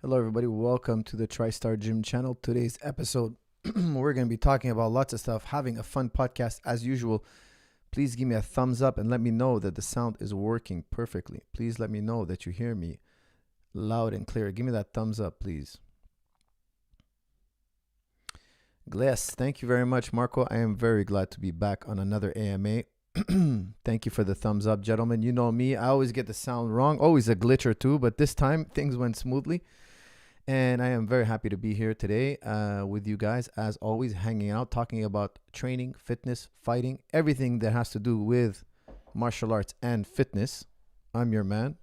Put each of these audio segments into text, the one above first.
Hello, everybody. Welcome to the Tristar Gym channel. Today's episode, we're going to be talking about lots of stuff, having a fun podcast as usual. Please give me a thumbs up and let me know that the sound is working perfectly. Please let me know that you hear me loud and clear. Give me that thumbs up, please. Glass, thank you very much, Marco. I am very glad to be back on another AMA. Thank you for the thumbs up, gentlemen. You know me, I always get the sound wrong, always a glitch or two, but this time things went smoothly. And I am very happy to be here today with you guys, as always, hanging out, talking about training, fitness, fighting, everything that has to do with martial arts and fitness. I'm your man.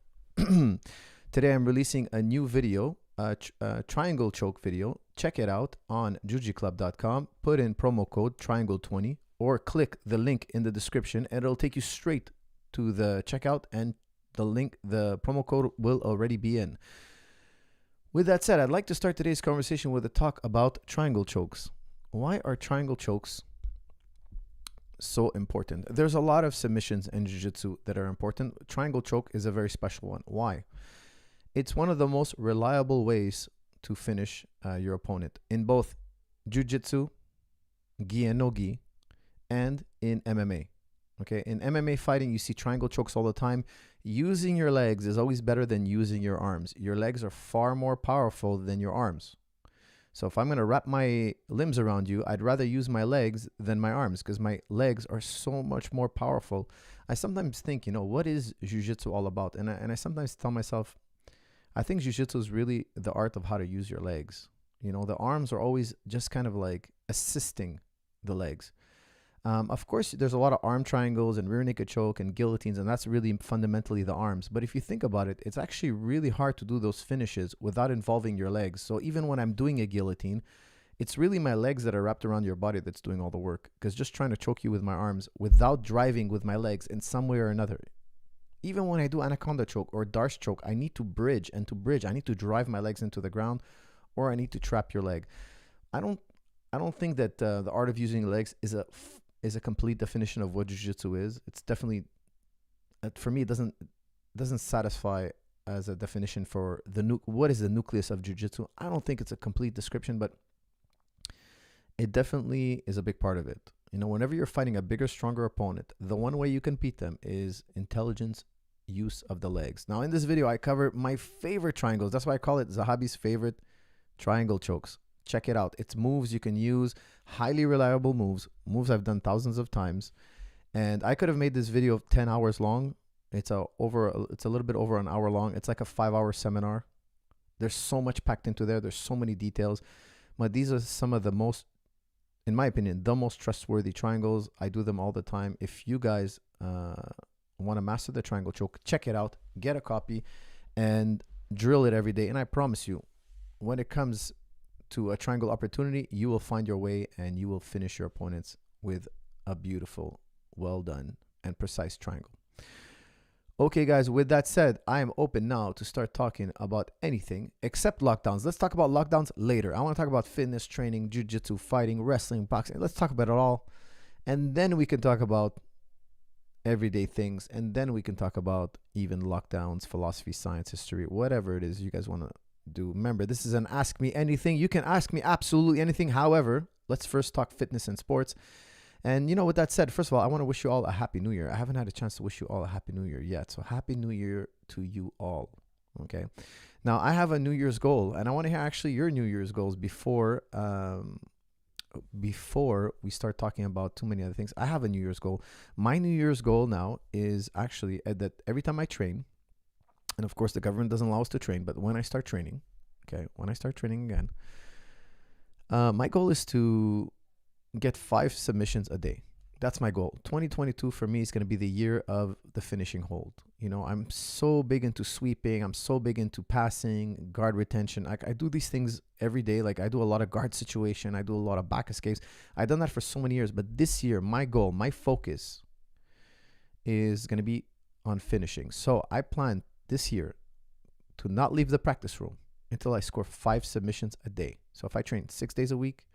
Today I'm releasing a new video, triangle choke video. Check it out on jujiclub.com. Put in promo code triangle20 or click the link in the description and it'll take you straight to the checkout, and the promo code will already be in. With that said, I'd like to start today's conversation with a talk about triangle chokes. Why are triangle chokes so important? There's a lot of submissions in jiu-jitsu that are important. Triangle choke is a very special one. Why? It's one of the most reliable ways to finish your opponent in both jiu-jitsu, gi and no gi, and in MMA. Okay, in MMA fighting, you see triangle chokes all the time. Using your legs is always better than using your arms. Your legs are far more powerful than your arms. So if I'm going to wrap my limbs around you, I'd rather use my legs than my arms because my legs are so much more powerful. I sometimes think, what is jiu-jitsu all about? And I sometimes tell myself, I think jiu-jitsu is really the art of how to use your legs. The arms are always just kind of like assisting the legs. Of course, there's a lot of arm triangles and rear naked choke and guillotines, and that's really fundamentally the arms. But if you think about it, it's actually really hard to do those finishes without involving your legs. So even when I'm doing a guillotine, it's really my legs that are wrapped around your body that's doing all the work. Because just trying to choke you with my arms without driving with my legs in some way or another. Even when I do anaconda choke or darce choke, I need to bridge, and to bridge, I need to drive my legs into the ground, or I need to trap your leg. I don't think that the art of using legs is a complete definition of what jiu-jitsu is. It's definitely, for me, it doesn't satisfy as a definition for what is the nucleus of jiu-jitsu. I don't think it's a complete description, but it definitely is a big part of it. Whenever you're fighting a bigger, stronger opponent, the one way you can beat them is intelligence, use of the legs. Now, in this video, I cover my favorite triangles. That's why I call it Zahabi's favorite triangle chokes. Check it out. It's moves you can use, highly reliable moves I've done thousands of times. And I could have made this video 10 hours long. It's a little bit over an hour long. It's like a 5-hour seminar. There's so much packed into there. There's so many details. But these are some of the most, in my opinion, the most trustworthy triangles. I do them all the time. If you guys want to master the triangle choke, check it out. Get a copy and drill it every day. And I promise you, when it comes to a triangle opportunity, you will find your way and you will finish your opponents with a beautiful, well done, and precise triangle. Okay, guys, with that said, I am open now to start talking about anything except lockdowns. Let's talk about lockdowns later. I want to talk about fitness, training, jiu-jitsu, fighting, wrestling, boxing. Let's talk about it all. And then we can talk about everyday things. And then we can talk about even lockdowns, philosophy, science, history, whatever it is you guys want to do. Remember, this is an ask me anything. You can ask me absolutely anything. However, let's first talk fitness and sports. And with that said, first of all, I want to wish you all a happy new year. I haven't had a chance to wish you all a happy new year yet. So happy new year to you all. Okay. Now I have a New Year's goal, and I want to hear actually your New Year's goals before we start talking about too many other things. I have a New Year's goal. My New Year's goal now is actually that every time I train, and of course, the government doesn't allow us to train, but when I start training, again, my goal is to get 5 submissions a day. That's my goal. 2022 for me is going to be the year of the finishing hold. I'm so big into sweeping. I'm so big into passing, guard retention. I do these things every day. Like I do a lot of guard situation. I do a lot of back escapes. I've done that for so many years. But this year, my goal, my focus is going to be on finishing. So I plan this year to not leave the practice room until I score 5 submissions a day. So if I train 6 days a week,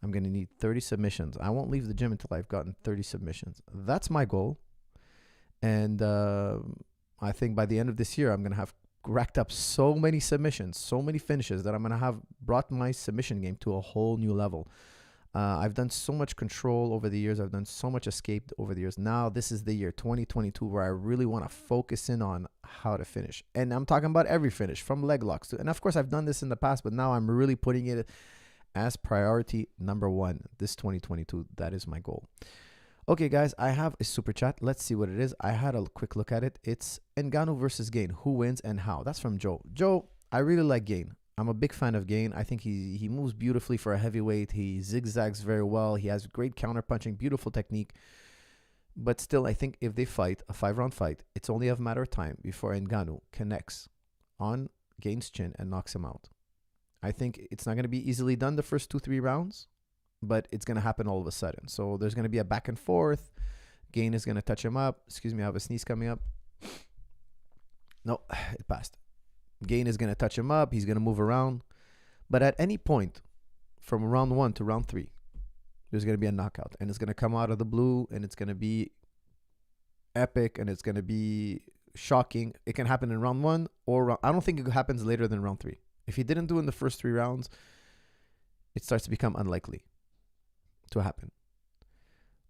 I'm going to need 30 submissions. I won't leave the gym until I've gotten 30 submissions. That's my goal. And I think by the end of this year, I'm going to have racked up so many submissions, so many finishes that I'm going to have brought my submission game to a whole new level. I've done so much control over the years. I've done so much escape over the years. Now this is the year 2022 where I really want to focus in on how to finish. And I'm talking about every finish from leg locks to, and of course I've done this in the past, but now I'm really putting it as priority number one. This 2022, that is my goal. Okay, guys, I have a super chat. Let's see what it is. I had a quick look at it. It's Ngannou versus Gane. Who wins and how? That's from Joe. Joe, I really like Gane. I'm a big fan of Gane. I think he moves beautifully for a heavyweight. He zigzags very well. He has great counter punching, beautiful technique. But still, I think if they fight, a 5-round fight, it's only a matter of time before Ngannou connects on Gane's chin and knocks him out. I think it's not going to be easily done the first 2-3 rounds, but it's going to happen all of a sudden. So there's going to be a back and forth. Gane is going to touch him up. Excuse me, I have a sneeze coming up. No, it passed. Gane is going to touch him up. He's going to move around. But at any point from round 1 to round 3, there's going to be a knockout. And it's going to come out of the blue. And it's going to be epic. And it's going to be shocking. It can happen in round 1 or I don't think it happens later than round 3. If he didn't do it in the first 3 rounds, it starts to become unlikely to happen.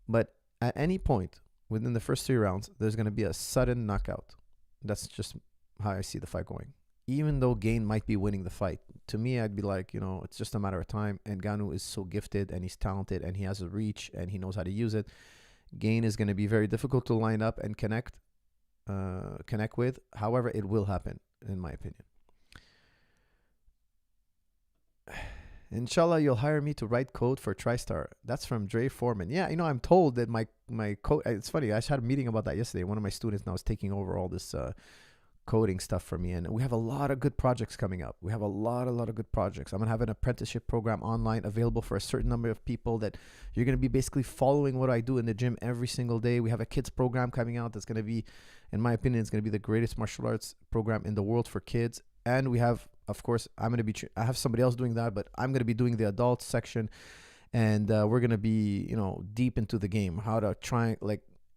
But at any point within the first 3 rounds, there's going to be a sudden knockout. That's just how I see the fight going. Even though Gane might be winning the fight, to me, I'd be like, it's just a matter of time. And Ngannou is so gifted and he's talented and he has a reach and he knows how to use it. Gane is going to be very difficult to line up and connect with. However, it will happen, in my opinion. Inshallah, you'll hire me to write code for Tristar. That's from Dre Foreman. Yeah, I'm told that my code. It's funny. I just had a meeting about that yesterday. One of my students now is taking over all this coding stuff for me, and we have a lot of good projects coming up. We have a lot of good projects. I'm gonna have an apprenticeship program online available for a certain number of people that you're gonna be basically following what I do in the gym every single day. We have a kids program coming out that's gonna be, in my opinion, it's gonna be the greatest martial arts program in the world for kids. And we have, of course, I have somebody else doing that, but I'm gonna be doing the adult section, and we're gonna be, deep into the game, how to try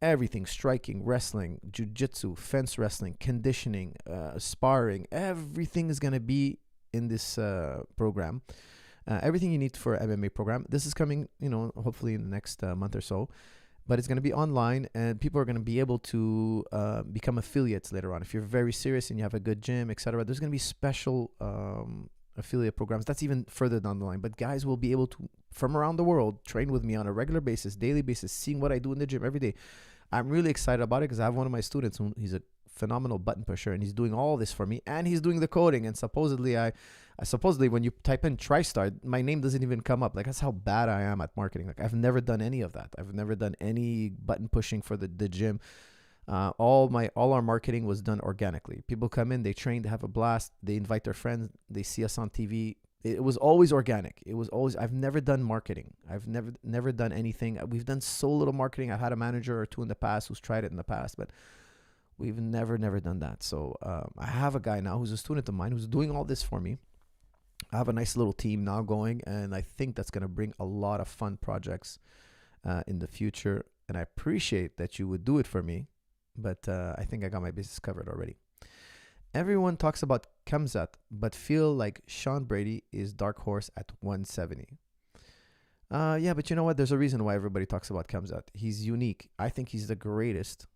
everything, striking, wrestling, jiu-jitsu, fence wrestling, conditioning, sparring. Everything is going to be in this program. Everything you need for an MMA program. This is coming, hopefully in the next month or so. But it's going to be online, and people are going to be able to become affiliates later on. If you're very serious and you have a good gym, etc., there's going to be special affiliate programs. That's even further down the line. But guys will be able to, from around the world, train with me on a regular basis, daily basis, seeing what I do in the gym every day. I'm really excited about it because I have one of my students who he's a phenomenal button pusher, and he's doing all this for me, and he's doing the coding. And supposedly when you type in Tristar, my name doesn't even come up. That's how bad I am at marketing. I've never done any of that. I've never done any button pushing for the gym. All our marketing was done organically. People come in, they train, they have a blast, they invite their friends, they see us on TV. It was always organic. I've never done marketing. I've never done anything. We've done so little marketing. I've had a manager or two in the past who's tried it in the past, but we've never done that. So I have a guy now who's a student of mine who's doing all this for me. I have a nice little team now going, and I think that's going to bring a lot of fun projects in the future. And I appreciate that you would do it for me, but I think I got my business covered already. Everyone talks about Khamzat, but feel like Sean Brady is dark horse at 170. Yeah, but you know what? There's a reason why everybody talks about Khamzat. He's unique. I think he's the greatest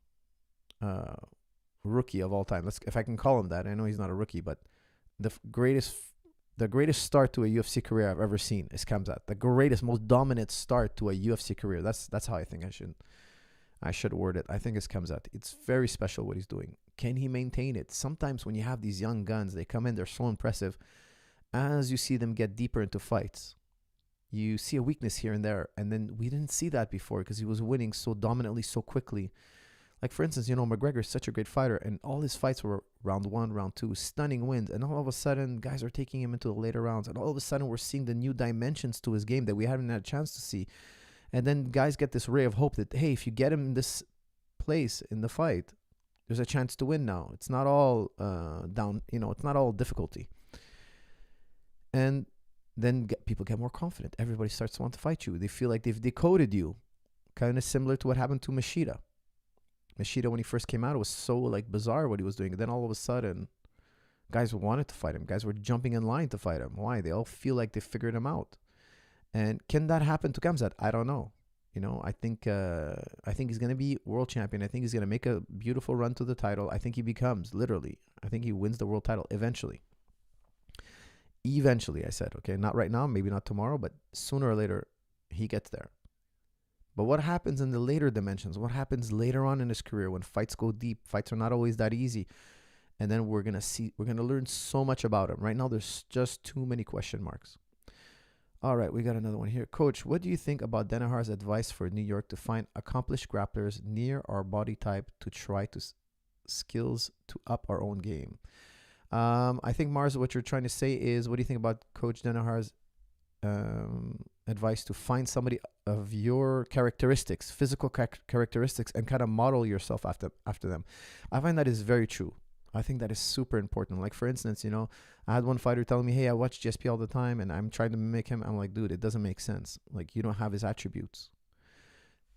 rookie of all time. If I can call him that. I know he's not a rookie, but the greatest start to a UFC career I've ever seen is Khamzat. The greatest, most dominant start to a UFC career. That's how I think I should word it. I think it's Khamzat. It's very special what he's doing. Can he maintain it? Sometimes when you have these young guns, they come in, they're so impressive. As you see them get deeper into fights, you see a weakness here and there. And then we didn't see that before because he was winning so dominantly, so quickly. Like, for instance, McGregor is such a great fighter, and all his fights were round 1, round 2, stunning wins. And all of a sudden, guys are taking him into the later rounds. And all of a sudden, we're seeing the new dimensions to his game that we haven't had a chance to see. And then guys get this ray of hope that, hey, if you get him in this place in the fight, there's a chance to win now. It's not all down, it's not all difficulty. And then people get more confident. Everybody starts to want to fight you. They feel like they've decoded you. Kind of similar to what happened to Machida. Machida, when he first came out, it was so bizarre what he was doing. And then all of a sudden, Guys wanted to fight him. Guys were jumping in line to fight him. Why? They all feel like they figured him out. And can that happen to Khamzat? I don't know. I think he's gonna be world champion. I think he's gonna make a beautiful run to the title. I think he becomes, literally, I think he wins the world title eventually. Eventually, I said, okay, not right now, maybe not tomorrow, but sooner or later, he gets there. But what happens in the later dimensions? What happens later on in his career when fights go deep? Fights are not always that easy. And then we're gonna learn so much about him. Right now, there's just too many question marks. All right, we got another one here. Coach, what do you think about Danaher's advice for New York to find accomplished grapplers near our body type to try to skills to up our own game? I think, Mars, what you're trying to say is, what do you think about Coach Danaher's advice to find somebody of your characteristics, physical characteristics, and kind of model yourself after them? I find that is very true. I think that is super important. Like, for instance, I had one fighter telling me, hey, I watch GSP all the time and I'm trying to mimic him. I'm like, dude, it doesn't make sense. Like, you don't have his attributes.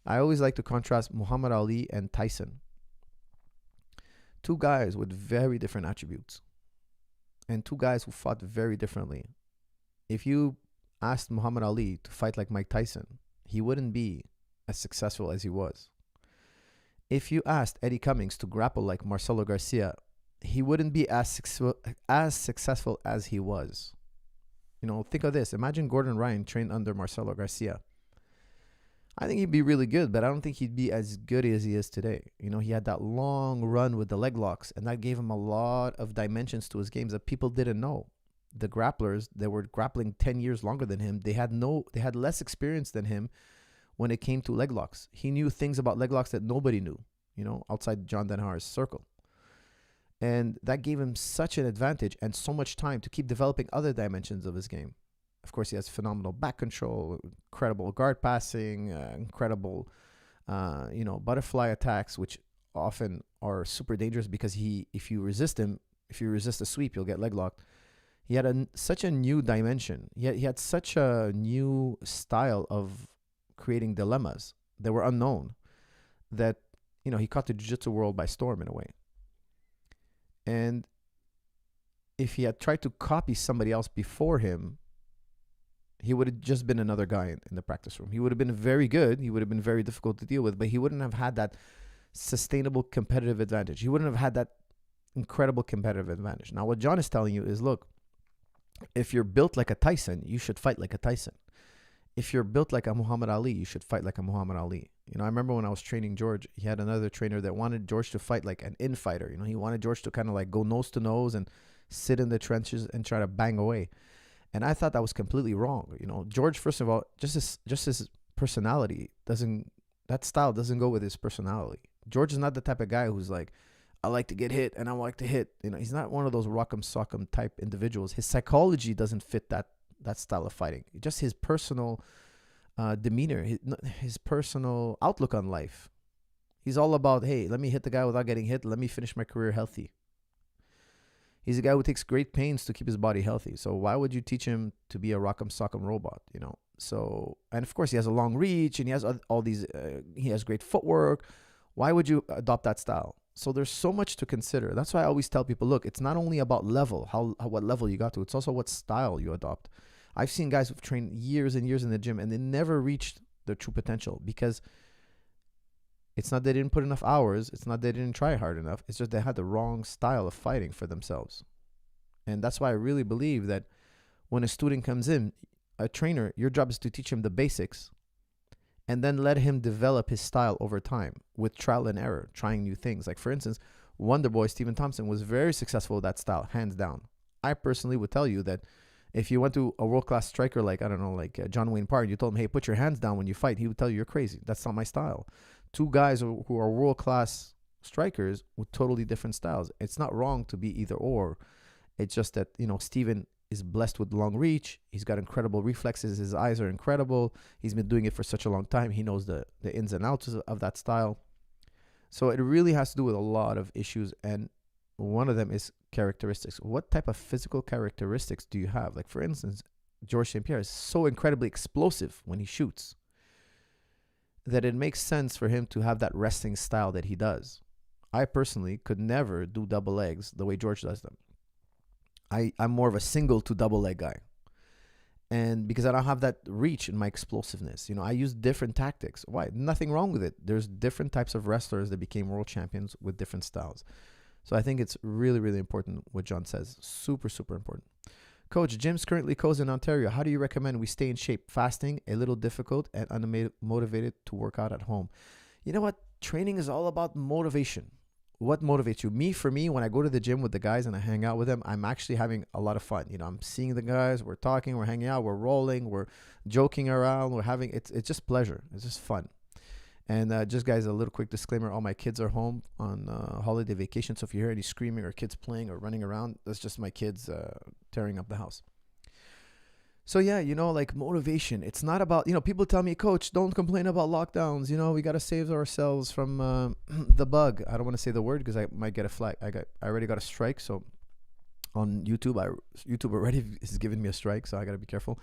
I always like to contrast Muhammad Ali and Tyson. Two guys with very different attributes and two guys who fought very differently. If you asked Muhammad Ali to fight like Mike Tyson, he wouldn't be as successful as he was. If you asked Eddie Cummings to grapple like Marcelo Garcia, he wouldn't be as successful as he was. Think of this. Imagine Gordon Ryan trained under Marcelo Garcia. I think he'd be really good, but I don't think he'd be as good as he is today. He had that long run with the leg locks, and that gave him a lot of dimensions to his games that people didn't know. The grapplers that were grappling 10 years longer than him, they had less experience than him when it came to leg locks. He knew things about leg locks that nobody knew, outside John Danaher's circle. And that gave him such an advantage and so much time to keep developing other dimensions of his game. Of course, he has phenomenal back control, incredible guard passing, incredible, butterfly attacks, which often are super dangerous because if you resist a sweep, you'll get leg locked. He had such a new dimension. He had such a new style of creating dilemmas that were unknown that, he caught the jiu-jitsu world by storm in a way. And if he had tried to copy somebody else before him, he would have just been another guy in the practice room. He would have been very good. He would have been very difficult to deal with, but he wouldn't have had that sustainable competitive advantage. He wouldn't have had that incredible competitive advantage. Now, what John is telling you is, look, if you're built like a Tyson, you should fight like a Tyson. If you're built like a Muhammad Ali, you should fight like a Muhammad Ali. I remember when I was training George, he had another trainer that wanted George to fight like an infighter. He wanted George to kind of like go nose to nose and sit in the trenches and try to bang away. And I thought that was completely wrong. George, first of all, just his personality that style doesn't go with his personality. George is not the type of guy who's like, I like to get hit and I like to hit. He's not one of those rock'em sock'em type individuals. His psychology doesn't fit that style of fighting. Just his personal demeanor, his personal outlook on life. He's all about, hey, let me hit the guy without getting hit. Let me finish my career healthy. He's a guy who takes great pains to keep his body healthy. So why would you teach him to be a rock'em sock'em robot? So, and of course he has a long reach and he has all these, he has great footwork. Why would you adopt that style? So there's so much to consider. That's why I always tell people, look, it's not only about level, what level you got to, it's also what style you adopt. I've seen guys who've trained years and years in the gym and they never reached their true potential because it's not they didn't put enough hours. It's not they didn't try hard enough. It's just they had the wrong style of fighting for themselves. And that's why I really believe that when a student comes in, a trainer, your job is to teach him the basics and then let him develop his style over time with trial and error, trying new things. Like, for instance, Wonder Boy Stephen Thompson was very successful with that style, hands down. I personally would tell you that if you went to a world-class striker like, John Wayne Parr, and you told him, hey, put your hands down when you fight, he would tell you, you're crazy. That's not my style. Two guys who are world-class strikers with totally different styles. It's not wrong to be either or. It's just that, Stephen is blessed with long reach. He's got incredible reflexes. His eyes are incredible. He's been doing it for such a long time. He knows the ins and outs of that style. So it really has to do with a lot of issues. And one of them is characteristics. What type of physical characteristics do you have? Like, for instance, Georges St. Pierre is so incredibly explosive when he shoots that it makes sense for him to have that wrestling style that he does. I personally could never do double legs the way George does them. I'm more of a single to double leg guy. And because I don't have that reach in my explosiveness, I use different tactics. Why? Nothing wrong with it. There's different types of wrestlers that became world champions with different styles. So I think it's really, really important what John says. Super, super important. Coach, gym's currently closed in Ontario. How do you recommend we stay in shape? Fasting, a little difficult, and unmotivated to work out at home. You know what? Training is all about motivation. What motivates you? For me, when I go to the gym with the guys and I hang out with them, I'm actually having a lot of fun. I'm seeing the guys, we're talking, we're hanging out, we're rolling, we're joking around, it's just pleasure. It's just fun. And just guys, a little quick disclaimer, all my kids are home on holiday vacation. So if you hear any screaming or kids playing or running around, that's just my kids tearing up the house. So yeah, like motivation, it's not about, people tell me, Coach, don't complain about lockdowns. We got to save ourselves from the bug. I don't want to say the word because I might get a flag. I already got a strike. So on YouTube, YouTube already is giving me a strike. So I got to be careful.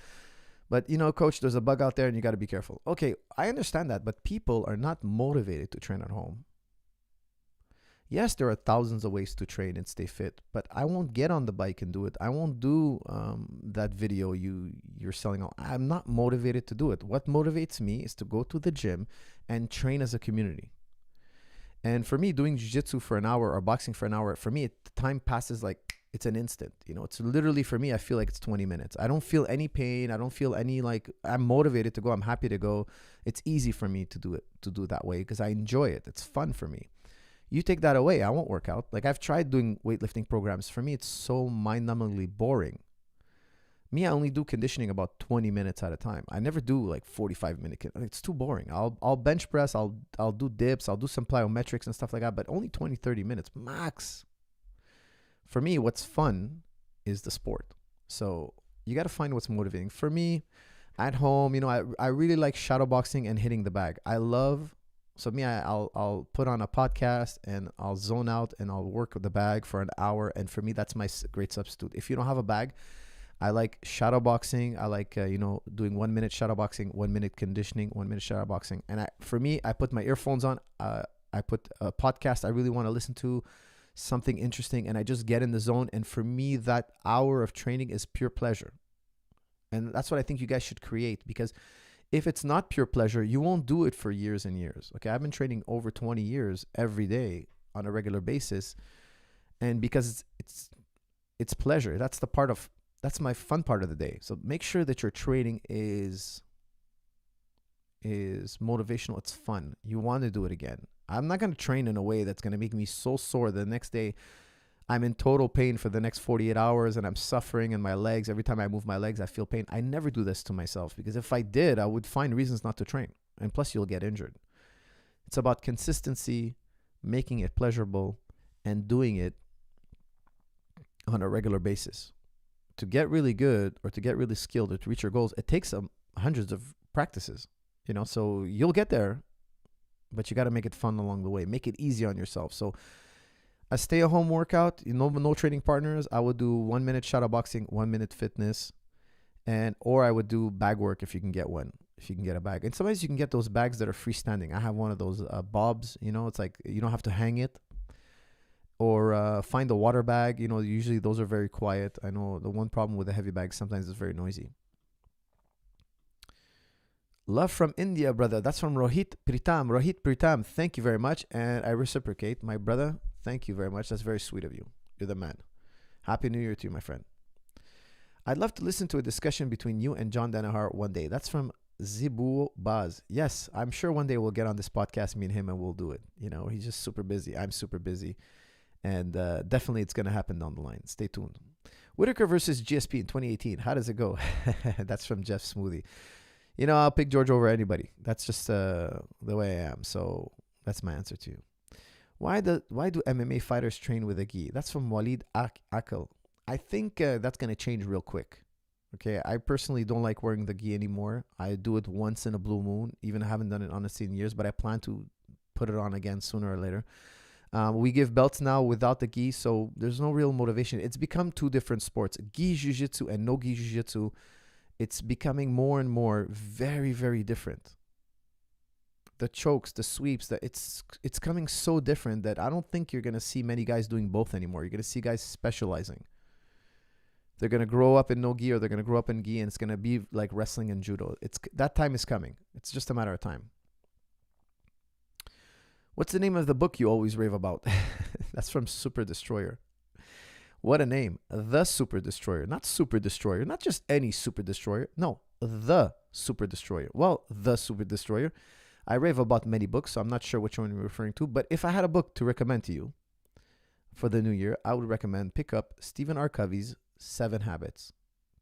But, Coach, there's a bug out there and you got to be careful. Okay, I understand that. But people are not motivated to train at home. Yes, there are thousands of ways to train and stay fit, but I won't get on the bike and do it. I won't do that video you're selling. I'm not motivated to do it. What motivates me is to go to the gym and train as a community. And for me, doing jiu-jitsu for an hour or boxing for an hour, for me, time passes like it's an instant. It's literally, for me, I feel like it's 20 minutes. I don't feel any pain. I don't feel any, I'm motivated to go. I'm happy to go. It's easy for me to do it that way because I enjoy it. It's fun for me. You take that away, I won't work out. I've tried doing weightlifting programs. For me, it's so mind-numbingly boring. Me, I only do conditioning about 20 minutes at a time. I never do 45-minute. It's too boring. I'll bench press. I'll do dips. I'll do some plyometrics and stuff like that, but only 20, 30 minutes max. For me, what's fun is the sport. So you got to find what's motivating. For me, at home, I really like shadow boxing and hitting the bag. So me, I'll put on a podcast and I'll zone out and I'll work with the bag for an hour. And for me, that's my great substitute. If you don't have a bag, I like shadow boxing. I like, doing 1 minute shadow boxing, 1 minute conditioning, 1 minute shadow boxing. And for me, I put my earphones on. I put a podcast I really want to listen to, something interesting, and I just get in the zone. And for me, that hour of training is pure pleasure. And that's what I think you guys should create, because if it's not pure pleasure, you won't do it for years and years. Okay, I've been training over 20 years every day on a regular basis, and because it's pleasure. That's my fun part of the day. So make sure that your training is motivational. It's fun. You want to do it again. I'm not going to train in a way that's going to make me so sore the next day I'm in total pain for the next 48 hours and I'm suffering in my legs. Every time I move my legs, I feel pain. I never do this to myself, because if I did, I would find reasons not to train. And plus, you'll get injured. It's about consistency, making it pleasurable, and doing it on a regular basis. To get really good or to get really skilled or to reach your goals, it takes hundreds of practices, so you'll get there, but you got to make it fun along the way. Make it easy on yourself. So a stay-at-home workout, no training partners. I would do 1 minute shadow boxing, 1 minute fitness, or I would do bag work if you can get one, if you can get a bag. And sometimes you can get those bags that are freestanding. I have one of those bobs. It's like you don't have to hang it. Or find a water bag. Usually those are very quiet. I know the one problem with the heavy bags, sometimes it's very noisy. Love from India, brother. That's from Rohit Pritam. Rohit Pritam, thank you very much. And I reciprocate, my brother. Thank you very much. That's very sweet of you. You're the man. Happy New Year to you, my friend. I'd love to listen to a discussion between you and John Danaher one day. That's from Zibu Baz. Yes, I'm sure one day we'll get on this podcast, me and him, and we'll do it. He's just super busy. I'm super busy. And definitely it's going to happen down the line. Stay tuned. Whitaker versus GSP in 2018. How does it go? That's from Jeff Smoothie. I'll pick George over anybody. That's just the way I am. So that's my answer to you. Why do MMA fighters train with a gi? That's from Walid Akil. I think that's going to change real quick. Okay, I personally don't like wearing the gi anymore. I do it once in a blue moon. Even I haven't done it honestly in years, but I plan to put it on again sooner or later. We give belts now without the gi, so there's no real motivation. It's become two different sports. Gi jiu-jitsu and no gi jiu-jitsu. It's becoming more and more very, very different. The chokes, the sweeps, it's coming so different that I don't think you're going to see many guys doing both anymore. You're going to see guys specializing. They're going to grow up in no gi, or they're going to grow up in gi, and it's going to be like wrestling and judo. That time is coming. It's just a matter of time. What's the name of the book you always rave about? That's from Super Destroyer. What a name. The Super Destroyer. Not Super Destroyer. Not just any Super Destroyer. No, the Super Destroyer. Well, the Super Destroyer. I rave about many books, so I'm not sure which one you're referring to. But if I had a book to recommend to you for the new year, I would recommend pick up Stephen R. Covey's 7 Habits.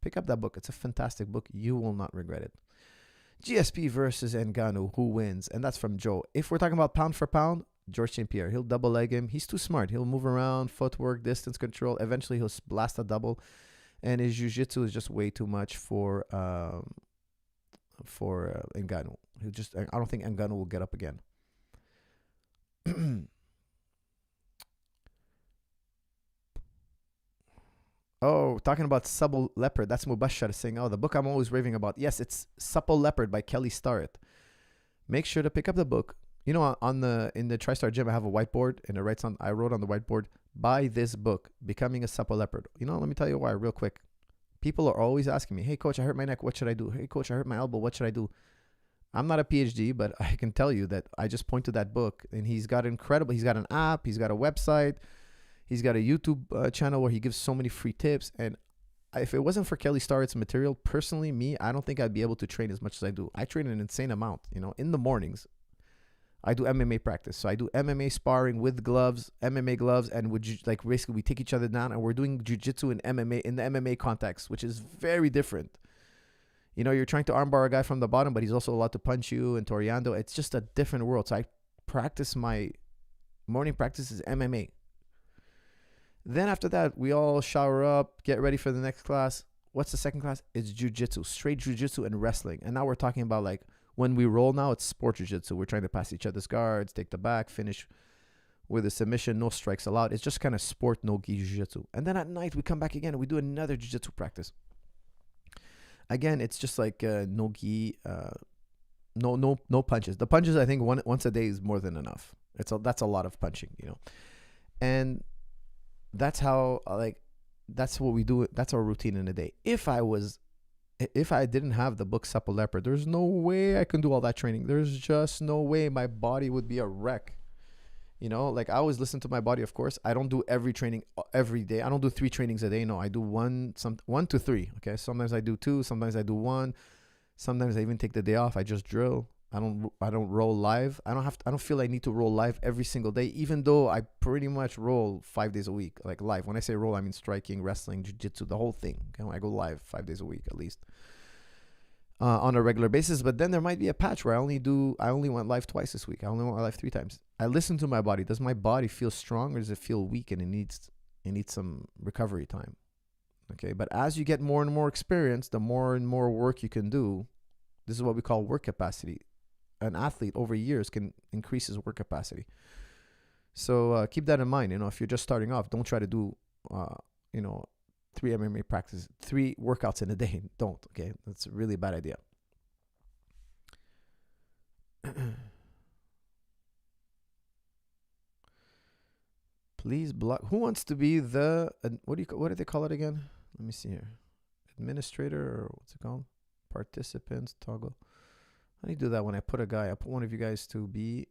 Pick up that book. It's a fantastic book. You will not regret it. GSP versus Ngannou. Who wins? And that's from Joe. If we're talking about pound for pound, George St. Pierre. He'll double leg him. He's too smart. He'll move around, footwork, distance control. Eventually, he'll blast a double. And his jiu-jitsu is just way too much for Ngannou. I don't think Ngannou will get up again. Oh, talking about Supple Leopard. That's Mubashar saying, oh, the book I'm always raving about. Yes, it's Supple Leopard by Kelly Starrett. Make sure to pick up the book. You know, in the Tristar gym, I have a whiteboard, and I wrote on the whiteboard, buy this book, Becoming a Supple Leopard. You know, let me tell you why real quick. People are always asking me, hey, coach, I hurt my neck. What should I do? Hey, coach, I hurt my elbow. What should I do? I'm not a PhD, but I can tell you that I just pointed that book, and he's got an app. He's got a website. He's got a YouTube channel where he gives so many free tips. And if it wasn't for Kelly Starrett's material, personally, I don't think I'd be able to train as much as I do. I train an insane amount. You know, in the mornings, I do MMA practice. So I do MMA sparring with gloves, MMA gloves, and basically we take each other down, and we're doing jiu-jitsu and MMA in the MMA context, which is very different. You know, you're trying to armbar a guy from the bottom, but he's also allowed to punch you and Toriando. It's just a different world. So I practice, my morning practice is MMA. Then after that, we all shower up, get ready for the next class. What's the second class? It's jiu-jitsu, straight jiu-jitsu and wrestling. And now we're talking about, like, when we roll now, it's sport jiu-jitsu. We're trying to pass each other's guards, take the back, finish with a submission, no strikes allowed. It's just kind of sport, no gi jiu-jitsu. And then at night, we come back again and we do another jiu-jitsu practice. Again, it's just like no gi, no punches. The punches, I think once a day is more than enough. That's a lot of punching, you know. And that's how, that's what we do. That's our routine in a day. If I didn't have the book Supple Leopard, there's no way I can do all that training. There's just no way. My body would be a wreck. You know, like, I always listen to my body, of course. I don't do every training every day. I don't do 3 trainings a day. No, I do 1 to 3. Okay. Sometimes I do 2. Sometimes I do 1. Sometimes I even take the day off. I just drill. I don't roll live. I don't feel I need to roll live every single day, even though I pretty much roll 5 days a week, like live. When I say roll, I mean striking, wrestling, jiu-jitsu, the whole thing. Okay, I go live 5 days a week at least, on a regular basis. But then there might be a patch where I only went live twice this week. I only went live 3 times. I listen to my body. Does my body feel strong, or does it feel weak and it needs some recovery time? Okay, but as you get more and more experience, the more and more work you can do. This is what we call work capacity. An athlete over years can increase his work capacity. So keep that in mind. You know, if you're just starting off, don't try to do 3 MMA practices, 3 workouts in a day. Don't. Okay, that's a really bad idea. Please block. Who wants to be the what do they call it again? Let me see here. Administrator, or what's it called? Participants toggle. How do you do that when I put one of you guys to be,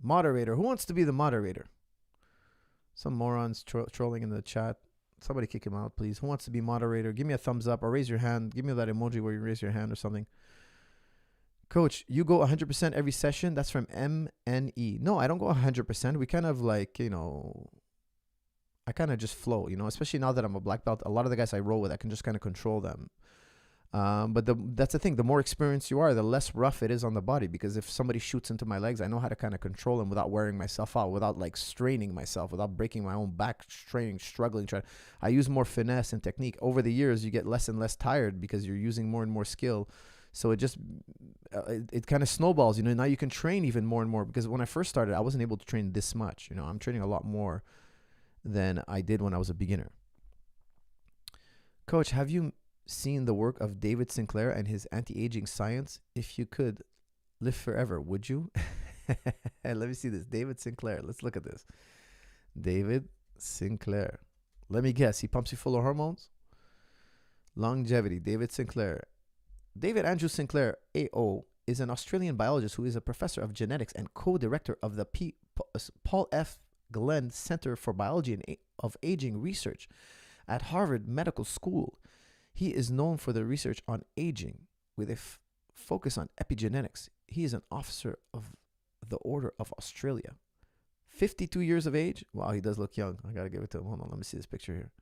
moderator. Who wants to be the moderator? Some morons trolling in the chat. Somebody kick him out, please. Who wants to be moderator? Give me a thumbs up or raise your hand. Give me that emoji where you raise your hand or something. Coach, you go 100% every session? That's from MNE. No, I don't go 100%. We kind of I kind of just flow, especially now that I'm a black belt. A lot of the guys I roll with, I can just kind of control them. But that's the thing. The more experienced you are, the less rough it is on the body. Because if somebody shoots into my legs, I know how to kind of control them without wearing myself out, without straining myself, without breaking my own back, struggling. I use more finesse and technique. Over the years, you get less and less tired because you're using more and more skill. So it just, it kind of snowballs, Now you can train even more and more. Because when I first started, I wasn't able to train this much. I'm training a lot more than I did when I was a beginner. Coach, have you seen the work of David Sinclair and his anti-aging science? If you could live forever, would you? Let me see this. David Sinclair. Let's look at this. David Sinclair. Let me guess. He pumps you full of hormones? Longevity. David Sinclair. David Andrew Sinclair, AO, is an Australian biologist who is a professor of genetics and co-director of the Paul F. Glenn Center for Biology and of Aging Research at Harvard Medical School. He is known for the research on aging with a focus on epigenetics. He is an officer of the Order of Australia. 52 years of age. Wow, he does look young. I got to give it to him. Hold on, let me see this picture here.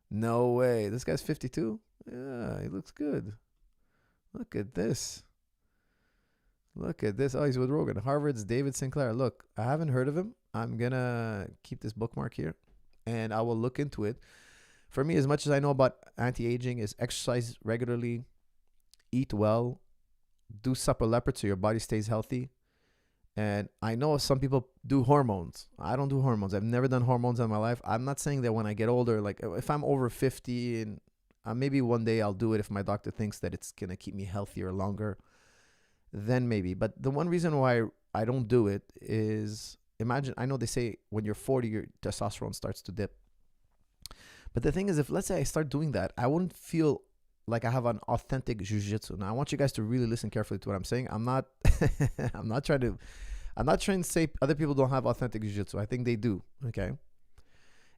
No way. This guy's 52? Yeah, he looks good. Look at this. Look at this. Oh, he's with Rogan. Harvard's David Sinclair. Look, I haven't heard of him. I'm going to keep this bookmark here, and I will look into it. For me, as much as I know about anti-aging, is exercise regularly, eat well, do supper leopard so your body stays healthy. And I know some people do hormones. I don't do hormones. I've never done hormones in my life. I'm not saying that when I get older, like if I'm over 50 and maybe one day I'll do it if my doctor thinks that it's going to keep me healthier longer, then maybe. But the one reason why I don't do it is, imagine, I know they say when you're 40, your testosterone starts to dip. But the thing is, if let's say I start doing that, I wouldn't feel like I have an authentic jiu-jitsu. Now, I want you guys to really listen carefully to what I'm saying. I'm not trying to say other people don't have authentic jiu-jitsu. I think they do. Okay.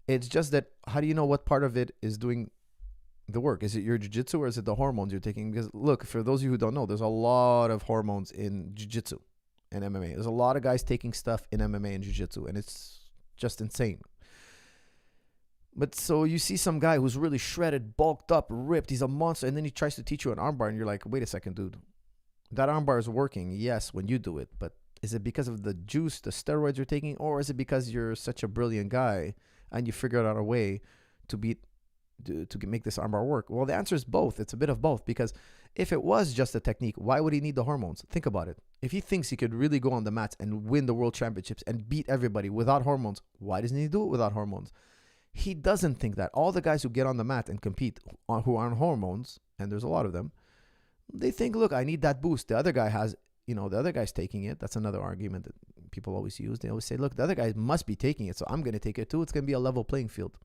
It's just that, how do you know what part of it is doing the work? Is it your jiu-jitsu or is it the hormones you're taking? Because look, for those of you who don't know, there's a lot of hormones in jiu-jitsu and MMA. There's a lot of guys taking stuff in MMA and jiu-jitsu, and it's just insane. But so you see some guy who's really shredded, bulked up, ripped, he's a monster, and then he tries to teach you an armbar, and you're like, wait a second, dude. That armbar is working, yes, when you do it, but is it because of the juice, the steroids you're taking, or is it because you're such a brilliant guy and you figured out a way to make this armbar work? Well, the answer is both. It's a bit of both, because if it was just a technique, why would he need the hormones? Think about it. If he thinks he could really go on the mats and win the world championships and beat everybody without hormones, why doesn't he do it without hormones? He doesn't think that. All the guys who get on the mat and compete who are on hormones, and there's a lot of them, they think, look, I need that boost. The other guy has, the other guy's taking it. That's another argument that people always use. They always say, look, the other guy must be taking it, so I'm going to take it too. It's going to be a level playing field.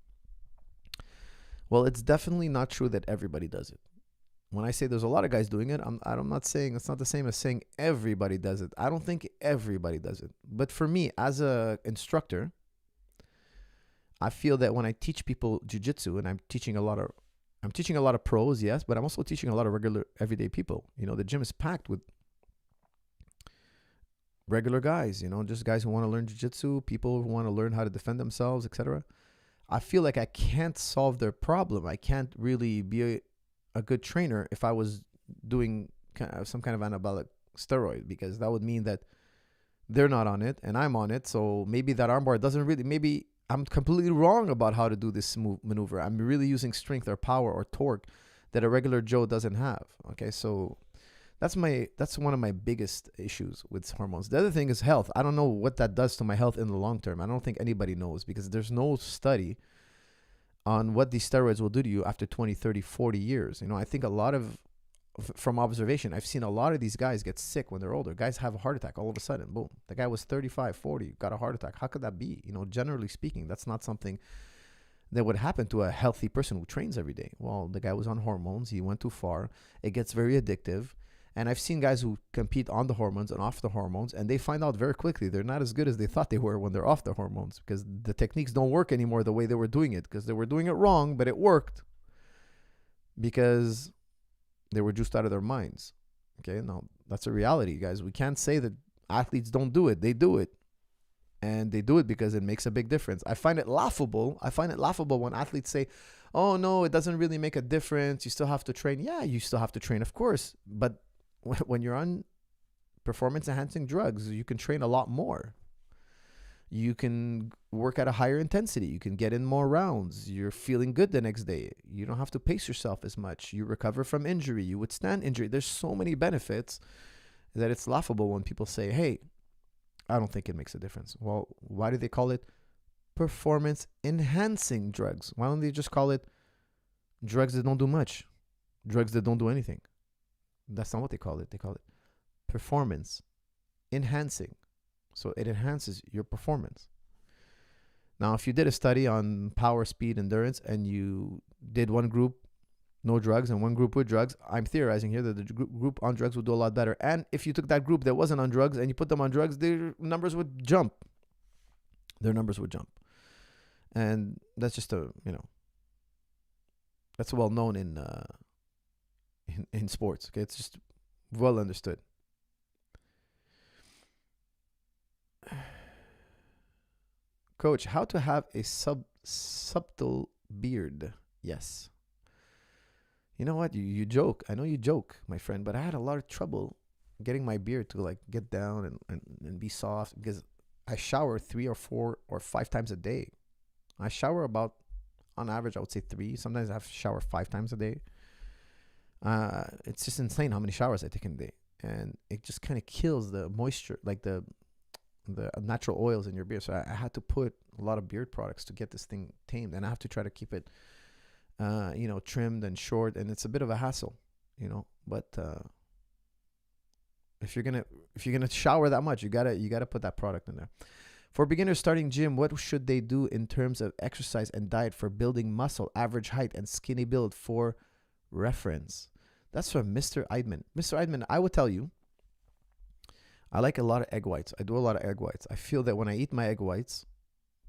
Well, it's definitely not true that everybody does it. When I say there's a lot of guys doing it, I'm not saying, it's not the same as saying everybody does it. I don't think everybody does it. But for me, as a instructor, I feel that when I teach people jiu-jitsu, and I'm teaching a lot of pros, yes, but I'm also teaching a lot of regular everyday people. The gym is packed with regular guys, just guys who want to learn jiu-jitsu, people who want to learn how to defend themselves, etc. I feel like I can't solve their problem. I can't really be a good trainer if I was doing some kind of anabolic steroid, because that would mean that they're not on it and I'm on it. So maybe that armbar doesn't really, maybe I'm completely wrong about how to do this maneuver. I'm really using strength or power or torque that a regular Joe doesn't have. Okay, so that's one of my biggest issues with hormones. The other thing is health. I don't know what that does to my health in the long term. I don't think anybody knows, because there's no study on what these steroids will do to you after 20, 30, 40 years. I think from observation, I've seen a lot of these guys get sick when they're older. Guys have a heart attack all of a sudden. Boom. The guy was 35, 40, got a heart attack. How could that be? Generally speaking, that's not something that would happen to a healthy person who trains every day. Well, the guy was on hormones. He went too far. It gets very addictive. And I've seen guys who compete on the hormones and off the hormones, and they find out very quickly they're not as good as they thought they were when they're off the hormones, because the techniques don't work anymore the way they were doing it, because they were doing it wrong, but it worked because they were juiced out of their minds. Okay, now that's a reality, guys. We can't say that athletes don't do it. They do it. And they do it because it makes a big difference. I find it laughable. When athletes say, oh, no, it doesn't really make a difference. You still have to train. Yeah, you still have to train, of course. But when you're on performance-enhancing drugs, you can train a lot more. You can work at a higher intensity. You can get in more rounds. You're feeling good the next day. You don't have to pace yourself as much. You recover from injury. You withstand injury. There's so many benefits that it's laughable when people say, hey, I don't think it makes a difference. Well, why do they call it performance-enhancing drugs? Why don't they just call it drugs that don't do much? Drugs that don't do anything. That's not what they call it. They call it performance-enhancing. So it enhances your performance. Now, if you did a study on power, speed, endurance, and you did one group no drugs and one group with drugs, I'm theorizing here that the group on drugs would do a lot better. And if you took that group that wasn't on drugs and you put them on drugs, their numbers would jump. Their numbers would jump. And that's just that's well known in sports. Okay, it's just well understood. Coach, how to have a subtle beard? Yes. You know what? You joke. I know you joke, my friend, but I had a lot of trouble getting my beard to like get down and be soft because I shower 3 or 4 or 5 times a day. I shower about, on average, I would say 3. Sometimes I have to shower 5 times a day. It's just insane how many showers I take in a day. And it just kind of kills the moisture, like the natural oils in your beard. So I had to put a lot of beard products to get this thing tamed. And I have to try to keep it, trimmed and short. And it's a bit of a hassle, But if you're gonna shower that much, you gotta put that product in there. For beginners starting gym, what should they do in terms of exercise and diet for building muscle, average height, and skinny build for reference? That's from Mr. Eidman. Mr. Eidman, I would tell you, I like a lot of egg whites. I do a lot of egg whites. I feel that when I eat my egg whites,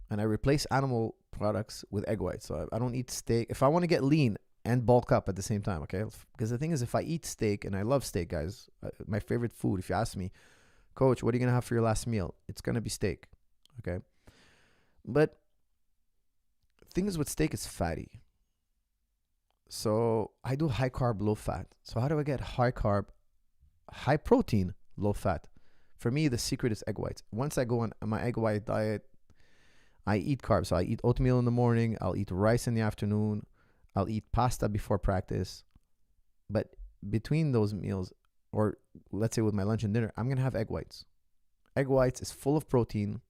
and I replace animal products with egg whites, so I don't eat steak. If I want to get lean and bulk up at the same time, okay? Because the thing is, if I eat steak, and I love steak, guys, my favorite food, if you ask me, Coach, what are you going to have for your last meal? It's going to be steak. Okay. But the thing is with steak, it's fatty. So I do high carb, low fat. So how do I get high carb, high protein, low fat? For me, the secret is egg whites. Once I go on my egg white diet, I eat carbs. So I eat oatmeal in the morning. I'll eat rice in the afternoon. I'll eat pasta before practice. But between those meals, or let's say with my lunch and dinner, I'm going to have egg whites. Egg whites is full of protein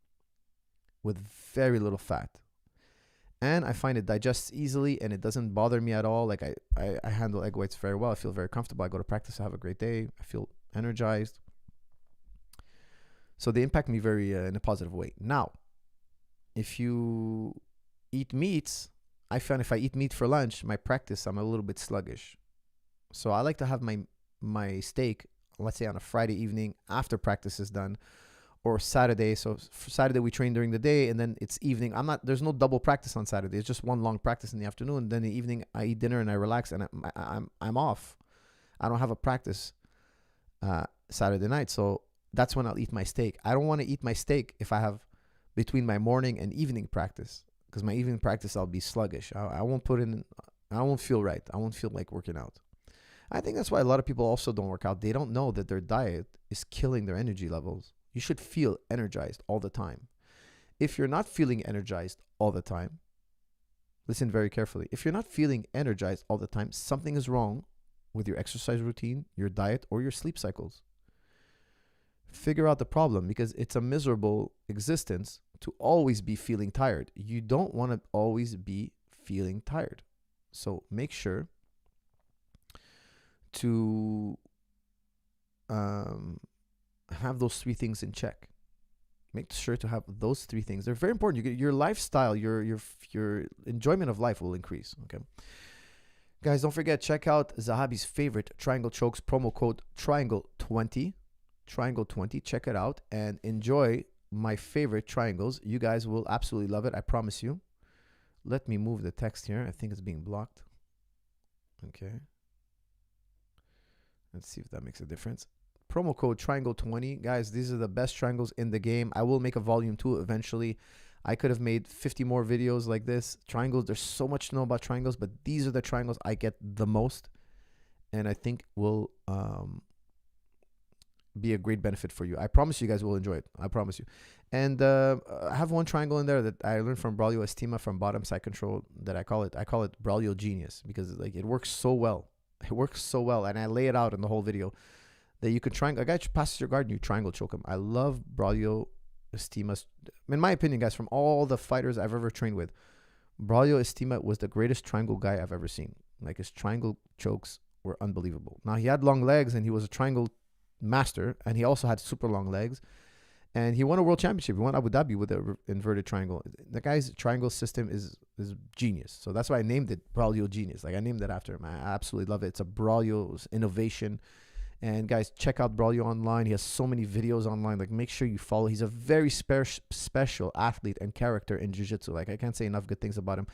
with very little fat. And I find it digests easily and it doesn't bother me at all. Like I handle egg whites very well. I feel very comfortable. I go to practice. I have a great day. I feel energized. So they impact me very in a positive way. Now, if you eat meats, I find if I eat meat for lunch, my practice, I'm a little bit sluggish. So I like to have my steak, let's say on a Friday evening after practice is done, or Saturday. So for Saturday we train during the day, and then it's evening. There's no double practice on Saturday. It's just one long practice in the afternoon. Then in the evening I eat dinner and I relax, and I'm off. I don't have a practice Saturday night, so that's when I'll eat my steak. I don't want to eat my steak if I have between my morning and evening practice, because my evening practice I'll be sluggish. I won't feel right. I won't feel like working out. I think that's why a lot of people also don't work out. They don't know that their diet is killing their energy levels. You should feel energized all the time. If you're not feeling energized all the time, listen very carefully. If you're not feeling energized all the time, something is wrong with your exercise routine, your diet, or your sleep cycles. Figure out the problem, because it's a miserable existence to always be feeling tired. You don't want to always be feeling tired. So make sure to have those 3 things in check. Make sure to have those 3 things. They're very important. Your lifestyle, your enjoyment of life will increase. Okay, guys, don't forget, check out Zahabi's favorite triangle chokes promo code Triangle20. Triangle20. Check it out and enjoy my favorite triangles. You guys will absolutely love it. I promise you. Let me move the text here. I think it's being blocked. Okay. Let's see if that makes a difference. Promo code Triangle20. Guys, these are the best triangles in the game. I will make a volume 2 eventually. I could have made 50 more videos like this. Triangles, there's so much to know about triangles, but these are the triangles I get the most, and I think will be a great benefit for you. I promise you guys will enjoy it. I promise you. And I have one triangle in there that I learned from Braulio Estima from Bottom Side Control that I call it Braulio Genius, because like it works so well. It works so well, and I lay it out in the whole video that you could triangle. A guy passes your guard and you triangle choke him. I love Braulio Estima's. In my opinion, guys, from all the fighters I've ever trained with, Braulio Estima was the greatest triangle guy I've ever seen. Like, his triangle chokes were unbelievable. Now, he had long legs and he was a triangle master, and he also had super long legs. And he won a world championship. He won Abu Dhabi with the inverted triangle. The guy's triangle system is genius. So that's why I named it Braulio Genius. Like, I named it after him. I absolutely love it. It's a Braulio's innovation. And guys, check out Braulio online. He has so many videos online. Like, make sure you follow. He's a very special athlete and character in jiu-jitsu. Like, I can't say enough good things about him.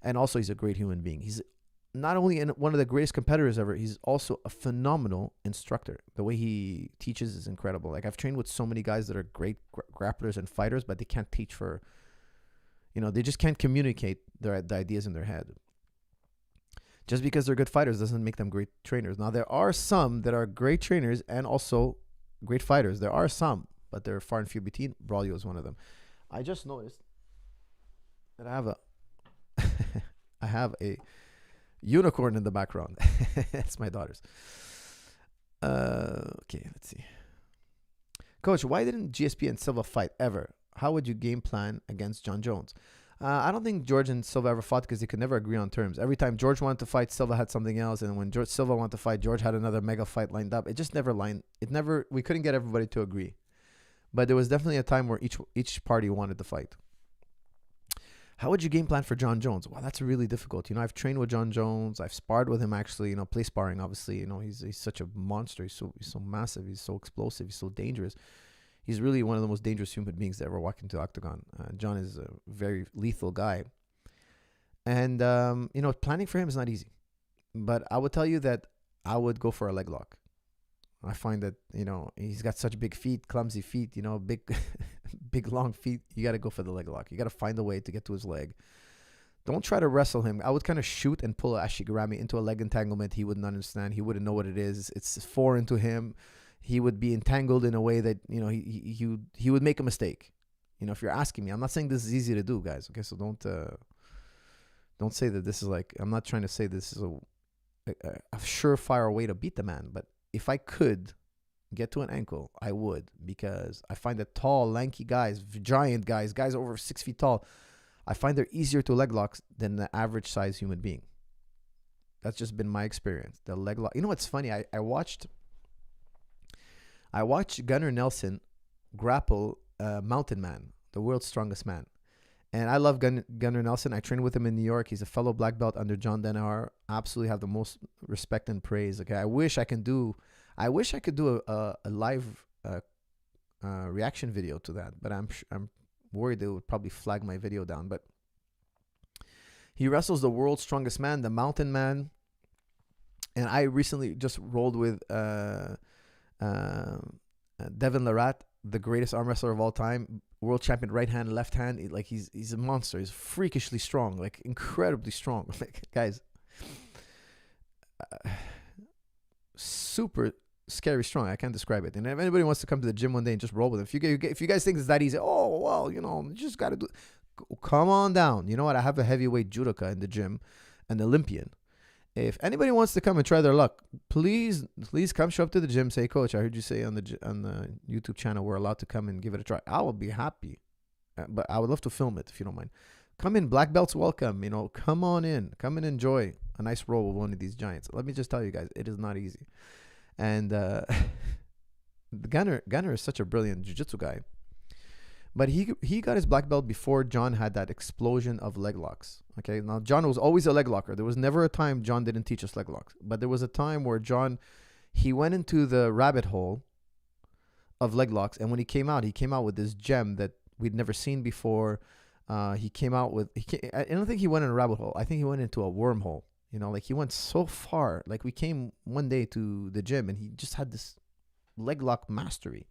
And also, he's a great human being. He's not only one of the greatest competitors ever, he's also a phenomenal instructor. The way he teaches is incredible. Like, I've trained with so many guys that are great grapplers and fighters, but they can't teach for, they just can't communicate the ideas in their head. Just because they're good fighters doesn't make them great trainers. Now, there are some that are great trainers and also great fighters. There are some, but they're far and few between. Braulio is one of them. I just noticed that I have a unicorn in the background. It's my daughter's. Okay, let's see. Coach, why didn't GSP and Silva fight ever? How would you game plan against John Jones? I don't think George and Silva ever fought because they could never agree on terms. Every time George wanted to fight, Silva had something else. And when Silva wanted to fight, George had another mega fight lined up. It just never we couldn't get everybody to agree. But there was definitely a time where each party wanted to fight. How would you game plan for John Jones? Well, that's really difficult. I've trained with John Jones. I've sparred with him, actually, play sparring, obviously. He's such a monster. He's so massive. He's so explosive. He's so dangerous. He's really one of the most dangerous human beings that ever walked into the octagon. John is a very lethal guy. And, planning for him is not easy. But I would tell you that I would go for a leg lock. I find that, he's got such big feet, clumsy feet, big long feet. You got to go for the leg lock. You got to find a way to get to his leg. Don't try to wrestle him. I would kind of shoot and pull a Ashigarami into a leg entanglement. He wouldn't understand. He wouldn't know what it is. It's foreign to him. He would be entangled in a way that, he would make a mistake. If you're asking me, I'm not saying this is easy to do, guys. Okay, so don't say that this is like, I'm not trying to say this is a surefire way to beat the man. But if I could get to an ankle, I would, because I find that tall, lanky guys, giant guys over 6 feet tall, I find they're easier to leg locks than the average size human being. That's just been my experience. The leg lock. What's funny? I watched Gunnar Nelson grapple Mountain Man, the world's strongest man. And I love Gunnar Nelson. I trained with him in New York. He's a fellow black belt under John Danaher. Absolutely have the most respect and praise. Okay, I wish I could do a live reaction video to that, but I'm worried they would probably flag my video down. But he wrestles the world's strongest man, the Mountain Man. And I recently just rolled with Devin Larratt, the greatest arm wrestler of all time, world champion, right hand, left hand. Like, he's a monster. He's freakishly strong, like incredibly strong. Like, guys, super scary strong. I can't describe it. And if anybody wants to come to the gym one day and just roll with him, if you guys think it's that easy, oh well, you just got to do. Come on down. You know what? I have a heavyweight judoka in the gym, an Olympian. If anybody wants to come and try their luck, please come show up to the gym. Say, Coach, I heard you say on the YouTube channel we're allowed to come and give it a try. I will be happy, but I would love to film it if you don't mind. Come in, black belts welcome. Come on in, come and enjoy a nice roll with one of these giants. Let me just tell you guys, it is not easy. And Gunnar is such a brilliant jiu-jitsu guy. But he got his black belt before John had that explosion of leg locks. Okay, now John was always a leg locker. There was never a time John didn't teach us leg locks. But there was a time where he went into the rabbit hole of leg locks. And when he came out with this gem that we'd never seen before. I don't think he went in a rabbit hole. I think he went into a wormhole. Like, he went so far. Like, we came one day to the gym and he just had this leg lock mastery.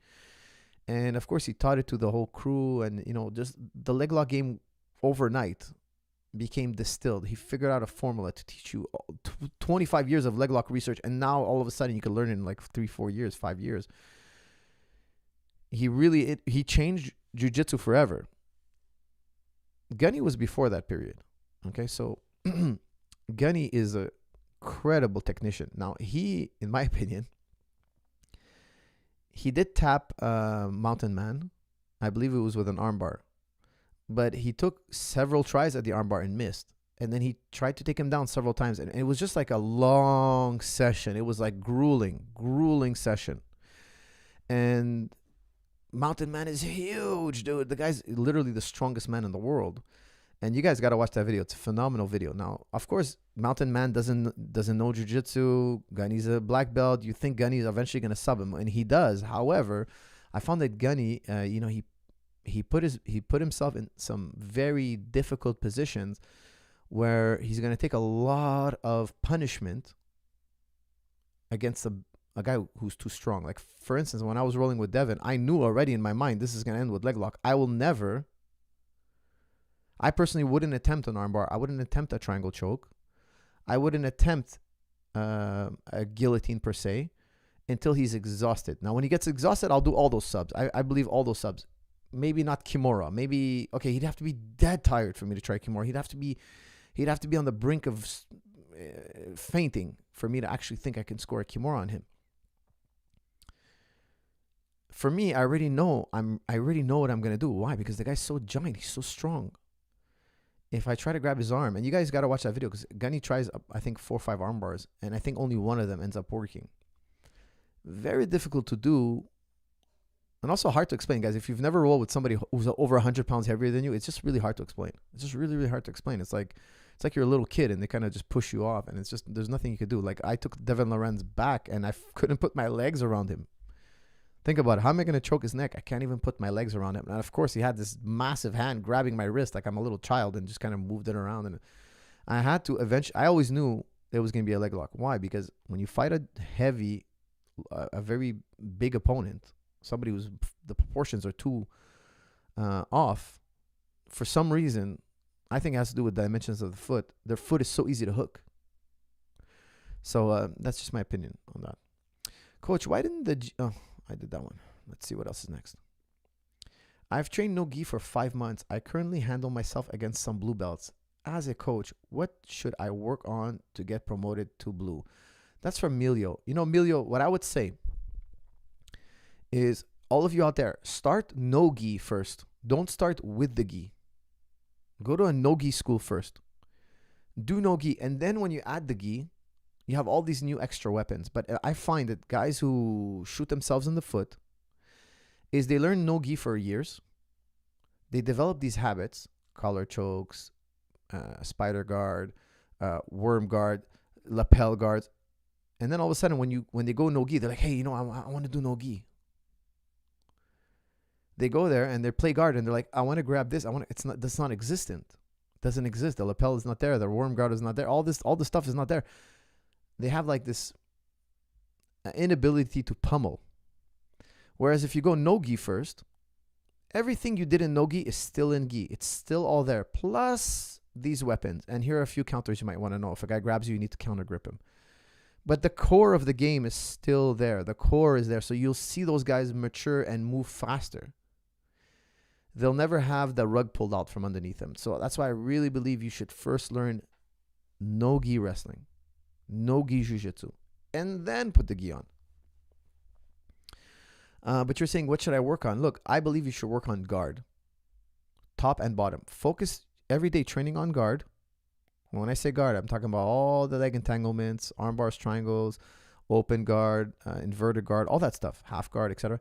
And of course, he taught it to the whole crew, and just the leg lock game overnight became distilled. He figured out a formula to teach you 25 years of leg lock research, and now all of a sudden you can learn it in like 3-4 years, 5 years. He changed jiu-jitsu forever. Gane was before that period. Okay, so Gane is a credible technician. Now, he, in my opinion, he did tap Mountain Man. I believe it was with an armbar. But he took several tries at the armbar and missed. And then he tried to take him down several times. And it was just like a long session. It was like grueling session. And Mountain Man is huge, dude. The guy's literally the strongest man in the world. And you guys got to watch that video. It's a phenomenal video. Now, of course, Mountain Man doesn't know jiu-jitsu. Gane's a black belt. You think Gane's eventually going to sub him, and he does. However, I found that Gane, he put himself in some very difficult positions where he's going to take a lot of punishment against a guy who's too strong. Like, for instance, when I was rolling with Devin, I knew already in my mind this is going to end with leg lock. I personally wouldn't attempt an armbar. I wouldn't attempt a triangle choke. I wouldn't attempt a guillotine per se until he's exhausted. Now, when he gets exhausted, I'll do all those subs. I believe all those subs. Maybe not Kimura. Maybe, okay, he'd have to be dead tired for me to try Kimura. He'd have to be on the brink of fainting for me to actually think I can score a Kimura on him. For me, I already know what I'm going to do. Why? Because the guy's so giant. He's so strong. If I try to grab his arm, and you guys got to watch that video because Gane tries, I think, 4 or 5 arm bars, and I think only one of them ends up working. Very difficult to do, and also hard to explain, guys. If you've never rolled with somebody who's over 100 pounds heavier than you, it's just really hard to explain. It's just really, really hard to explain. It's like you're a little kid, and they kind of just push you off, and it's just, there's nothing you could do. Like, I took Devin Lorenz back, and I couldn't put my legs around him. Think about it. How am I going to choke his neck? I can't even put my legs around him. And of course, he had this massive hand grabbing my wrist like I'm a little child and just kind of moved it around. And I had to eventually, I always knew it was going to be a leg lock. Why? Because when you fight a very big opponent, somebody who's, the proportions are too off, for some reason, I think it has to do with dimensions of the foot. Their foot is so easy to hook. So that's just my opinion on that. Coach, why didn't I did that one. Let's see what else is next. I've trained no gi for 5 months. I currently handle myself against some blue belts. As a coach, what should I work on to get promoted to blue? That's from Emilio. You know, Emilio, what I would say is, all of you out there, start no gi first. Don't start with the gi. Go to a no gi school first. Do no gi. And then when you add the gi, you have all these new extra weapons. But I find that guys who shoot themselves in the foot is they learn no gi for years. They develop these habits, collar chokes, spider guard, worm guard, lapel guards. And then all of a sudden when they go no gi, they're like, hey, you know, I want to do no gi. They go there and they play guard and they're like, I want to grab this. That's not existent. It doesn't exist. The lapel is not there. The worm guard is not there. All the stuff is not there. They have like this inability to pummel. Whereas if you go no gi first, everything you did in no gi is still in gi. It's still all there. Plus these weapons. And here are a few counters you might want to know. If a guy grabs you, you need to counter grip him. But the core of the game is still there. The core is there. So you'll see those guys mature and move faster. They'll never have the rug pulled out from underneath them. So that's why I really believe you should first learn no gi wrestling. No gi jiu-jitsu, and then put the gi on. But you're saying, what should I work on? Look, I believe you should work on guard, top and bottom. Focus everyday training on guard. When I say guard, I'm talking about all the leg entanglements, arm bars, triangles, open guard, inverted guard, all that stuff, half guard, etc.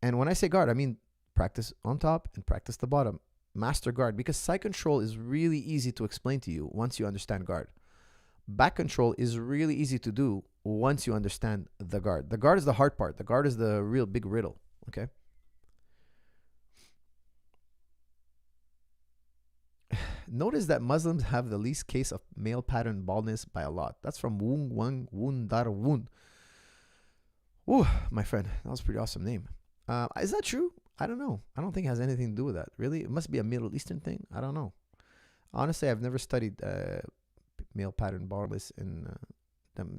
And when I say guard, I mean practice on top and practice the bottom. Master guard, because side control is really easy to explain to you once you understand guard. Back control is really easy to do once you understand the guard. The guard is the hard part. The guard is the real big riddle. Okay. Notice that Muslims have the least case of male pattern baldness by a lot. That's from Woon Wang Woon Dar Woon. Ooh, my friend, that was a pretty awesome name. Is that true? I don't know. I don't think it has anything to do with that. Really? It must be a Middle Eastern thing. I don't know. Honestly, I've never studied male pattern baldness in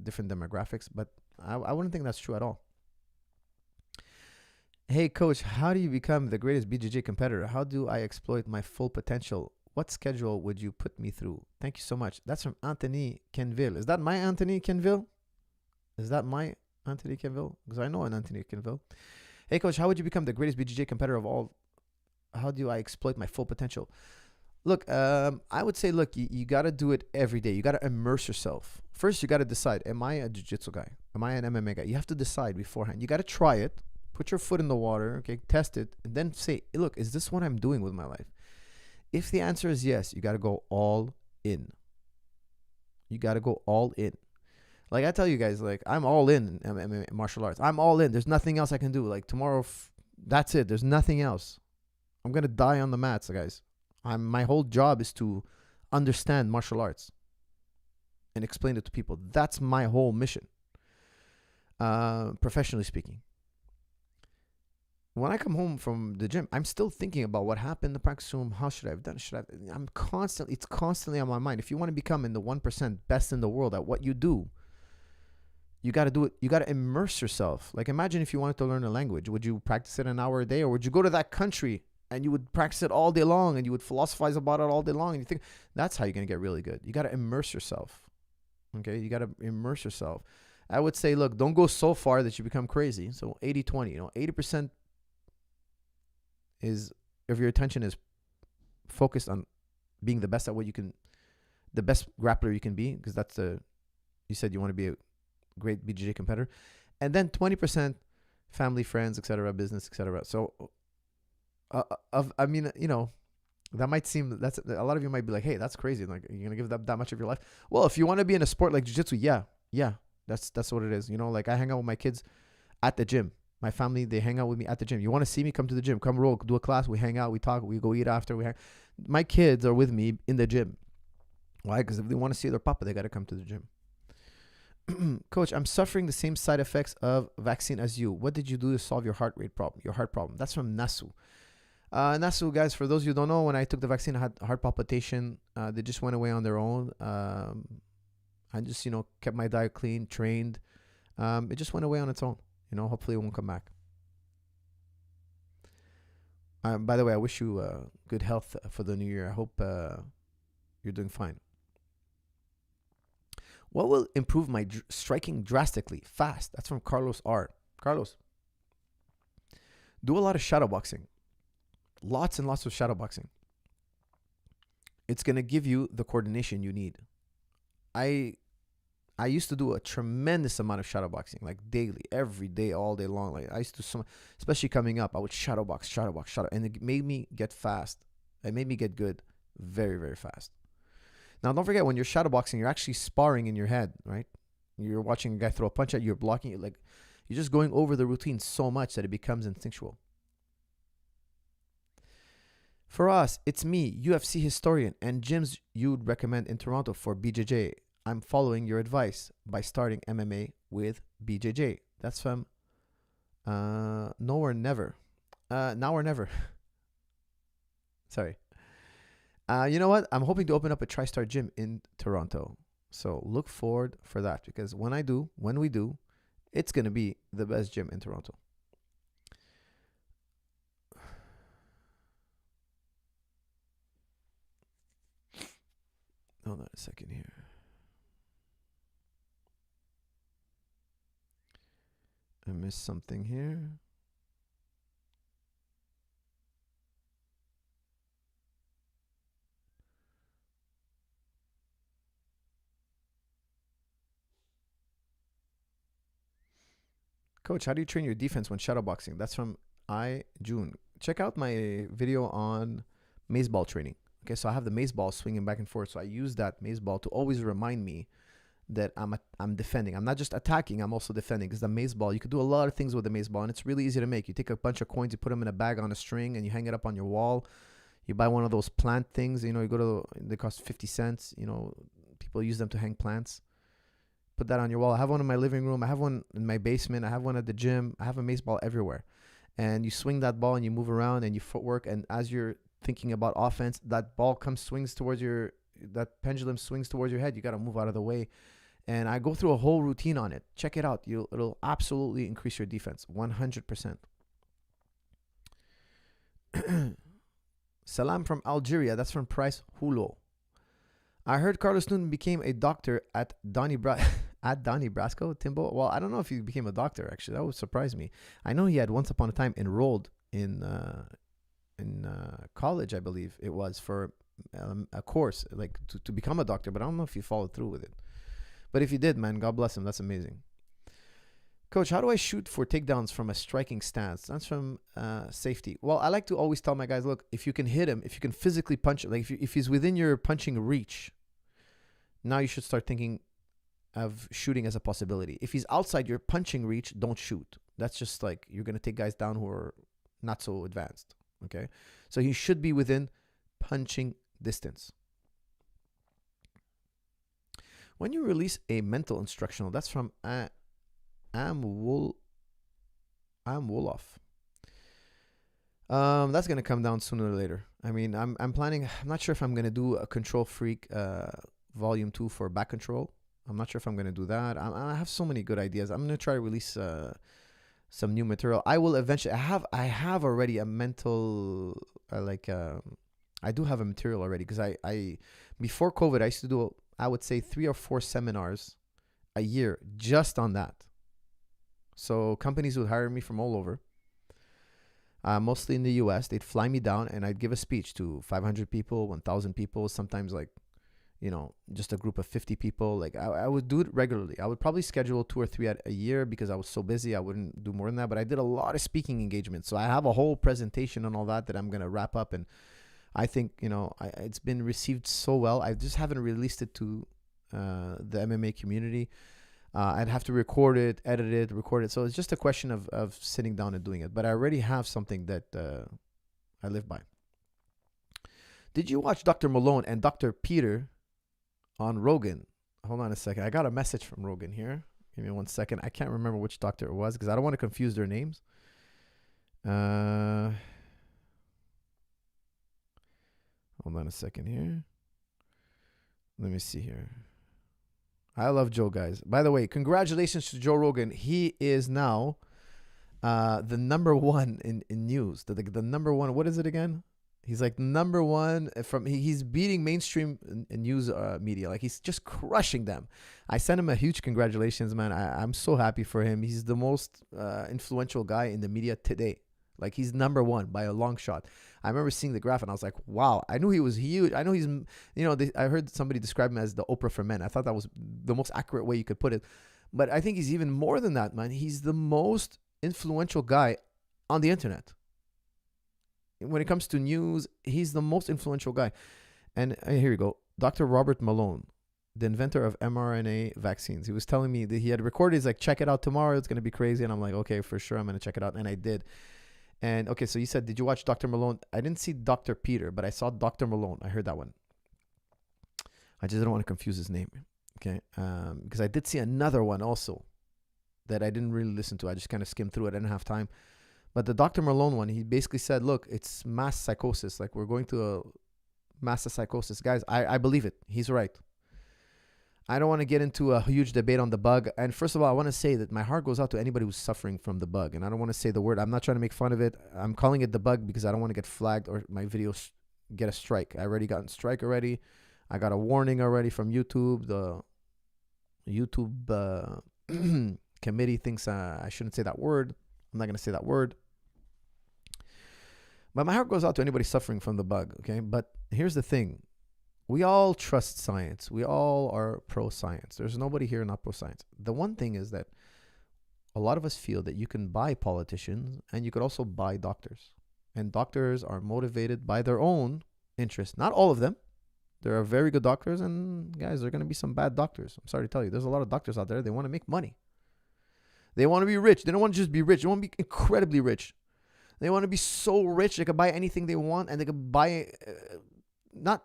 different demographics, but I wouldn't think that's true at all. Hey, coach, how do you become the greatest BJJ competitor? How do I exploit my full potential? What schedule would you put me through? Thank you so much. That's from Anthony Kenville. Is that my Anthony Kenville? Is that my Anthony Kenville? Because I know an Anthony Kenville. Hey, coach, how would you become the greatest BJJ competitor of all? How do I exploit my full potential? Look, I would say, look, you got to do it every day. You got to immerse yourself. First, you got to decide, am I a jiu-jitsu guy? Am I an MMA guy? You have to decide beforehand. You got to try it. Put your foot in the water, okay? Test it, and then say, look, is this what I'm doing with my life? If the answer is yes, you got to go all in. You got to go all in. Like I tell you guys, like I'm all in martial arts. I'm all in. There's nothing else I can do. Like tomorrow, that's it. There's nothing else. I'm going to die on the mats, guys. My whole job is to understand martial arts and explain it to people. That's my whole mission, professionally speaking. When I come home from the gym, I'm still thinking about what happened in the practice room. How should I have done it? It's constantly on my mind. If you want to become in the 1% best in the world at what you do, you got to do it. You got to immerse yourself. Like imagine if you wanted to learn a language, would you practice it an hour a day, or would you go to that country and you would practice it all day long and you would philosophize about it all day long? And you think that's how you're going to get really good. You got to immerse yourself. Okay. You got to immerse yourself. I would say, look, don't go so far that you become crazy. So 80-20, 80% is if your attention is focused on being the best at what you can, the best grappler you can be, because you said you want to be a great BJJ competitor, and then 20% family, friends, etc., business, etc. So, I mean, that might seem, that's a lot of you might be like, hey, that's crazy. Like, you're gonna give that much of your life? Well, if you want to be in a sport like jiu-jitsu, yeah, that's what it is. Like I hang out with my kids at the gym. My family, they hang out with me at the gym. You want to see me? Come to the gym. Come roll. Do a class. We hang out. We talk. We go eat after. My kids are with me in the gym. Why? Because if they want to see their papa, they got to come to the gym. Coach, I'm suffering the same side effects of vaccine as you. What did you do to solve your heart problem? That's from Nasu. Nasu, guys, for those of you who don't know, when I took the vaccine, I had heart palpitation. They just went away on their own. I just, kept my diet clean, trained. It just went away on its own. Hopefully it won't come back. By the way, I wish you good health for the new year. I hope you're doing fine. What will improve my striking drastically fast? That's from Carlos R. Carlos, do a lot of shadow boxing. Lots and lots of shadow boxing. It's going to give you the coordination you need. I used to do a tremendous amount of shadow boxing, like daily, every day, all day long. Like I used to, especially coming up, I would shadow box, and it made me get fast. It made me get good very, very fast. Now, don't forget, when you're shadow boxing, you're actually sparring in your head, right? You're watching a guy throw a punch at you, you're blocking it. Like, you're just going over the routine so much that it becomes instinctual. For us, it's me, UFC historian, and gyms you'd recommend in Toronto for BJJ. I'm following your advice by starting MMA with BJJ. That's from Now or Never. Sorry. You know what? I'm hoping to open up a Tristar gym in Toronto. So look forward for that, because when we do, it's going to be the best gym in Toronto. Hold on a second here. I missed something here. Coach, how do you train your defense when shadowboxing? That's from June. Check out my video on mace ball training. Okay, so I have the mace ball swinging back and forth. So I use that mace ball to always remind me that I'm defending. I'm not just attacking, I'm also defending, because the mace ball, you could do a lot of things with the mace ball, and it's really easy to make. You take a bunch of coins, you put them in a bag on a string, and you hang it up on your wall. You buy one of those plant things, you go to, they cost 50 cents. People use them to hang plants. Put that on your wall. I have one in my living room. I have one in my basement. I have one at the gym. I have a mace ball everywhere. And you swing that ball and you move around and you footwork. And as you're thinking about offense, that ball swings towards that pendulum swings towards your head. You got to move out of the way. And I go through a whole routine on it. Check it out. It'll absolutely increase your defense. 100%. Salam from Algeria. That's from Price Hulo. I heard Carlos Newton became a doctor at Donnie Brasco, Timbo. Well, I don't know if he became a doctor, actually. That would surprise me. I know he had once upon a time enrolled in college, I believe it was, for a course, like to become a doctor, but I don't know if he followed through with it. But if he did, man, God bless him. That's amazing. Coach, how do I shoot for takedowns from a striking stance? That's from safety. Well, I like to always tell my guys, look, if you can hit him, if you can physically punch, like if he's within your punching reach, now you should start thinking of shooting as a possibility. If he's outside your punching reach, don't shoot. That's just like you're going to take guys down who are not so advanced. Okay? So he should be within punching distance. When you release a mental instructional, that's from Wolof. That's gonna come down sooner or later. I mean, I'm planning. I'm not sure if I'm gonna do a Control Freak Volume 2 for back control. I'm not sure if I'm gonna do that. I have so many good ideas. I'm gonna try to release some new material. I will eventually. I have already a mental I do have a material already because I before COVID I used to do I would say 3 or 4 seminars a year just on that. So companies would hire me from all over, mostly in the US. They'd fly me down and I'd give a speech to 500 people, 1,000 people, sometimes like, just a group of 50 people. Like I would do it regularly. I would probably schedule 2 or 3 a year because I was so busy. I wouldn't do more than that, but I did a lot of speaking engagements. So I have a whole presentation and all that I'm going to wrap up. And I think, it's been received so well. I just haven't released it to the MMA community. I'd have to record it, edit it, record it. So it's just a question of sitting down and doing it. But I already have something that I live by. Did you watch Dr. Malone and Dr. Peter on Rogan? Hold on a second. I got a message from Rogan here. Give me 1 second. I can't remember which doctor it was because I don't want to confuse their names. Hold on a second here. Let me see here. I love Joe, guys. By the way, congratulations to Joe Rogan. He is now the number one in news. The number one. What is it again? He's like number one he's beating mainstream news media. Like he's just crushing them. I sent him a huge congratulations, man. I'm so happy for him. He's the most influential guy in the media today. Like he's number one by a long shot. I remember seeing the graph and I was like, wow, I knew he was huge. I know he's, I heard somebody describe him as the Oprah for men. I thought that was the most accurate way you could put it. But I think he's even more than that, man. He's the most influential guy on the internet. When it comes to news, he's the most influential guy. And here we go. Dr. Robert Malone, the inventor of mRNA vaccines. He was telling me that he had recorded. He's like, check it out tomorrow. It's going to be crazy. And I'm like, okay, for sure. I'm going to check it out. And I did. And okay, so you said, did you watch Dr. Malone? I didn't see Dr. Peter, but I saw Dr. Malone. I heard that one. I just didn't want to confuse his name. Okay. Because I did see another one also that I didn't really listen to. I just kind of skimmed through it. I didn't have time. But the Dr. Malone one, he basically said, look, it's mass psychosis. Like we're going to a mass psychosis. Guys, I believe it. He's right. I don't want to get into a huge debate on the bug. And first of all, I want to say that my heart goes out to anybody who's suffering from the bug. And I don't want to say the word. I'm not trying to make fun of it. I'm calling it the bug because I don't want to get flagged or my videos get a strike. I already got a strike already. I got a warning already from YouTube. The YouTube committee thinks I shouldn't say that word. I'm not going to say that word. But my heart goes out to anybody suffering from the bug, okay? But here's the thing. We all trust science. We all are pro-science. There's nobody here not pro-science. The one thing is that a lot of us feel that you can buy politicians and you could also buy doctors. And doctors are motivated by their own interests. Not all of them. There are very good doctors and, guys, there are going to be some bad doctors. I'm sorry to tell you. There's a lot of doctors out there. They want to make money. They want to be rich. They don't want to just be rich. They want to be incredibly rich. They want to be so rich they could buy anything they want and they could buy not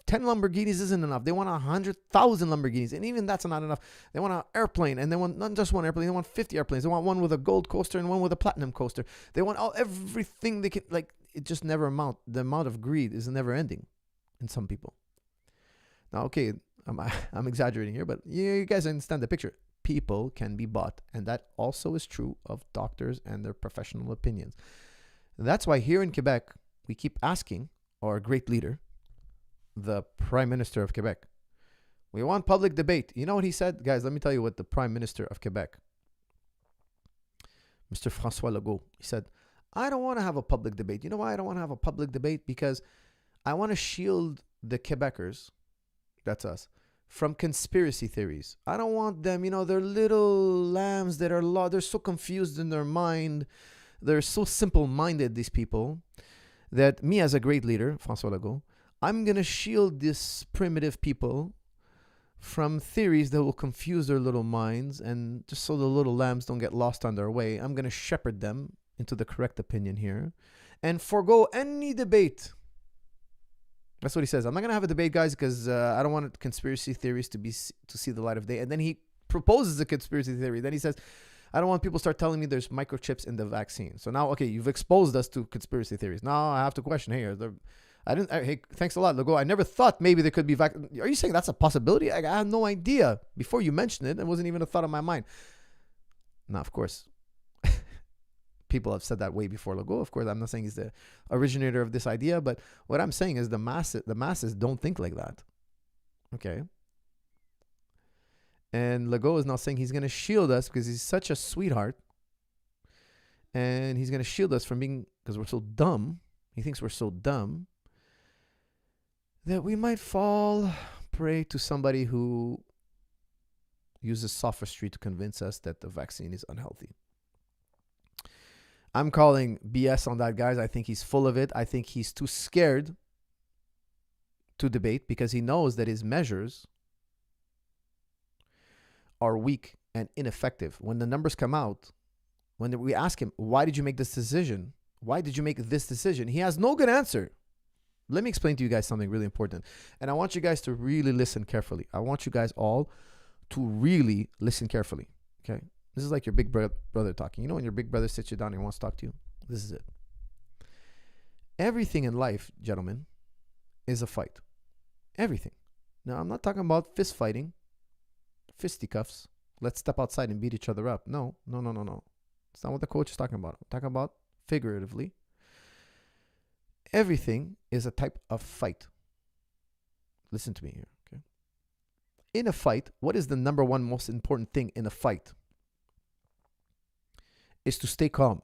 10 Lamborghinis isn't enough. They want 100,000 Lamborghinis, and even that's not enough. They want an airplane, and they want not just one airplane. They want 50 airplanes. They want one with a gold coaster and one with a platinum coaster. They want everything they can. Like it just never amount. The amount of greed is never ending in some people. Now, okay, I'm exaggerating here, but you guys understand the picture. People can be bought, and that also is true of doctors and their professional opinions. That's why here in Quebec, we keep asking our great leader, the Prime Minister of Quebec, we want public debate. You know what he said? Guys, let me tell you what the Prime Minister of Quebec, Mr. François Legault, he said, I don't want to have a public debate. You know why I don't want to have a public debate? Because I want to shield the Quebecers, that's us, from conspiracy theories. I don't want them, they're little lambs that are they're so confused in their mind. They're so simple-minded, these people, that me as a great leader, François Legault, I'm going to shield these primitive people from theories that will confuse their little minds, and just so the little lambs don't get lost on their way, I'm going to shepherd them into the correct opinion here and forego any debate. That's what he says. I'm not going to have a debate, guys, because I don't want conspiracy theories to see the light of day. And then he proposes a conspiracy theory. Then he says, I don't want people to start telling me there's microchips in the vaccine. So now, okay, you've exposed us to conspiracy theories. Now I have to question, hey, thanks a lot, Legault. I never thought maybe there could be Are you saying that's a possibility? I had no idea. Before you mentioned it, it wasn't even a thought in my mind. Now, of course, people have said that way before Legault. Of course, I'm not saying he's the originator of this idea, but what I'm saying is the masses don't think like that. Okay. And Legault is now saying he's going to shield us because he's such a sweetheart. And he's going to shield us from being, because we're so dumb. He thinks we're so dumb that we might fall prey to somebody who uses sophistry to convince us that the vaccine is unhealthy. I'm calling BS on that, guys. I think he's full of it. I think he's too scared to debate because he knows that his measures are weak and ineffective. When the numbers come out, when we ask him, why did you make this decision? Why did you make this decision? He has no good answer. Let me explain to you guys something really important. And I want you guys to really listen carefully. I want you guys all to really listen carefully. Okay? This is like your big brother talking. You know when your big brother sits you down and wants to talk to you? This is it. Everything in life, gentlemen, is a fight. Everything. Now, I'm not talking about fist fighting, fisticuffs. Let's step outside and beat each other up. No. It's not what the coach is talking about. I'm talking about figuratively. Everything is a type of fight. Listen to me here, okay? In a fight, what is the number one most important thing in a fight? Is to stay calm.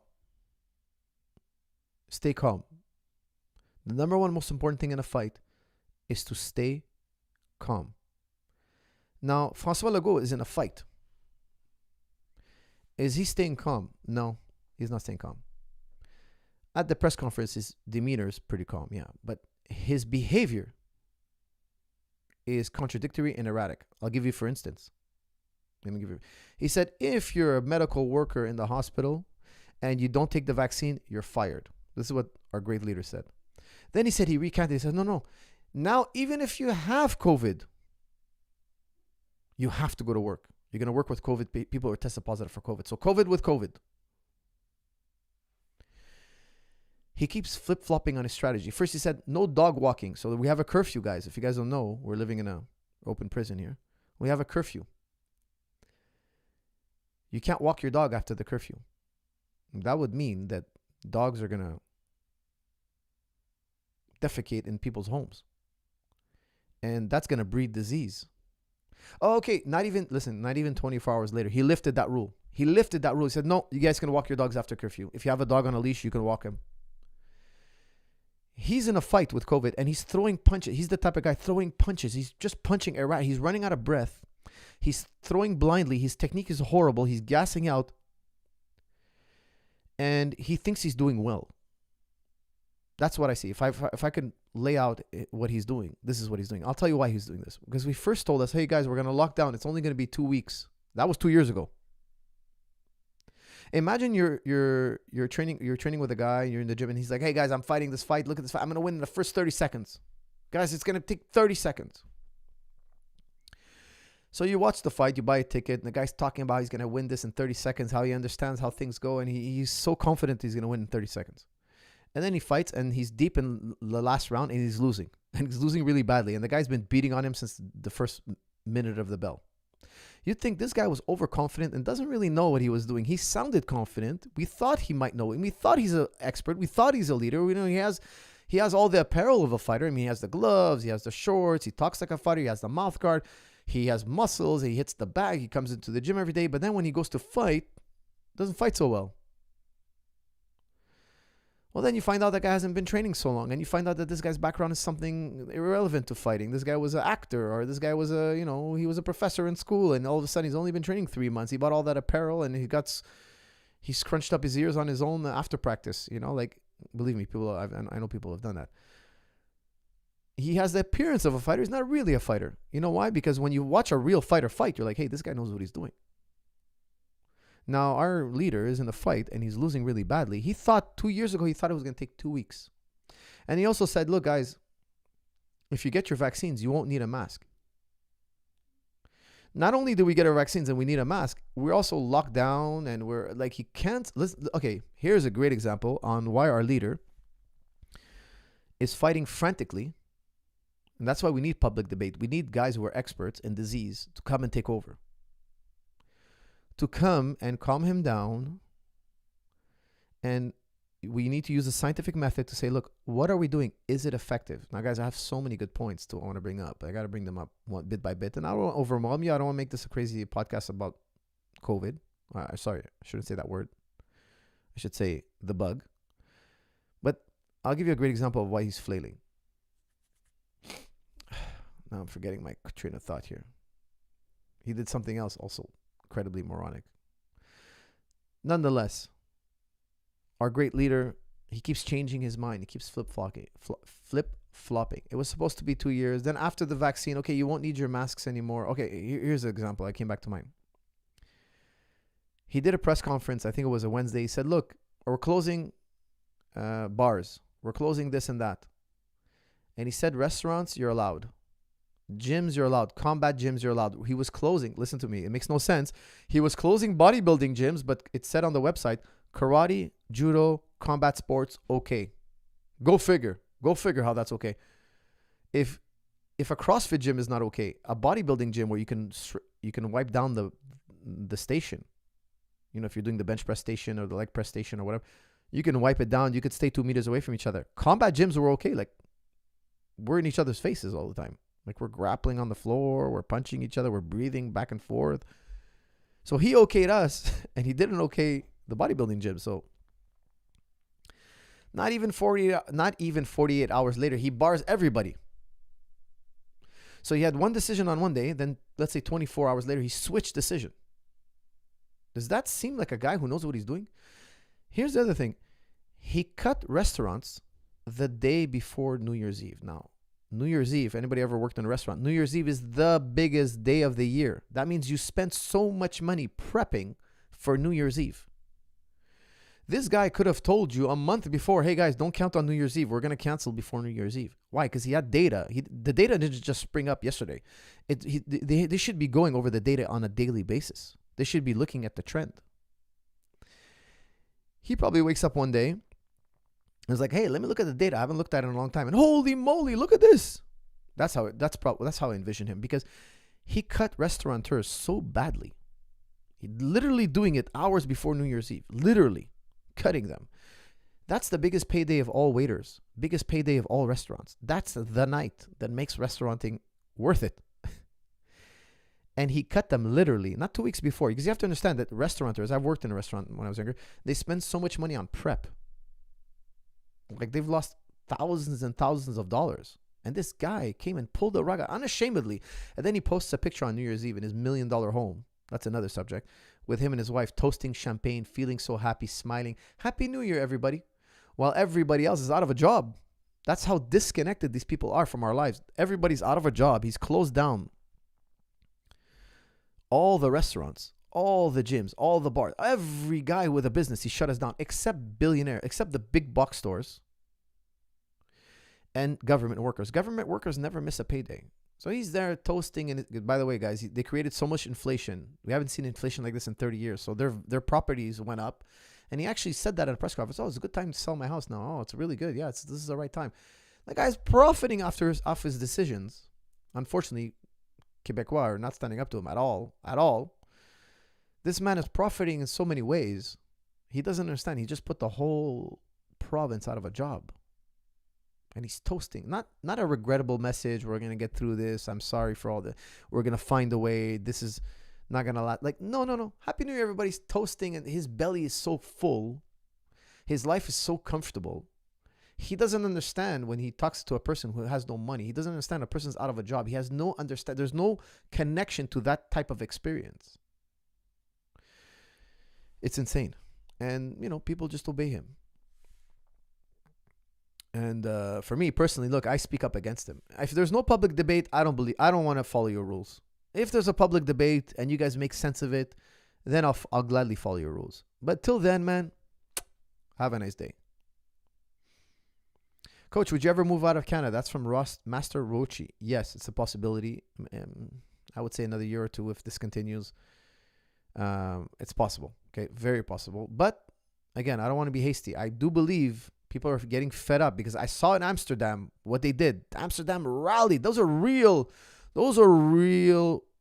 Stay calm. The number one most important thing in a fight is to stay calm. Now, François Legault is in a fight. Is he staying calm? No, he's not staying calm. At the press conference, his demeanor is pretty calm, yeah. But his behavior is contradictory and erratic. I'll give you, for instance. He said, if you're a medical worker in the hospital and you don't take the vaccine, you're fired. This is what our great leader said. Then he said, he recanted. He said, no. Now, even if you have COVID, you have to go to work. You're going to work with COVID people who are tested positive for COVID. So COVID with COVID. He keeps flip-flopping on his strategy. First, he said, no dog walking. So we have a curfew, guys. If you guys don't know, we're living in an open prison here. We have a curfew. You can't walk your dog after the curfew. That would mean that dogs are going to defecate in people's homes. And that's going to breed disease. Oh, okay, not even 24 hours later, he lifted that rule. He said, no, you guys can walk your dogs after curfew. If you have a dog on a leash, you can walk him. He's in a fight with COVID and he's throwing punches. He's the type of guy throwing punches. He's just punching erratic. He's running out of breath. He's throwing blindly. His technique is horrible. He's gassing out. And he thinks he's doing well. That's what I see. If I can lay out what he's doing, this is what he's doing. I'll tell you why he's doing this. Because we first told us, hey guys, we're going to lock down. It's only going to be 2 weeks. That was 2 years ago. Imagine you're training with a guy, you're in the gym, and he's like, hey guys, I'm fighting this fight. Look at this fight. I'm going to win in the first 30 seconds. Guys, it's going to take 30 seconds. So you watch the fight, you buy a ticket, and the guy's talking about he's going to win this in 30 seconds, how he understands how things go, and he's so confident he's going to win in 30 seconds. And then he fights, and he's deep in the last round, and he's losing. And he's losing really badly. And the guy's been beating on him since the first minute of the bell. You'd think this guy was overconfident and doesn't really know what he was doing. He sounded confident. We thought he might know. We thought he's an expert. We thought he's a leader. We know he has all the apparel of a fighter. I mean, he has the gloves. He has the shorts. He talks like a fighter. He has the mouth guard. He has muscles. He hits the bag. He comes into the gym every day. But then when he goes to fight, doesn't fight so well. Well, then you find out that guy hasn't been training so long, and you find out that this guy's background is something irrelevant to fighting. This guy was an actor, or this guy was he was a professor in school, and all of a sudden he's only been training 3 months. He bought all that apparel, and he's scrunched up his ears on his own after practice. Like, believe me, I know people have done that. He has the appearance of a fighter. He's not really a fighter. You know why? Because when you watch a real fighter fight, you're like, hey, this guy knows what he's doing. Now, our leader is in a fight, and he's losing really badly. 2 years ago, he thought it was going to take 2 weeks. And he also said, look, guys, if you get your vaccines, you won't need a mask. Not only do we get our vaccines and we need a mask, we're also locked down, and we're like, he can't. Listen, okay, here's a great example on why our leader is fighting frantically. And that's why we need public debate. We need guys who are experts in disease to come and take over. To come and calm him down. And we need to use a scientific method to say, look, what are we doing? Is it effective? Now, guys, I have so many good points I want to bring up. I got to bring them up bit by bit. And I don't want to overwhelm you. I don't want to make this a crazy podcast about COVID. Sorry, I shouldn't say that word. I should say the bug. But I'll give you a great example of why he's flailing. Now I'm forgetting my train of thought here. He did something else also incredibly moronic. Nonetheless, our great leader, he keeps changing his mind. He keeps flip-flopping. It was supposed to be 2 years. Then after the vaccine, okay, you won't need your masks anymore. Okay, here's an example. I came back to mind. He did a press conference. I think it was a Wednesday. He said, look, we're closing bars. We're closing this and that. And he said, restaurants, you're allowed. Gyms, you're allowed. Combat gyms, you're allowed. He was closing. Listen to me. It makes no sense. He was closing bodybuilding gyms, but it said on the website, karate, judo, combat sports, okay. Go figure. Go figure how that's okay. If a CrossFit gym is not okay, a bodybuilding gym where you can wipe down the station, if you're doing the bench press station or the leg press station or whatever, you can wipe it down. You could stay 2 meters away from each other. Combat gyms were okay. Like, we're in each other's faces all the time. Like, we're grappling on the floor, we're punching each other, we're breathing back and forth. So he okayed us, and he didn't okay the bodybuilding gym. So not even 48 hours later, he bars everybody. So he had one decision on one day, then let's say 24 hours later, he switched decision. Does that seem like a guy who knows what he's doing? Here's the other thing. He cut restaurants the day before New Year's Eve. Now, New Year's Eve, anybody ever worked in a restaurant? New Year's Eve is the biggest day of the year. That means you spent so much money prepping for New Year's Eve. This guy could have told you a month before, hey guys, don't count on New Year's Eve. We're going to cancel before New Year's Eve. Why? Because he had data. The data didn't just spring up yesterday. They should be going over the data on a daily basis. They should be looking at the trend. He probably wakes up one day. It's like, hey, let me look at the data. I haven't looked at it in a long time. And holy moly, look at this. That's how I envision him, because he cut restaurateurs so badly. He literally doing it hours before New Year's Eve. Literally cutting them. That's the biggest payday of all waiters. Biggest payday of all restaurants. That's the night that makes restauranting worth it. And he cut them literally, not 2 weeks before. Because you have to understand that restaurateurs, I've worked in a restaurant when I was younger, they spend so much money on prep. Like, they've lost thousands and thousands of dollars. And this guy came and pulled the rug out unashamedly. And then he posts a picture on New Year's Eve in his $1 million home. That's another subject. With him and his wife toasting champagne, feeling so happy, smiling. Happy New Year, everybody. While everybody else is out of a job. That's how disconnected these people are from our lives. Everybody's out of a job. He's closed down all the restaurants, all the gyms, all the bars. Every guy with a business, he shut us down, except the big box stores and government workers. Government workers never miss a payday. So he's there toasting. And by the way, guys, they created so much inflation. We haven't seen inflation like this in 30 years. So their properties went up. And he actually said that at a press conference. Oh, it's a good time to sell my house now. Oh, it's really good. Yeah, this is the right time. The guy's profiting off his decisions. Unfortunately, Quebecois are not standing up to him at all. This man is profiting in so many ways. He doesn't understand. He just put the whole province out of a job. And he's toasting. Not a regrettable message. We're going to get through this. I'm sorry for all the... We're going to find a way. This is not going to last. Like, no. Happy New Year, everybody's toasting. And his belly is so full. His life is so comfortable. He doesn't understand when he talks to a person who has no money. He doesn't understand a person's out of a job. He has no understand. There's no connection to that type of experience. It's insane. And, people just obey him. And for me personally, look, I speak up against him. If there's no public debate, I don't want to follow your rules. If there's a public debate and you guys make sense of it, then I'll gladly follow your rules. But till then, man, have a nice day. Coach, would you ever move out of Canada? That's from Master Rochi. Yes, it's a possibility. I would say another year or two if this continues. It's possible. Okay, very possible. But again, I don't want to be hasty. I do believe people are getting fed up because I saw in Amsterdam what they did. Amsterdam rallied. Those are real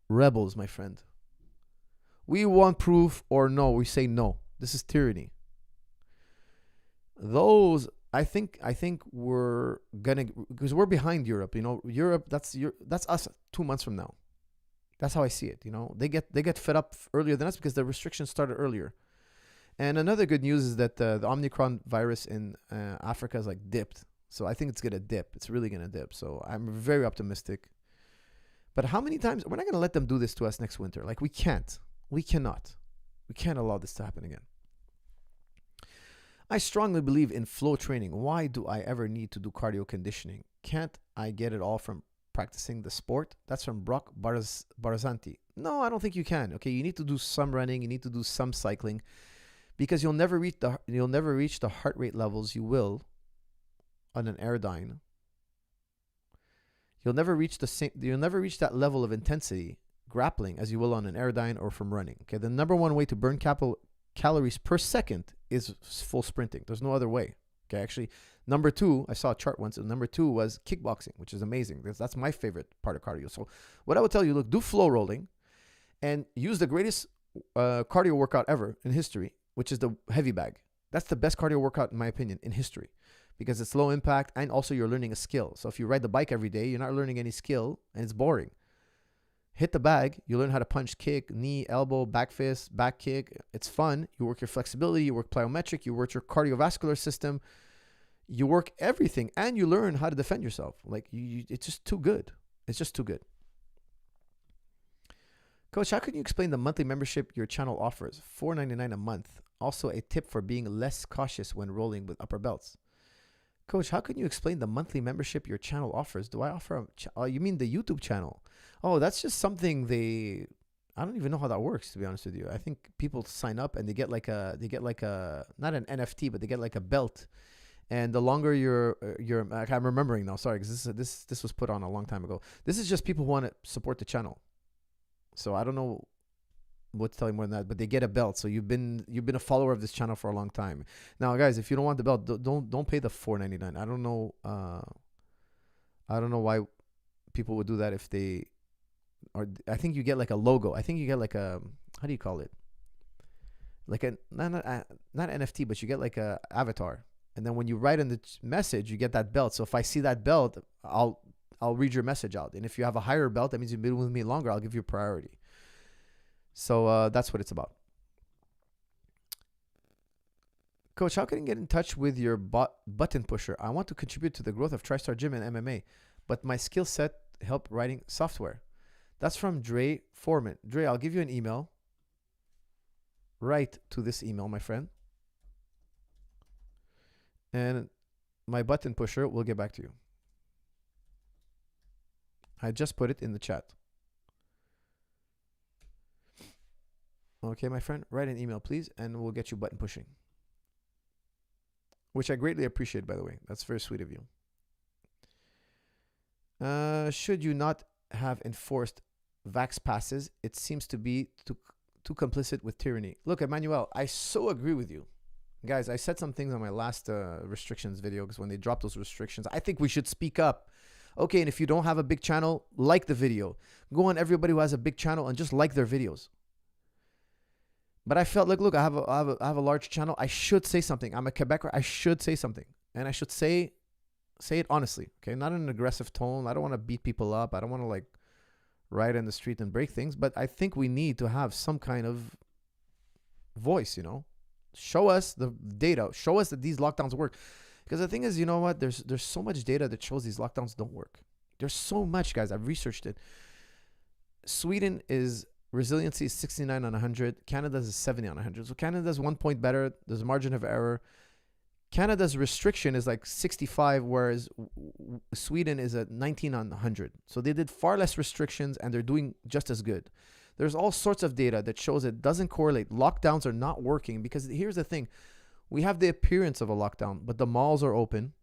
rebels, my friend. We want proof or no. We say no. This is tyranny. Those, I think we're gonna, because we're behind Europe. Europe, that's us 2 months from now. That's how I see it. They get fed up earlier than us because the restrictions started earlier. And another good news is that the Omicron virus in Africa is dipped. So I think it's gonna dip. It's really gonna dip. So I'm very optimistic. But how many times we're not gonna let them do this to us next winter? We can't. We cannot. We can't allow this to happen again. I strongly believe in flow training. Why do I ever need to do cardio conditioning? Can't I get it all from practicing the sport? That's from Brock Barzanti. No, I don't think you can. Okay, you need to do some running. You need to do some cycling, because you'll never reach the heart rate levels you will on an airdyne. You'll never reach that level of intensity grappling as you will on an airdyne or from running. Okay, the number one way to burn calories per second is full sprinting. There's no other way. Okay, actually, number two, I saw a chart once, and number two was kickboxing, which is amazing. That's my favorite part of cardio. So what I would tell you, look, do flow rolling and use the greatest cardio workout ever in history, which is the heavy bag. That's the best cardio workout, in my opinion, in history, because it's low impact and also you're learning a skill. So if you ride the bike every day, you're not learning any skill and it's boring. Hit the bag, you learn how to punch, kick, knee, elbow, back fist, back kick. It's fun. You work your flexibility, you work plyometric, you work your cardiovascular system, you work everything, and you learn how to defend yourself. It's just too good. It's just too good. Coach, how can you explain the monthly membership your channel offers? $4.99 a month. Also a tip for being less cautious when rolling with upper belts. Coach, how can you explain the monthly membership your channel offers? Do I offer you mean the YouTube channel? Oh, that's just something I don't even know how that works, to be honest with you. I think people sign up and they get like a not an NFT, but they get like a belt. And the longer I'm remembering now, sorry, because this was put on a long time ago. This is just people who want to support the channel. So I don't know what to tell you more than that, but they get a belt. So you've been a follower of this channel for a long time. Now, guys, if you don't want the belt, don't pay the $4.99. I don't know why people would do that if they. Or I think you get like a logo. I think you get like a, how do you call it? Like a not NFT, but you get like a avatar. And then when you write in the message, you get that belt. So if I see that belt, I'll read your message out. And if you have a higher belt, that means you've been with me longer. I'll give you priority. So that's what it's about. Coach, how can I get in touch with your button pusher? I want to contribute to the growth of Tristar Gym and MMA, but my skill set help writing software. That's from Dre Foreman. Dre, I'll give you an email. Write to this email, my friend. And my button pusher will get back to you. I just put it in the chat. Okay, my friend, write an email, please, and we'll get you button pushing. Which I greatly appreciate, by the way. That's very sweet of you. Should you not have enforced vax passes? It seems to be too complicit with tyranny. Look, Emmanuel, I so agree with you. Guys, I said some things on my last restrictions video, because when they dropped those restrictions, I think we should speak up. Okay, and if you don't have a big channel, like the video. Go on everybody who has a big channel and just like their videos. But I felt like, look, I have a large channel. I should say something. I'm a Quebecer. I should say something. And I should say it honestly, okay? Not in an aggressive tone. I don't want to beat people up. I don't want to ride in the street and break things. But I think we need to have some kind of voice, Show us the data. Show us that these lockdowns work. Because the thing is, you know what? There's so much data that shows these lockdowns don't work. There's so much, guys. I've researched it. Sweden is resiliency is 69 on 100. Canada's is 70 on 100. So Canada's 1 point better. There's a margin of error. Canada's restriction is like 65, whereas Sweden is at 19 on 100. So they did far less restrictions and they're doing just as good. There's all sorts of data that shows it doesn't correlate. Lockdowns are not working because here's the thing. We have the appearance of a lockdown, but the malls are open.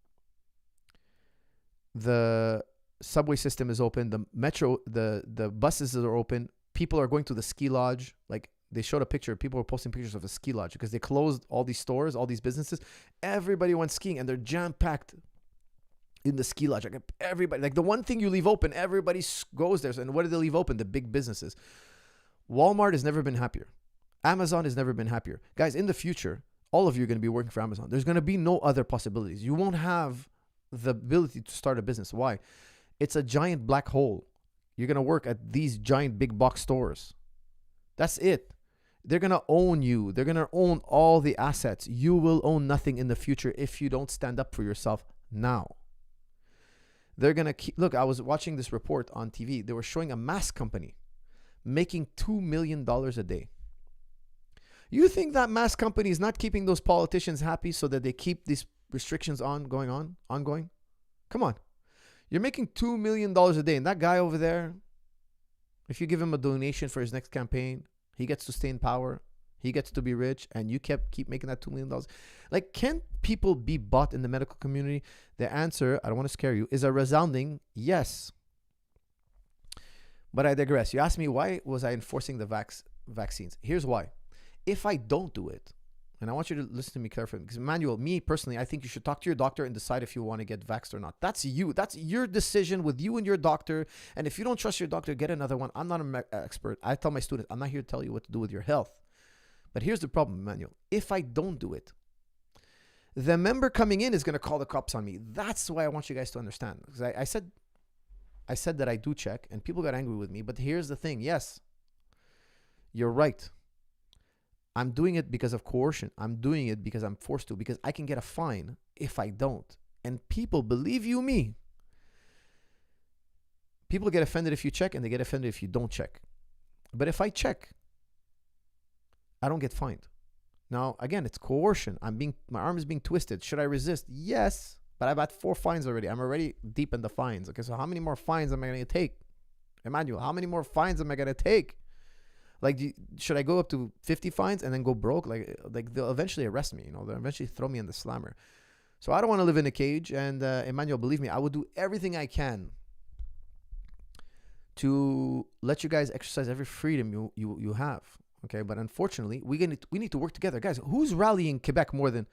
The subway system is open. The metro, the buses are open. People are going to the ski lodge. Like they showed a picture. People were posting pictures of the ski lodge because they closed all these stores, all these businesses. Everybody went skiing and they're jam-packed in the ski lodge. Like everybody, like the one thing you leave open, everybody goes there. And what do they leave open? The big businesses. Walmart has never been happier. Amazon has never been happier. Guys, in the future, all of you are going to be working for Amazon. There's going to be no other possibilities. You won't have the ability to start a business. Why? It's a giant black hole. You're going to work at these giant big box stores. That's it. They're going to own you. They're going to own all the assets. You will own nothing in the future if you don't stand up for yourself now. They're going to keep... Look, I was watching this report on TV. They were showing a mask company making $2 million a day. You think that mask company is not keeping those politicians happy so that they keep these restrictions ongoing? Come on. You're making $2 million a day. And that guy over there, if you give him a donation for his next campaign, he gets to stay in power. He gets to be rich. And you keep making that $2 million. Like, can people be bought in the medical community? The answer, I don't want to scare you, is a resounding yes. But I digress. You asked me, why was I enforcing the vaccines? Here's why. If I don't do it, and I want you to listen to me carefully, because Emmanuel, me personally, I think you should talk to your doctor and decide if you want to get vaxxed or not. That's you. That's your decision with you and your doctor. And if you don't trust your doctor, get another one. I'm not an expert. I tell my students, I'm not here to tell you what to do with your health. But here's the problem, Emmanuel. If I don't do it, the member coming in is going to call the cops on me. That's why I want you guys to understand. Because I said that I do check, and people got angry with me. But here's the thing. Yes, you're right. I'm doing it because of coercion. I'm doing it because I'm forced to, because I can get a fine if I don't. And people, believe you me, people get offended if you check and they get offended if you don't check. But if I check, I don't get fined. Now, again, it's coercion. My arm is being twisted. Should I resist? Yes, but I've had 4 fines already. I'm already deep in the fines. Okay, so how many more fines am I going to take? Emmanuel, how many more fines am I going to take? Like, should I go up to 50 fines and then go broke? Like they'll eventually arrest me. They'll eventually throw me in the slammer. So I don't want to live in a cage. And Emmanuel, believe me, I will do everything I can to let you guys exercise every freedom you have. Okay, but unfortunately, we need to work together, guys. Who's rallying Quebec more than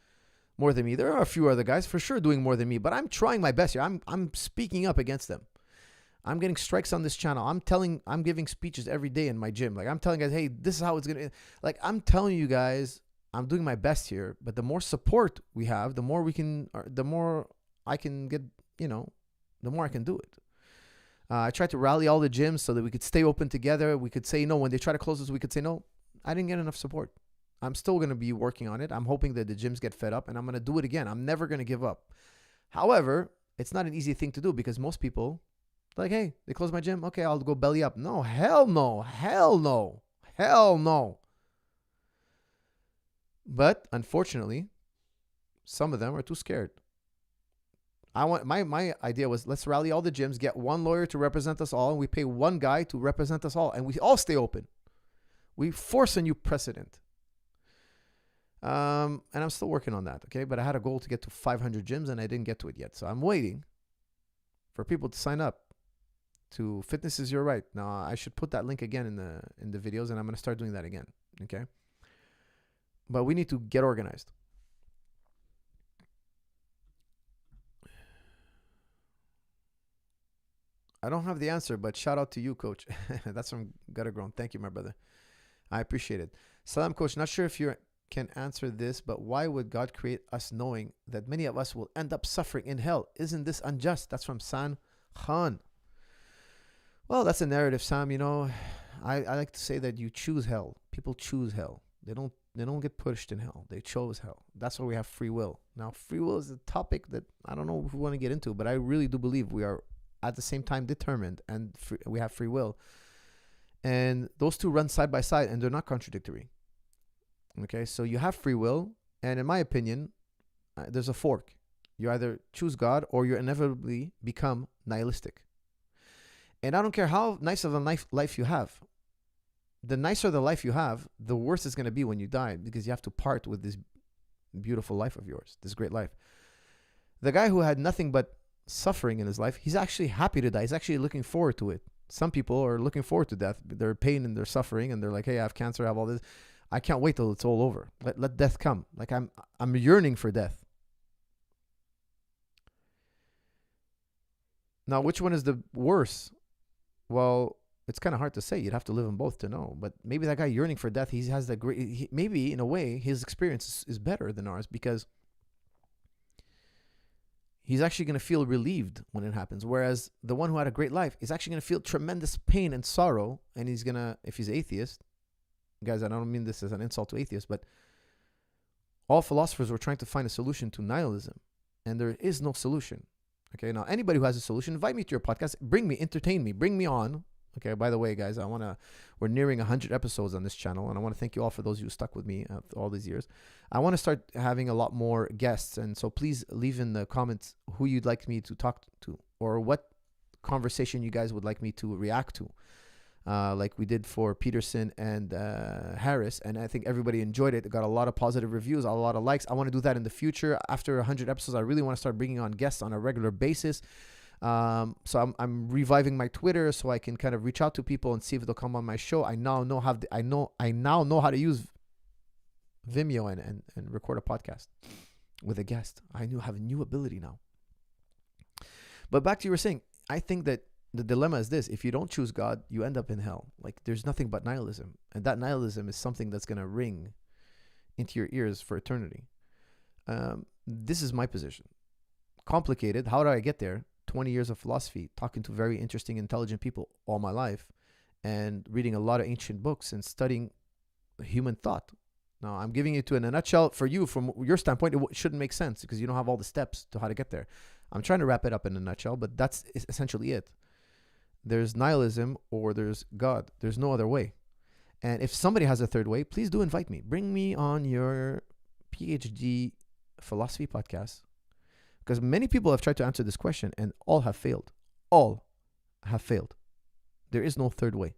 me? There are a few other guys for sure doing more than me, but I'm trying my best here. I'm speaking up against them. I'm getting strikes on this channel. I'm giving speeches every day in my gym. Like, I'm telling guys, hey, this is how it's going to, like, I'm telling you guys, I'm doing my best here, but the more support we have, the more I can get, the more I can do it. I tried to rally all the gyms so that we could stay open together. We could say no. When they try to close us, we could say no. I didn't get enough support. I'm still going to be working on it. I'm hoping that the gyms get fed up, and I'm going to do it again. I'm never going to give up. However, it's not an easy thing to do because most people, like, hey, they close my gym. Okay, I'll go belly up. No, hell no. Hell no. Hell no. But unfortunately, some of them are too scared. My idea was, let's rally all the gyms, get one lawyer to represent us all, and we pay one guy to represent us all, and we all stay open. We force a new precedent. And I'm still working on that, okay? But I had a goal to get to 500 gyms, and I didn't get to it yet. So I'm waiting for people to sign up to Fitness Is Your Right. Now, I should put that link again in the videos, and I'm going to start doing that again, okay? But we need to get organized. I don't have the answer, but shout out to you, Coach. That's from Gutter Grown. Thank you, my brother. I appreciate it. Salam, Coach. Not sure if you can answer this, but why would God create us knowing that many of us will end up suffering in hell? Isn't this unjust? That's from San Khan. Well, that's a narrative, Sam. I like to say that you choose hell. People choose hell. They don't They don't get pushed in hell. They chose hell. That's why we have free will. Now, free will is a topic that I don't know if we want to get into, but I really do believe we are at the same time determined and we have free will. And those two run side by side, and they're not contradictory. Okay, so you have free will, and in my opinion, there's a fork. You either choose God or you inevitably become nihilistic. And I don't care how nice of a life you have. The nicer the life you have, the worse it's going to be when you die, because you have to part with this beautiful life of yours, this great life. The guy who had nothing but suffering in his life, he's actually happy to die. He's actually looking forward to it. Some people are looking forward to death. They're pain and they're suffering, and they're like, hey, I have cancer, I have all this. I can't wait till it's all over. Let death come. Like I'm yearning for death. Now, which one is the worse? Well, it's kind of hard to say. You'd have to live in both to know. But maybe that guy yearning for death, he has that great. Maybe in a way, his experience is better than ours, because he's actually going to feel relieved when it happens. Whereas the one who had a great life is actually going to feel tremendous pain and sorrow. And he's going to, if he's atheist, guys, I don't mean this as an insult to atheists, but all philosophers were trying to find a solution to nihilism. And there is no solution. Okay, now anybody who has a solution, invite me to your podcast. Bring me, entertain me, bring me on. Okay, by the way, guys, we're nearing 100 episodes on this channel, and I want to thank you all for those who stuck with me all these years. I want to start having a lot more guests, and so please leave in the comments who you'd like me to talk to, or what conversation you guys would like me to react to, like we did for Peterson and Harris, and I think everybody enjoyed it. It got a lot of positive reviews, a lot of likes. I want to do that in the future. After 100 episodes, I really want to start bringing on guests on a regular basis. So I'm reviving my Twitter so I can kind of reach out to people and see if they'll come on my show. I now know how to use Vimeo and record a podcast with a guest. I have a new ability now. But back to you were saying, I think that the dilemma is this: if you don't choose God, you end up in hell. Like there's nothing but nihilism, and that nihilism is something that's gonna ring into your ears for eternity. This is my position. Complicated. How did I get there? 20 years of philosophy, talking to very interesting, intelligent people all my life, and reading a lot of ancient books and studying human thought. Now, I'm giving it to in a nutshell. For you, from your standpoint, it shouldn't make sense because you don't have all the steps to how to get there. I'm trying to wrap it up in a nutshell, but that's essentially it. There's nihilism or there's God. There's no other way. And if somebody has a third way, please do invite me. Bring me on your PhD philosophy podcast. Because many people have tried to answer this question and all have failed. All have failed. There is no third way.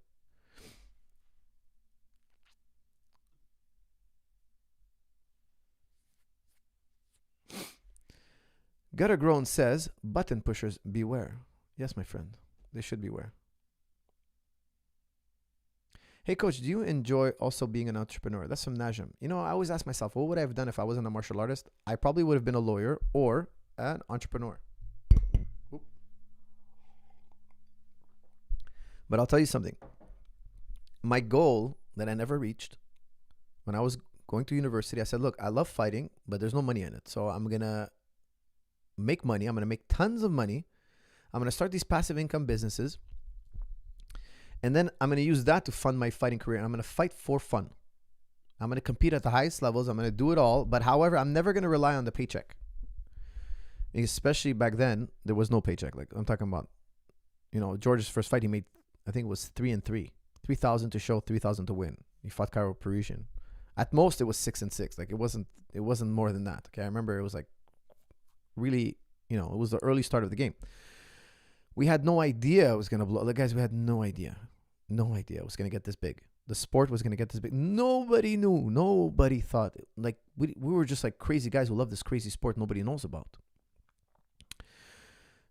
Gutter Grown says, button pushers beware. Yes, my friend. They should beware. Hey, coach, do you enjoy also being an entrepreneur? That's from Najim. You know, I always ask myself, what would I have done if I wasn't a martial artist? I probably would have been a lawyer or an entrepreneur. But I'll tell you something. My goal that I never reached, when I was going to university, I said, look, I love fighting, but there's no money in it. So I'm going to make money. I'm going to make tons of money. I'm going to start these passive income businesses. And then I'm going to use that to fund my fighting career. And I'm going to fight for fun. I'm going to compete at the highest levels. I'm going to do it all. But however, I'm never going to rely on the paycheck. Especially back then, there was no paycheck. Like I'm talking about, you know, George's first fight, he made, I think it was 3-3. 3,000 to show, 3,000 to win. He fought Cairo Parisian. At most, it was 6-6. Like it wasn't more than that. Okay, I remember it was like really, you know, it was the early start of the game. We had no idea it was gonna blow. The guys, we had no idea it was gonna get this big. The sport was gonna get this big. Nobody knew. Nobody thought. Like we were just like crazy guys who love this crazy sport nobody knows about.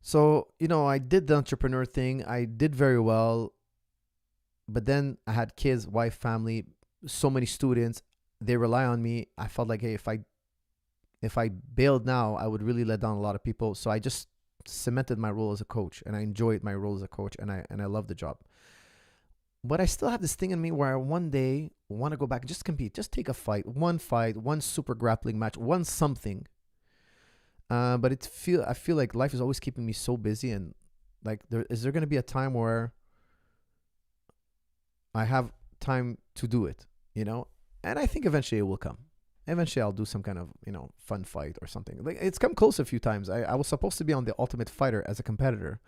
So, you know, I did the entrepreneur thing. I did very well. But then I had kids, wife, family, so many students. They rely on me. I felt like, hey, if I bailed now, I would really let down a lot of people. So I just cemented my role as a coach, and I enjoyed my role as a coach, and I love the job. But I still have this thing in me where I one day want to go back and just compete. Just take a fight, one super grappling match, one something. But I feel like life is always keeping me so busy, and like is there going to be a time where I have time to do it, you know? And I think eventually it will come. Eventually I'll do some kind of, fun fight or something. Like, it's come close a few times. I was supposed to be on The Ultimate Fighter as a competitor.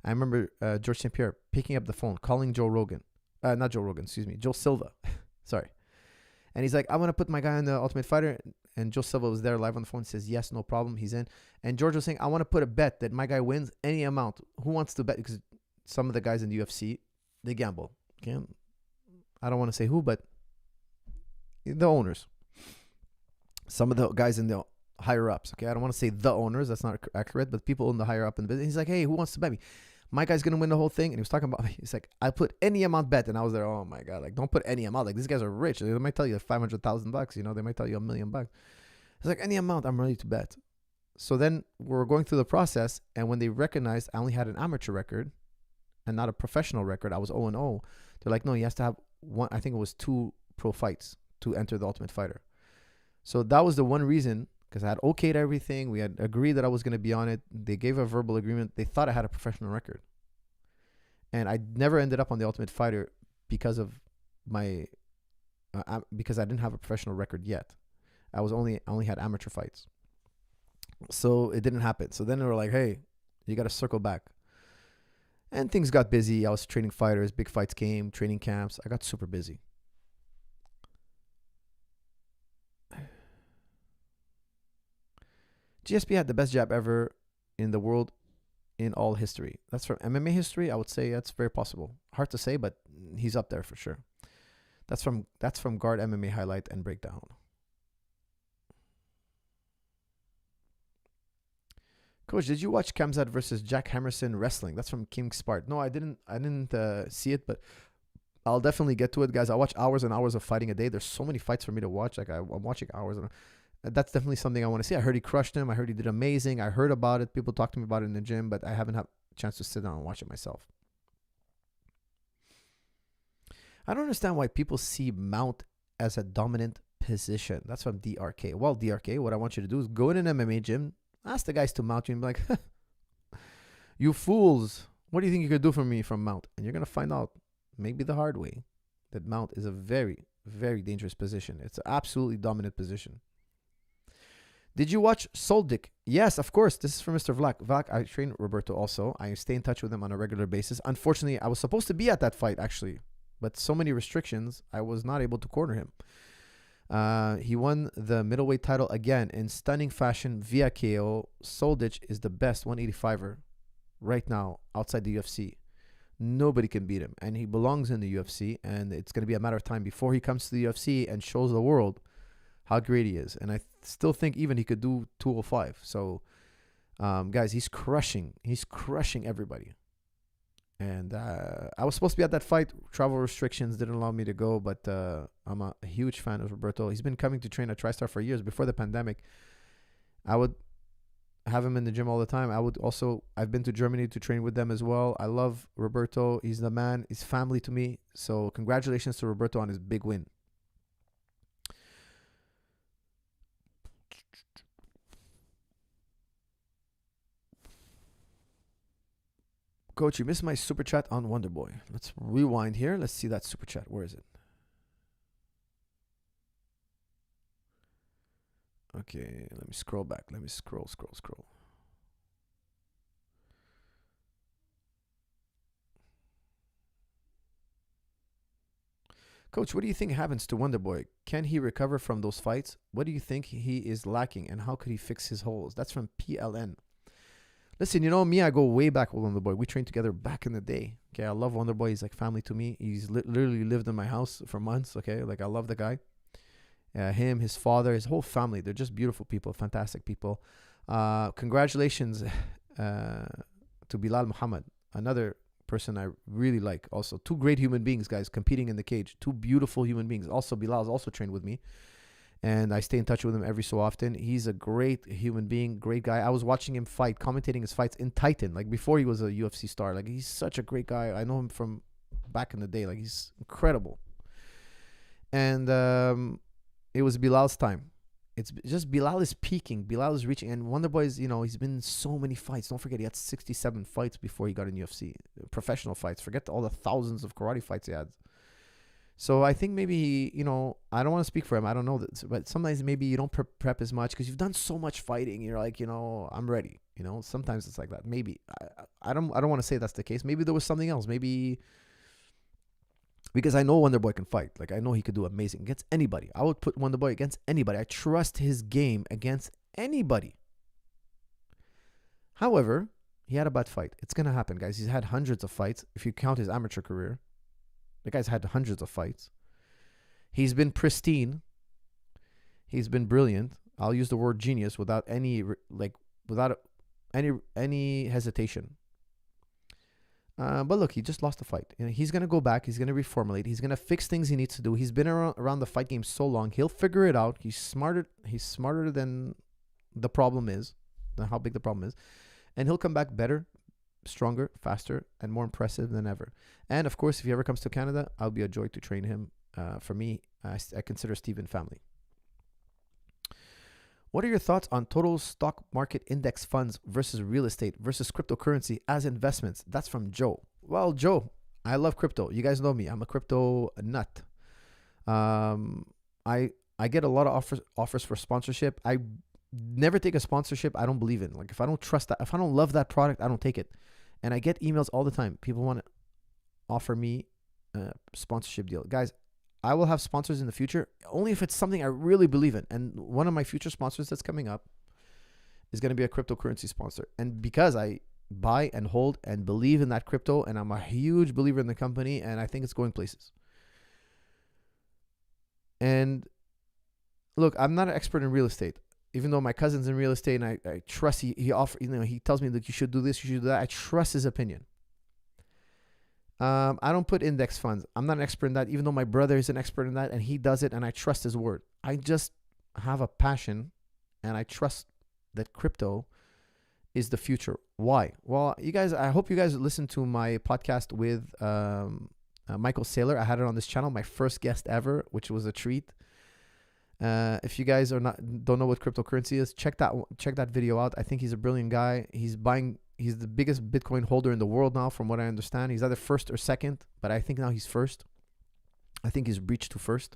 I remember George St. Pierre picking up the phone, calling Joe Rogan. Not Joe Rogan, excuse me. Joe Silva. Sorry. And he's like, I want to put my guy on The Ultimate Fighter. And Joe Silva was there live on the phone. Says, yes, no problem. He's in. And George was saying, I want to put a bet that my guy wins any amount. Who wants to bet? Because some of the guys in the UFC, they gamble. Okay? I don't want to say who, but the owners. Some of the guys in the higher ups. Okay? I don't want to say the owners. That's not accurate. But people in the higher up in the business. He's like, hey, who wants to bet me? My guy's going to win the whole thing. And he was talking about, he's like, I put any amount bet. And I was there, oh my God, like, don't put any amount. Like, these guys are rich. They might tell you like $500,000, they might tell you $1 million. It's like, any amount, I'm ready to bet. So then we're going through the process. And when they recognized I only had an amateur record and not a professional record, I was 0-0. They're like, no, he has to have one, I think it was 2 pro fights to enter The Ultimate Fighter. So that was the one reason, because I had okayed everything. We had agreed that I was going to be on it. They gave a verbal agreement. They thought I had a professional record. And I never ended up on The Ultimate Fighter because of my, because I didn't have a professional record yet. I only had amateur fights. So it didn't happen. So then they were like, hey, you got to circle back. And things got busy. I was training fighters. Big fights came, training camps. I got super busy. GSP had the best jab ever in the world in all history. That's from MMA history. I would say that's very possible. Hard to say, but he's up there for sure. That's from Guard MMA Highlight and Breakdown. Coach, did you watch Khamzat versus Jack Hammerson wrestling? That's from King Spart. No, I didn't see it, but I'll definitely get to it, guys. I watch hours and hours of fighting a day. There's so many fights for me to watch. Like, I'm watching hours and that's definitely something I want to see. I heard he crushed him. I heard he did amazing. I heard about it. People talk to me about it in the gym, but I haven't had a chance to sit down and watch it myself. I don't understand why people see mount as a dominant position. That's from DRK. Well, DRK, what I want you to do is go in an MMA gym, ask the guys to mount you and be like, you fools, what do you think you could do for me from mount? And you're going to find out, maybe the hard way, that mount is a very, very dangerous position. It's an absolutely dominant position. Did you watch Soldic? Yes, of course. This is from Mr. Vlak. Vlak, I train Roberto also. I stay in touch with him on a regular basis. Unfortunately, I was supposed to be at that fight, actually. But so many restrictions, I was not able to corner him. He won the middleweight title again in stunning fashion via KO. Soldic is the best 185er right now outside the UFC. Nobody can beat him. And he belongs in the UFC. And it's going to be a matter of time before he comes to the UFC and shows the world how great he is. And I still think even he could do 205. So, guys, he's crushing. He's crushing everybody. And I was supposed to be at that fight. Travel restrictions didn't allow me to go. But I'm a huge fan of Roberto. He's been coming to train at Tristar for years. Before the pandemic, I would have him in the gym all the time. I've been to Germany to train with them as well. I love Roberto. He's the man. He's family to me. So congratulations to Roberto on his big win. Coach, you missed my super chat on Wonderboy. Let's rewind here. Let's see that super chat. Where is it? Okay, let me scroll back. Let me scroll. Coach, what do you think happens to Wonderboy? Can he recover from those fights? What do you think he is lacking, and how could he fix his holes? That's from PLN. Listen, you know me, I go way back with Wonderboy. We trained together back in the day. Okay, I love Wonderboy. He's like family to me. He's literally lived in my house for months. Okay, like I love the guy. Him, his father, his whole family. They're just beautiful people, fantastic people. Congratulations to Bilal Muhammad, another person I really like. Also, 2 great human beings, guys, competing in the cage. 2 beautiful human beings. Also, Bilal's also trained with me. And I stay in touch with him every so often. He's a great human being, great guy. I was watching him fight, commentating his fights in Titan, like before he was a UFC star. Like, he's such a great guy. I know him from back in the day. Like, he's incredible. And it was Bilal's time. It's just Bilal is peaking. Bilal is reaching. And Wonderboy's, he's been in so many fights. Don't forget, he had 67 fights before he got in UFC. Professional fights. Forget all the thousands of karate fights he had. So I think maybe, I don't want to speak for him. I don't know this, but sometimes maybe you don't prep as much because you've done so much fighting. You're like, I'm ready. Sometimes it's like that. Maybe I don't want to say that's the case. Maybe there was something else. Maybe because I know Wonderboy can fight. Like I know he could do amazing against anybody. I would put Wonderboy against anybody. I trust his game against anybody. However, he had a bad fight. It's gonna happen, guys. He's had hundreds of fights. If you count his amateur career, the guy's had hundreds of fights. He's been pristine. He's been brilliant. I'll use the word genius without any hesitation. But look, he just lost the fight. He's gonna go back. He's gonna reformulate. He's gonna fix things he needs to do. He's been around the fight game so long. He'll figure it out. He's smarter than the problem is, than how big the problem is, and he'll come back better, stronger, faster, and more impressive than ever. And of course, if he ever comes to Canada, I'll be a joy to train him. For me, I consider Steven family. What are your thoughts on total stock market index funds versus real estate versus cryptocurrency as investments? That's from Joe. Well, Joe, I love crypto. You guys know me. I'm a crypto nut. I get a lot of offers for sponsorship. I never take a sponsorship I don't believe in. Like if I don't trust that, if I don't love that product, I don't take it. And I get emails all the time. People want to offer me a sponsorship deal. Guys, I will have sponsors in the future only if it's something I really believe in. And one of my future sponsors that's coming up is going to be a cryptocurrency sponsor. And because I buy and hold and believe in that crypto, and I'm a huge believer in the company, and I think it's going places. And look, I'm not an expert in real estate. Even though my cousin's in real estate and I trust he tells me that you should do this, you should do that. I trust his opinion. I don't put index funds. I'm not an expert in that, even though my brother is an expert in that and he does it and I trust his word. I just have a passion and I trust that crypto is the future. Why? Well, you guys, I hope you guys listened to my podcast with Michael Saylor. I had it on this channel, my first guest ever, which was a treat. If you guys don't know what cryptocurrency is, check that video out. I think he's a brilliant guy. He's the biggest Bitcoin holder in the world now, from what I understand. He's either first or second, but I think now he's first. I think he's breached to first.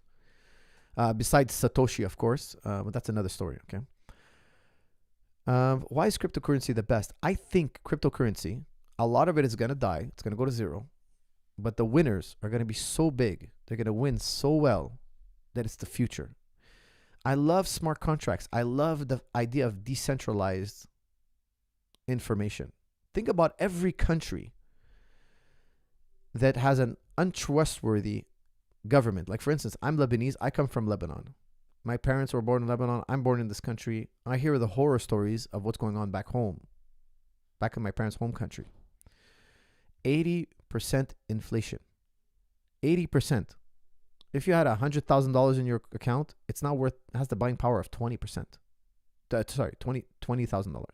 Besides Satoshi, of course, but that's another story. Okay. Why is cryptocurrency the best? I think cryptocurrency, a lot of it is gonna die. It's gonna go to zero, but the winners are gonna be so big. They're gonna win so well that it's the future. I love smart contracts. I love the idea of decentralized information. Think about every country that has an untrustworthy government. Like, for instance, I'm Lebanese. I come from Lebanon. My parents were born in Lebanon. I'm born in this country. I hear the horror stories of what's going on back home, back in my parents' home country. 80% inflation. 80%. If you had $100,000 in your account, it's now it has the buying power of 20%. $20,000.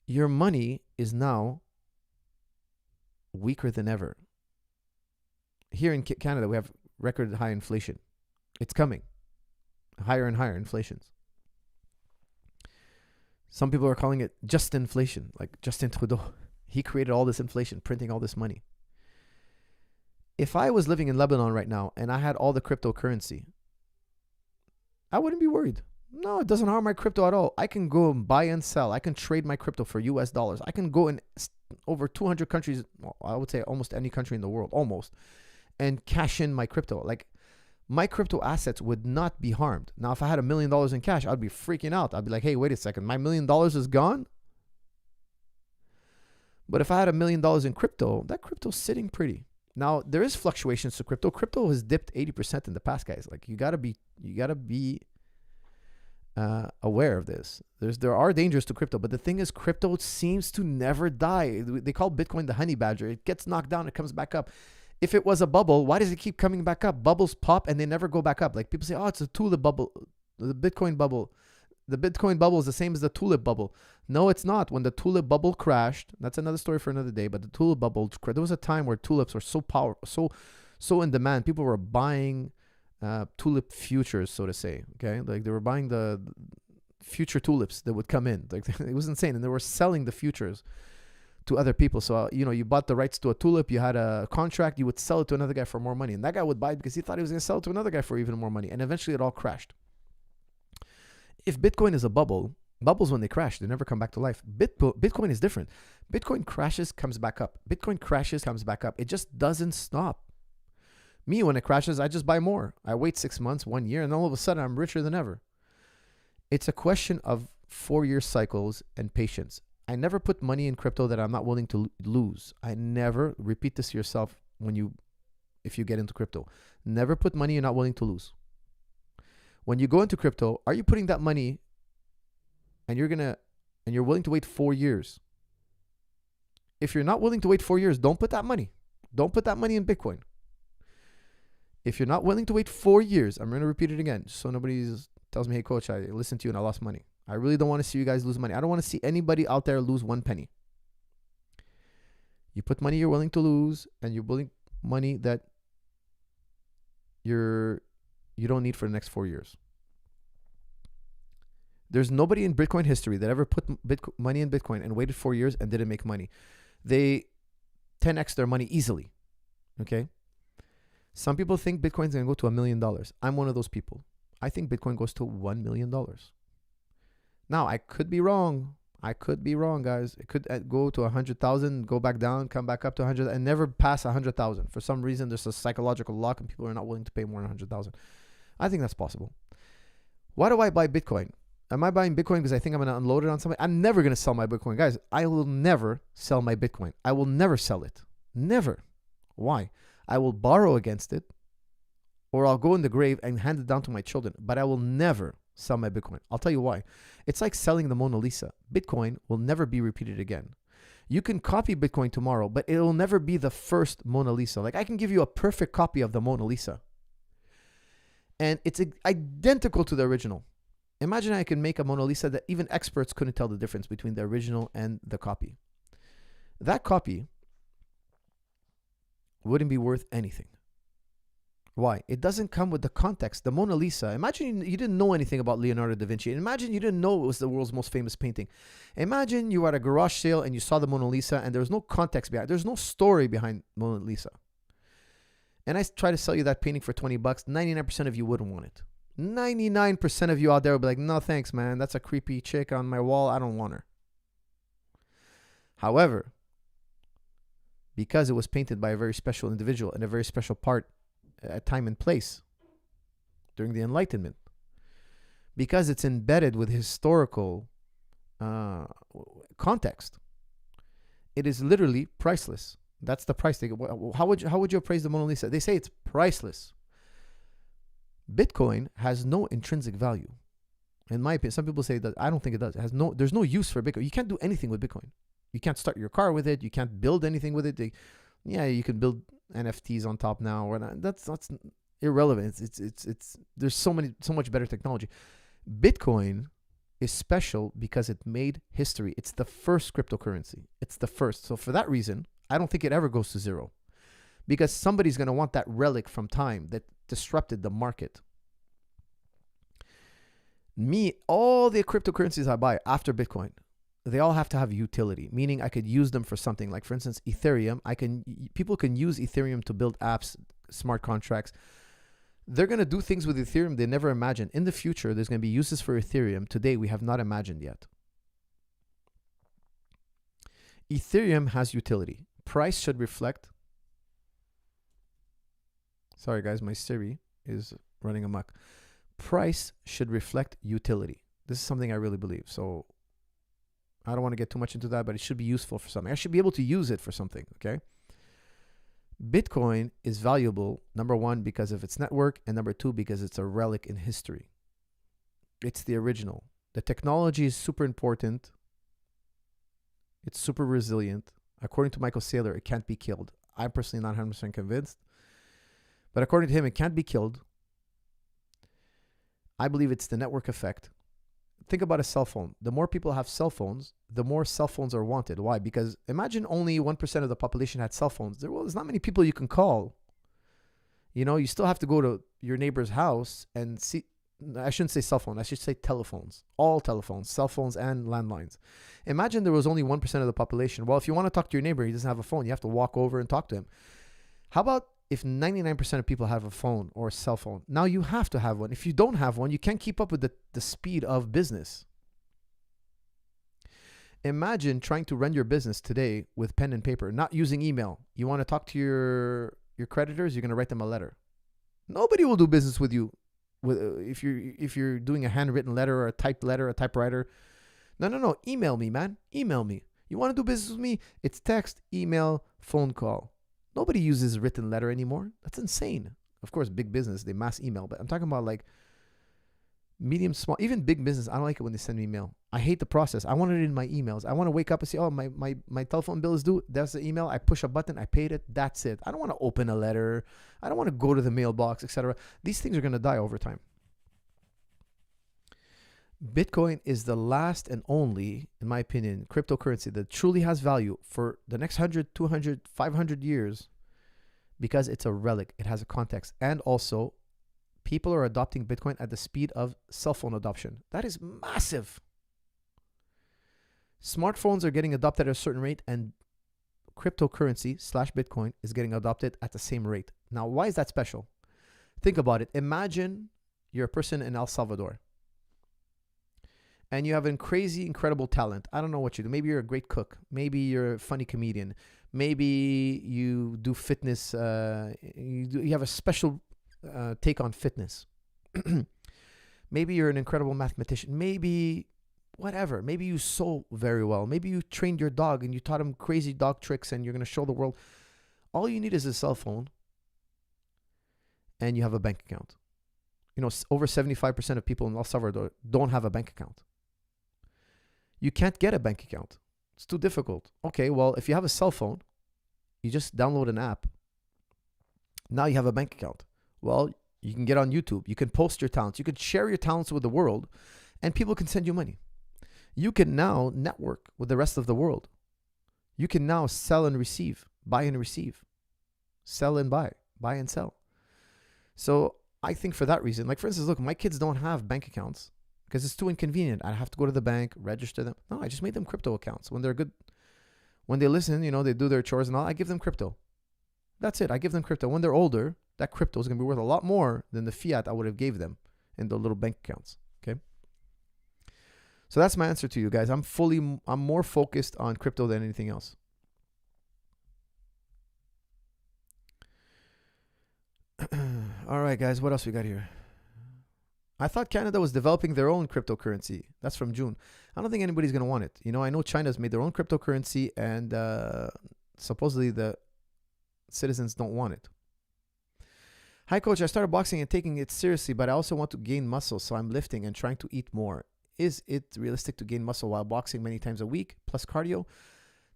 Your money is now weaker than ever. Here in Canada, we have record high inflation. It's coming. Higher and higher inflations. Some people are calling it just inflation, like Justin Trudeau. He created all this inflation, printing all this money. If I was living in Lebanon right now and I had all the cryptocurrency, I wouldn't be worried. No, it doesn't harm my crypto at all. I can go and buy and sell. I can trade my crypto for US dollars. I can go in over 200 countries, well, I would say almost any country in the world, almost, and cash in my crypto. Like, my crypto assets would not be harmed. Now, if I had $1 million in cash, I'd be freaking out. I'd be like, hey, wait a second, my $1 million is gone? But if I had $1 million in crypto, that crypto's sitting pretty. Now, there is fluctuations to crypto. Crypto has dipped 80% in the past, guys. Like, you gotta be aware of this. There are dangers to crypto, but the thing is, crypto seems to never die. They call Bitcoin the honey badger. It gets knocked down, it comes back up. If it was a bubble, why does it keep coming back up? Bubbles pop and they never go back up. Like, people say, oh, it's a tulip bubble, the Bitcoin bubble. The Bitcoin bubble is the same as the tulip bubble. No, it's not. When the tulip bubble crashed, that's another story for another day, but the tulip bubble, there was a time where tulips were so powerful, so in demand. People were buying tulip futures, so to say. Okay, like they were buying the future tulips that would come in. Like, it was insane, and they were selling the futures to other people. So, you bought the rights to a tulip, you had a contract, you would sell it to another guy for more money. And that guy would buy it because he thought he was going to sell it to another guy for even more money. And eventually it all crashed. If Bitcoin is a bubble, bubbles when they crash, they never come back to life. Bitcoin is different. Bitcoin crashes, comes back up. Bitcoin crashes, comes back up. It just doesn't stop. Me, when it crashes, I just buy more. I wait 6 months, 1 year, and all of a sudden I'm richer than ever. It's a question of 4-year cycles and patience. I never put money in crypto that I'm not willing to lose. I never, repeat this to yourself if you get into crypto. Never put money you're not willing to lose. When you go into crypto, are you putting that money and you're willing to wait 4 years? If you're not willing to wait 4 years, don't put that money. Don't put that money in Bitcoin. If you're not willing to wait 4 years, I'm going to repeat it again, so nobody tells me, hey, coach, I listened to you and I lost money. I really don't want to see you guys lose money. I don't want to see anybody out there lose 1 penny. You put money you're willing to lose, and you're willing money that you don't need for the next 4 years. There's nobody in Bitcoin history that ever put money in Bitcoin and waited 4 years and didn't make money. They 10x their money easily. Okay? Some people think Bitcoin's going to go to $1 million. I'm one of those people. I think Bitcoin goes to $1 million. Now, I could be wrong. I could be wrong, guys. It could go to 100,000, go back down, come back up to 100, and never pass 100,000. For some reason, there's a psychological lock, and people are not willing to pay more than 100,000. I think that's possible. Why do I buy Bitcoin? Am I buying Bitcoin because I think I'm going to unload it on somebody? I'm never going to sell my Bitcoin. Guys, I will never sell my Bitcoin. I will never sell it. Never. Why? I will borrow against it, or I'll go in the grave and hand it down to my children. But I will never sell my Bitcoin. I'll tell you why. It's like selling the Mona Lisa. Bitcoin will never be repeated again. You can copy Bitcoin tomorrow, but it will never be the first Mona Lisa. Like, I can give you a perfect copy of the Mona Lisa, and it's identical to the original. Imagine I can make a Mona Lisa that even experts couldn't tell the difference between the original and the copy. That copy wouldn't be worth anything. Why? It doesn't come with the context. The Mona Lisa, imagine you didn't know anything about Leonardo da Vinci. Imagine you didn't know it was the world's most famous painting. Imagine you were at a garage sale and you saw the Mona Lisa and there was no context behind it. There's no story behind Mona Lisa. And I try to sell you that painting for $20. 99% of you wouldn't want it. 99% of you out there will be like, no, thanks, man. That's a creepy chick on my wall. I don't want her. However, because it was painted by a very special individual in a very special part, at time and place during the Enlightenment, because it's embedded with historical context, it is literally priceless. That's the price. How would you appraise the Mona Lisa? They say it's priceless. Bitcoin has no intrinsic value, in my opinion. Some people say that. I don't think it does. There's no use for Bitcoin. You can't do anything with Bitcoin. You can't start your car with it. You can't build anything with it. You can build NFTs on top now, or not. That's irrelevant. It's there's so much better technology. Bitcoin is special because it made history. It's the first cryptocurrency. It's the first. So for that reason, I don't think it ever goes to zero, because somebody's going to want that relic from time that disrupted the market. All the cryptocurrencies I buy after Bitcoin, they all have to have utility, meaning I could use them for something. Like, for instance, Ethereum. People can use Ethereum to build apps, smart contracts. They're going to do things with Ethereum they never imagined. In the future, there's going to be uses for Ethereum today we have not imagined yet. Ethereum has utility. Price should reflect. Sorry, guys, my Siri is running amok. Price should reflect utility. This is something I really believe. So I don't want to get too much into that, but it should be useful for something. I should be able to use it for something, okay? Bitcoin is valuable, number one, because of its network, and number two, because it's a relic in history. It's the original. The technology is super important. It's super resilient. According to Michael Saylor, it can't be killed. I'm personally not 100% convinced. But according to him, it can't be killed. I believe it's the network effect. Think about a cell phone. The more people have cell phones, the more cell phones are wanted. Why? Because imagine only 1% of the population had cell phones. There's not many people you can call. You still have to go to your neighbor's house and see. I shouldn't say cell phone. I should say telephones. All telephones, cell phones and landlines. Imagine there was only 1% of the population. Well, if you want to talk to your neighbor, he doesn't have a phone. You have to walk over and talk to him. How about if 99% of people have a phone or a cell phone? Now you have to have one. If you don't have one, you can't keep up with the speed of business. Imagine trying to run your business today with pen and paper, not using email. You want to talk to your creditors, you're going to write them a letter. Nobody will do business with you if you're doing a handwritten letter or a typed letter, a typewriter. No. Email me, man. Email me. You want to do business with me? It's text, email, phone call. Nobody uses written letter anymore. That's insane. Of course, big business, they mass email, but I'm talking about like medium, small, even big business. I don't like it when they send me email. I hate the process. I want it in my emails. I want to wake up and say, oh, my telephone bill is due. That's the email. I push a button. I paid it. That's it. I don't want to open a letter. I don't want to go to the mailbox, etc. These things are going to die over time. Bitcoin is the last and only, in my opinion, cryptocurrency that truly has value for the next 100, 200, 500 years because it's a relic. It has a context. And also, people are adopting Bitcoin at the speed of cell phone adoption. That is massive. Smartphones are getting adopted at a certain rate, and cryptocurrency / Bitcoin is getting adopted at the same rate. Now, why is that special? Think about it. Imagine you're a person in El Salvador and you have a crazy, incredible talent. I don't know what you do. Maybe you're a great cook. Maybe you're a funny comedian. Maybe you do fitness. You have a special take on fitness. Maybe you're an incredible mathematician. Maybe whatever. Maybe you sew very well. Maybe you trained your dog and you taught him crazy dog tricks and you're going to show the world. All you need is a cell phone and you have a bank account. You know, over 75% of people in El Salvador don't have a bank account. You can't get a bank account. It's too difficult. Okay, well, if you have a cell phone, you just download an app. Now you have a bank account. Well, you can get on YouTube. You can post your talents. You can share your talents with the world and people can send you money. You can now network with the rest of the world. You can now sell and receive, buy and receive, sell and buy and sell. So I think for that reason, like for instance, look, my kids don't have bank accounts because it's too inconvenient. I have to go to the bank, register them. No, I just made them crypto accounts. When they're good, when they listen, you know, they do their chores and all, I give them crypto. That's it. I give them crypto. When they're older, that crypto is going to be worth a lot more than the fiat I would have gave them in the little bank accounts. Okay. So that's my answer to you guys. I'm more focused on crypto than anything else. All right, guys, what else we got here? I thought Canada was developing their own cryptocurrency. That's from June. I don't think anybody's going to want it. You know, I know China's made their own cryptocurrency and supposedly the citizens don't want it. Hi, Coach. I started boxing and taking it seriously, but I also want to gain muscle, so I'm lifting and trying to eat more. Is it realistic to gain muscle while boxing many times a week, plus cardio?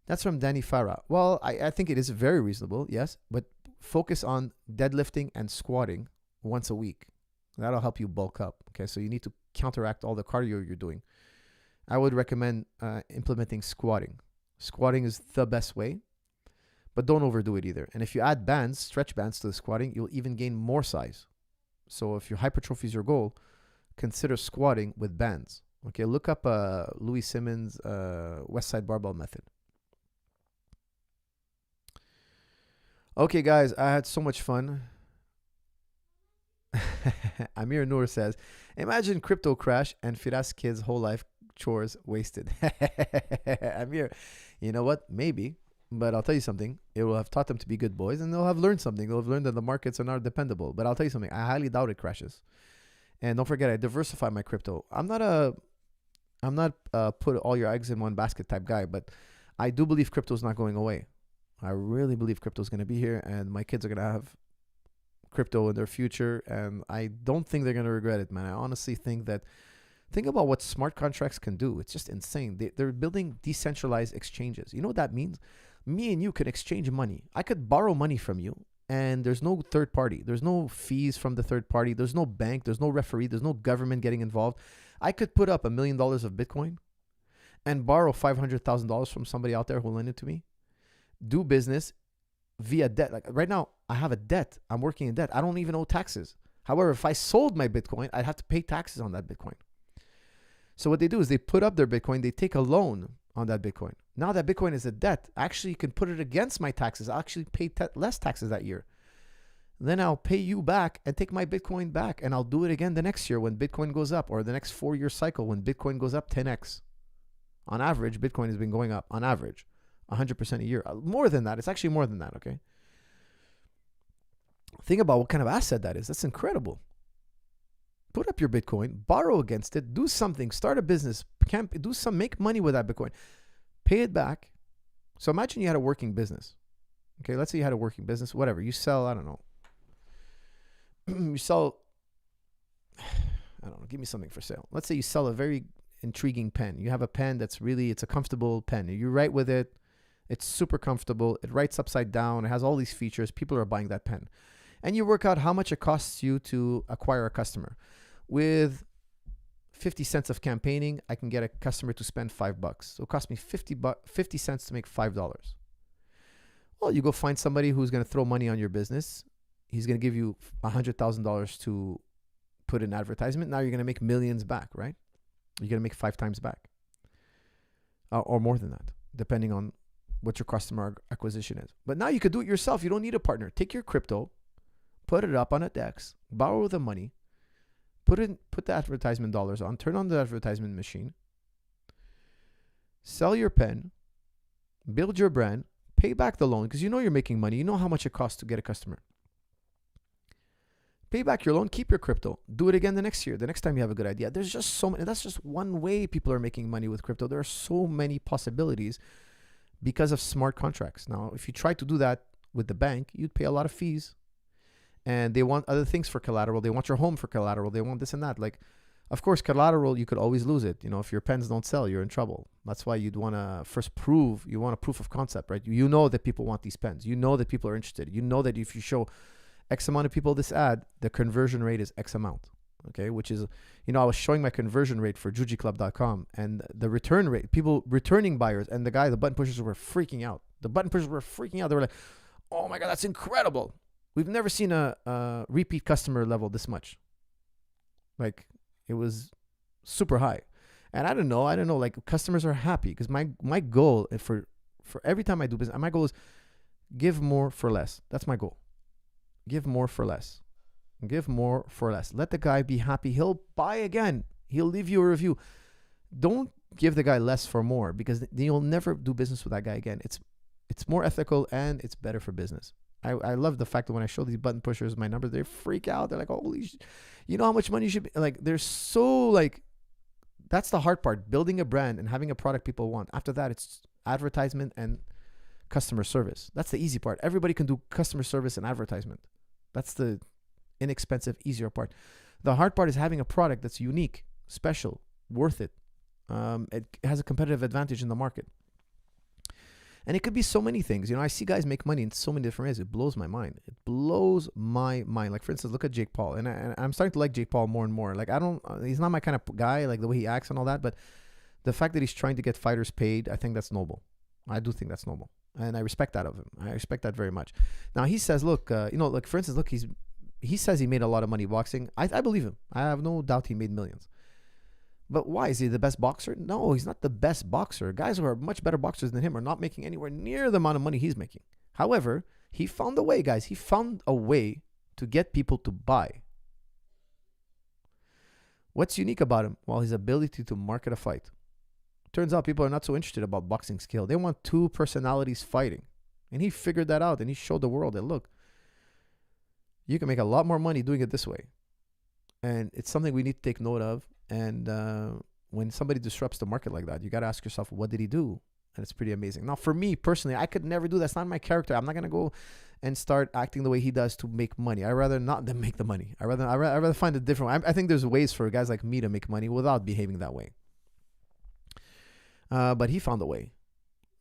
That's from Danny Farah. Well, I think it is very reasonable, yes, but focus on deadlifting and squatting once a week. That'll help you bulk up, okay? So you need to counteract all the cardio you're doing. I would recommend implementing squatting. Squatting is the best way, but don't overdo it either. And if you add bands, stretch bands to the squatting, you'll even gain more size. So if your hypertrophy is your goal, consider squatting with bands. Okay, look up Louis Simmons' West Side Barbell Method. Okay, guys, I had so much fun. Amir Noor says, imagine crypto crash and Firas kids' whole life chores wasted. Amir, you know what? Maybe. But I'll tell you something. It will have taught them to be good boys and they'll have learned something. They'll have learned that the markets are not dependable. But I'll tell you something. I highly doubt it crashes. And don't forget, I diversify my crypto. I'm not put all your eggs in one basket type guy, but I do believe crypto is not going away. I really believe crypto is going to be here and my kids are going to have crypto in their future. And I don't think they're going to regret it, man. I honestly think about what smart contracts can do. It's just insane. They're building decentralized exchanges. You know what that means? Me and you could exchange money. I could borrow money from you and there's no third party. There's no fees from the third party. There's no bank. There's no referee. There's no government getting involved. I could put up $1 million of Bitcoin and borrow $500,000 from somebody out there who lend it to me. Do business via debt. Like right now, I have a debt. I'm working in debt. I don't even owe taxes. However, if I sold my Bitcoin, I'd have to pay taxes on that Bitcoin. So what they do is they put up their Bitcoin, they take a loan on that Bitcoin. Now that Bitcoin is a debt, actually you can put it against my taxes. I'll actually pay less taxes that year. Then I'll pay you back and take my Bitcoin back, and I'll do it again the next year when Bitcoin goes up, or the next 4-year cycle when Bitcoin goes up 10x. On average, Bitcoin has been going up, on average, 100% a year. More than that. It's actually more than that, okay? Think about what kind of asset that is. That's incredible. Put up your Bitcoin, borrow against it, do something, start a business, make money with that Bitcoin, pay it back. So imagine you had a working business. Okay, let's say you had a working business, whatever. You sell, I don't know. You sell, I don't know, give me something for sale. Let's say you sell a very intriguing pen. You have a pen that's really, it's a comfortable pen. You write with it. It's super comfortable. It writes upside down. It has all these features. People are buying that pen. And you work out how much it costs you to acquire a customer. With 50 cents of campaigning, I can get a customer to spend $5. So it costs me 50 cents to make $5. Well, you go find somebody who's going to throw money on your business. He's going to give you $100,000 to put in advertisement. Now you're going to make millions back, right? You're going to make 5 times back. Or more than that, depending on what your customer acquisition is. But now you could do it yourself. You don't need a partner. Take your crypto, put it up on a DEX, borrow the money, put the advertisement dollars on, turn on the advertisement machine, sell your pen, build your brand, pay back the loan because you know you're making money. You know how much it costs to get a customer. Pay back your loan, keep your crypto. Do it again the next year, the next time you have a good idea. There's just so many. That's just one way people are making money with crypto. There are so many possibilities because of smart contracts. Now, if you try to do that with the bank, you'd pay a lot of fees. And they want other things for collateral. They want your home for collateral. They want this and that. Like, of course, collateral, you could always lose it. You know, if your pens don't sell, you're in trouble. That's why you'd want to first you want a proof of concept, right? You know that people want these pens. You know that people are interested. You know that if you show X amount of people this ad, the conversion rate is X amount, okay? Which is, you know, I was showing my conversion rate for jujiclub.com and the return rate, people returning buyers, and the button pushers were freaking out. The button pushers were freaking out. They were like, oh my God, that's incredible. We've never seen a repeat customer level this much. Like, it was super high. And I don't know, like, customers are happy because my goal for every time I do business, my goal is give more for less. That's my goal. Give more for less. Give more for less. Let the guy be happy. He'll buy again. He'll leave you a review. Don't give the guy less for more because you'll never do business with that guy again. It's more ethical and it's better for business. I love the fact that when I show these button pushers my numbers, they freak out. They're like, holy you know how much money you should be? Like, they're so like, that's the hard part, building a brand and having a product people want. After that, it's advertisement and customer service. That's the easy part. Everybody can do customer service and advertisement. That's the inexpensive, easier part. The hard part is having a product that's unique, special, worth it. It has a competitive advantage in the market. And it could be so many things. You know, I see guys make money in so many different ways. It blows my mind. It blows my mind. Like, for instance, look at Jake Paul. And I'm starting to like Jake Paul more and more. Like, he's not my kind of guy, like the way he acts and all that. But the fact that he's trying to get fighters paid, I think that's noble. I do think that's noble. And I respect that of him. I respect that very much. Now, he says, look, you know, like, for instance, look, he says he made a lot of money boxing. I believe him. I have no doubt he made millions. But why? Is he the best boxer? No, he's not the best boxer. Guys who are much better boxers than him are not making anywhere near the amount of money he's making. However, he found a way, guys. He found a way to get people to buy. What's unique about him? Well, his ability to market a fight. Turns out people are not so interested about boxing skill. They want two personalities fighting. And he figured that out, and he showed the world that, look, you can make a lot more money doing it this way. And it's something we need to take note of. And when somebody disrupts the market like that, you got to ask yourself, what did he do? And it's pretty amazing. Now, for me personally, I could never do that. That's not my character. I'm not going to go and start acting the way he does to make money. I'd rather not than make the money. I'd rather find a different way. I think there's ways for guys like me to make money without behaving that way. But he found a way.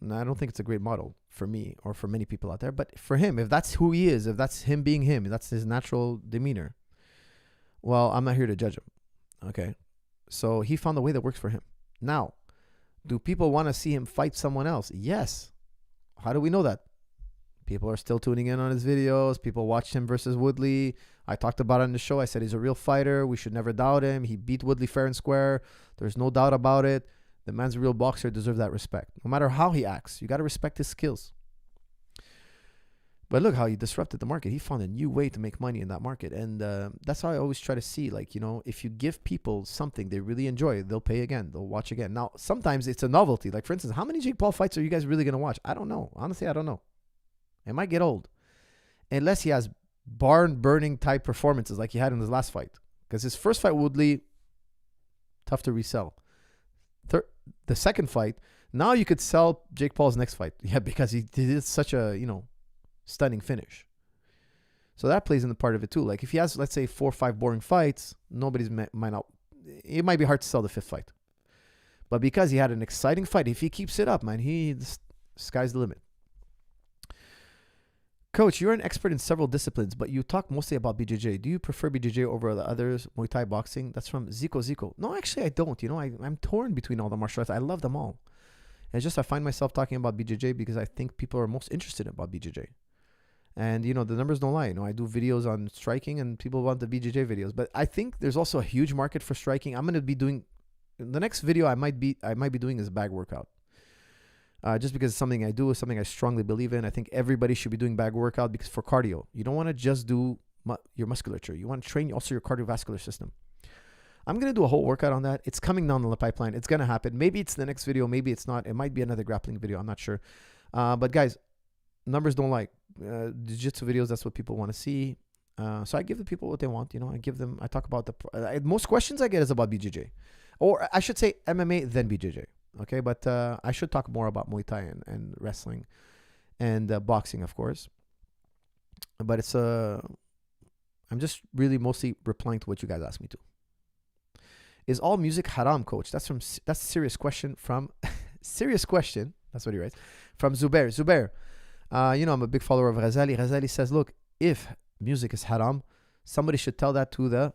And I don't think it's a great model for me or for many people out there. But for him, if that's who he is, if that's him being him, if that's his natural demeanor, well, I'm not here to judge him. Okay. So he found a way that works for him. Now, do people want to see him fight someone else? Yes. How do we know that? People are still tuning in on his videos. People watched him versus Woodley. I talked about it on the show. I said he's a real fighter. We should never doubt him. He beat Woodley fair and square. There's no doubt about it. The man's a real boxer, deserves that respect. No matter how he acts, you got to respect his skills. But look how he disrupted the market. He found a new way to make money in that market. And that's how I always try to see, like, you know, if you give people something they really enjoy, they'll pay again. They'll watch again. Now, sometimes it's a novelty. Like, for instance, how many Jake Paul fights are you guys really going to watch? I don't know. Honestly, I don't know. It might get old. Unless he has barn-burning type performances like he had in his last fight. Because his first fight, Woodley, tough to resell. The second fight, now you could sell Jake Paul's next fight. Yeah, because he did such a, you know, stunning finish. So that plays in the part of it too. Like if he has, let's say, 4 or 5 boring fights, it might be hard to sell the 5th fight. But because he had an exciting fight, if he keeps it up, man, the sky's the limit. Coach, you're an expert in several disciplines, but you talk mostly about BJJ. Do you prefer BJJ over the others, Muay Thai, boxing? That's from Zico. No, actually, I don't. You know, I'm torn between all the martial arts. I love them all. It's just I find myself talking about BJJ because I think people are most interested about BJJ. And, you know, the numbers don't lie. You know, I do videos on striking and people want the BJJ videos. But I think there's also a huge market for striking. I'm going to be doing... The next video I might be doing is bag workout. Just because it's something I do, is something I strongly believe in. I think everybody should be doing bag workout because for cardio, you don't want to just do your musculature. You want to train also your cardiovascular system. I'm going to do a whole workout on that. It's coming down the pipeline. It's going to happen. Maybe it's the next video. Maybe it's not. It might be another grappling video. I'm not sure. But guys, numbers don't lie. Jiu-Jitsu videos, that's what people want to see. So I give the people what they want. You know, I talk about most questions I get is about BJJ. Or I should say MMA, then BJJ. Okay, but I should talk more about Muay Thai and wrestling and boxing, of course. But it's I'm just really mostly replying to what you guys asked me to. Is all music haram, coach? That's a serious question from serious question. That's what he writes from Zubair. Zubair, you know, I'm a big follower of Ghazali. Ghazali says, look, if music is haram, somebody should tell that to the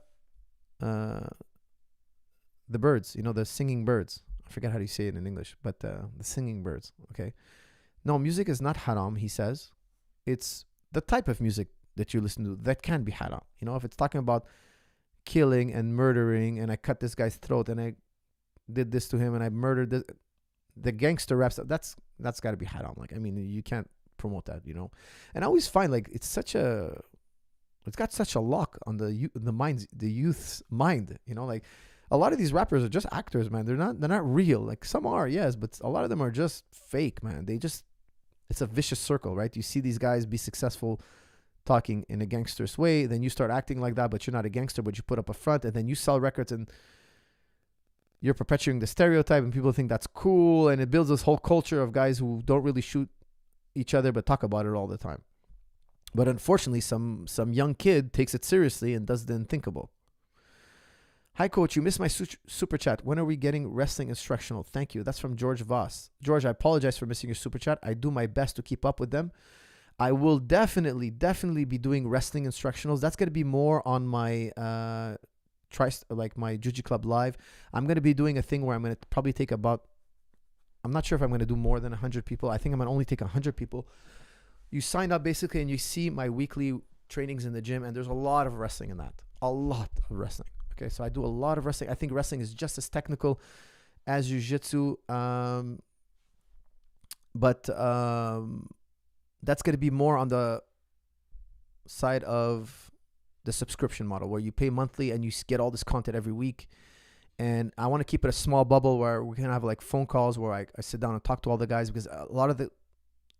birds. You know, the singing birds. I forget how do you say it in English, but the singing birds, okay? No, music is not haram, he says. It's the type of music that you listen to that can be haram. You know, if it's talking about killing and murdering and I cut this guy's throat and I did this to him and I murdered the gangster raps, that's got to be haram. Like, I mean, you can't promote that, you know? And I always find, like, it's got such a lock on the youth's mind, you know? Like, a lot of these rappers are just actors, man. They're not real. Like some are, yes, but a lot of them are just fake, man. It's a vicious circle, right? You see these guys be successful talking in a gangster's way, then you start acting like that, but you're not a gangster, but you put up a front, and then you sell records and you're perpetuating the stereotype and people think that's cool, and it builds this whole culture of guys who don't really shoot each other but talk about it all the time. But unfortunately, some young kid takes it seriously and does the unthinkable. Hi, coach. You missed my super chat. When are we getting wrestling instructional? Thank you. That's from George Voss. George, I apologize for missing your super chat. I do my best to keep up with them. I will definitely be doing wrestling instructionals. That's going to be more on my my Jiu-Jitsu Club Live. I'm going to be doing a thing where I'm going to probably take I'm not sure if I'm going to do more than 100 people. I think I'm going to only take 100 people. You sign up basically and you see my weekly trainings in the gym, and there's a lot of wrestling in that. A lot of wrestling. Okay, so I do a lot of wrestling. I think wrestling is just as technical as Jiu-Jitsu. But that's going to be more on the side of the subscription model where you pay monthly and you get all this content every week. And I want to keep it a small bubble where we can have like phone calls where I sit down and talk to all the guys, because a lot of the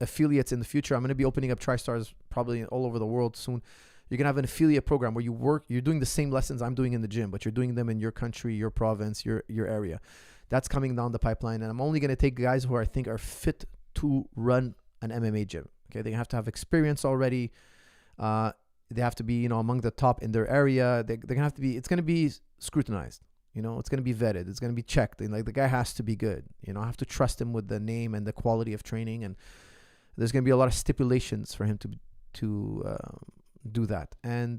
affiliates in the future, I'm going to be opening up Tristars probably all over the world soon. You're going to have an affiliate program where you're doing the same lessons I'm doing in the gym, but you're doing them in your country, your province, your area. That's coming down the pipeline. And I'm only going to take guys who I think are fit to run an MMA gym. Okay, they have to have experience already. They have to be, among the top in their area. They're going to have to be, it's going to be scrutinized. It's going to be vetted. It's going to be checked. And the guy has to be good. I have to trust him with the name and the quality of training. And there's going to be a lot of stipulations for him to do that. And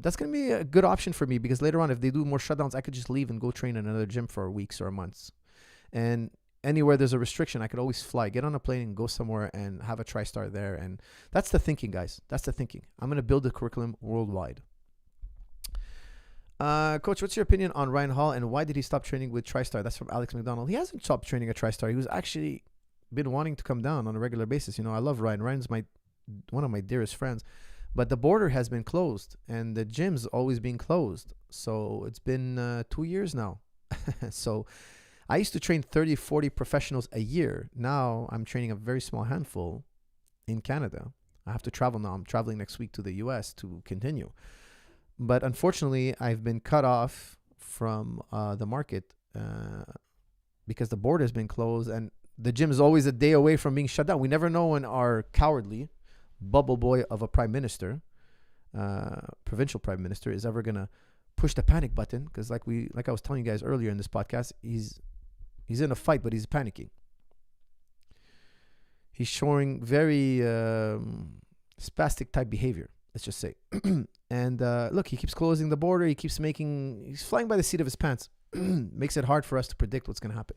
that's going to be a good option for me, because later on, if they do more shutdowns, I could just leave and go train in another gym for weeks or months. And anywhere there's a restriction, I could always fly, get on a plane and go somewhere and have a Tristar there. And that's the thinking, guys. That's the thinking. I'm going to build a curriculum worldwide. Coach, what's your opinion on Ryan Hall and why did he stop training with Tristar? That's from Alex McDonald. He hasn't stopped training at Tristar. He was actually been wanting to come down on a regular basis. You know, I love Ryan. Ryan's one of my dearest friends. But the border has been closed and the gym's always been closed. So it's been 2 years now. So I used to train 30, 40 professionals a year. Now I'm training a very small handful in Canada. I have to travel now. I'm traveling next week to the US to continue. But unfortunately, I've been cut off from the market because the border has been closed and the gym is always a day away from being shut down. We never know when our cowardly bubble boy of a prime minister, provincial prime minister, is ever going to push the panic button. Because like I was telling you guys earlier in this podcast, he's in a fight, but he's panicking. He's showing very spastic type behavior, let's just say. And look, he keeps closing the border. He's flying by the seat of his pants. Makes it hard for us to predict what's going to happen.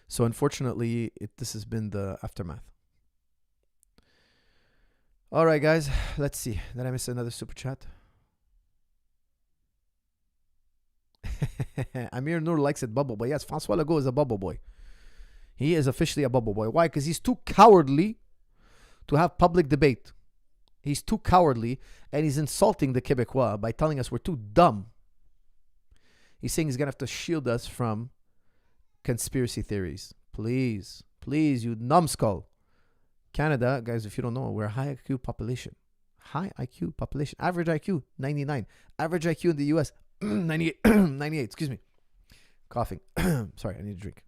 So unfortunately, this has been the aftermath. All right, guys. Let's see. Did I miss another super chat? Amir Noor likes it bubble boy. Yes, Francois Legault is a bubble boy. He is officially a bubble boy. Why? Because he's too cowardly to have public debate. He's too cowardly, and he's insulting the Quebecois by telling us we're too dumb. He's saying he's going to have to shield us from conspiracy theories. Please, you numbskull. Canada, guys, if you don't know, we're a high IQ population. High IQ population. Average IQ, 99. Average IQ in the US, 98. 98, excuse me. Coughing. Sorry, I need a drink.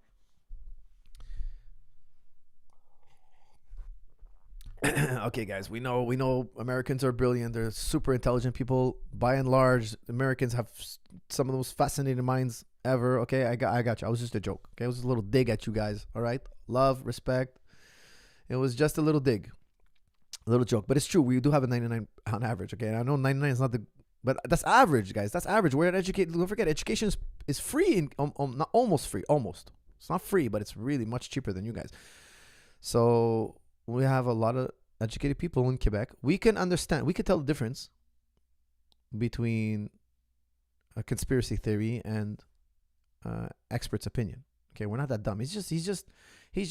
Okay, guys, we know Americans are brilliant. They're super intelligent people. By and large, Americans have some of the most fascinating minds ever. Okay, I got you. I was just a joke. Okay, it was a little dig at you guys. All right, love, respect. It was just a little dig, a little joke. But it's true. We do have a 99 on average. Okay, and I know 99 is not but that's average, guys. That's average. We're educated. Don't forget, education is free. Not almost free. Almost. It's not free, but it's really much cheaper than you guys. So we have a lot of educated people in Quebec. We can understand. We can tell the difference between a conspiracy theory and expert's opinion. Okay, we're not that dumb. He's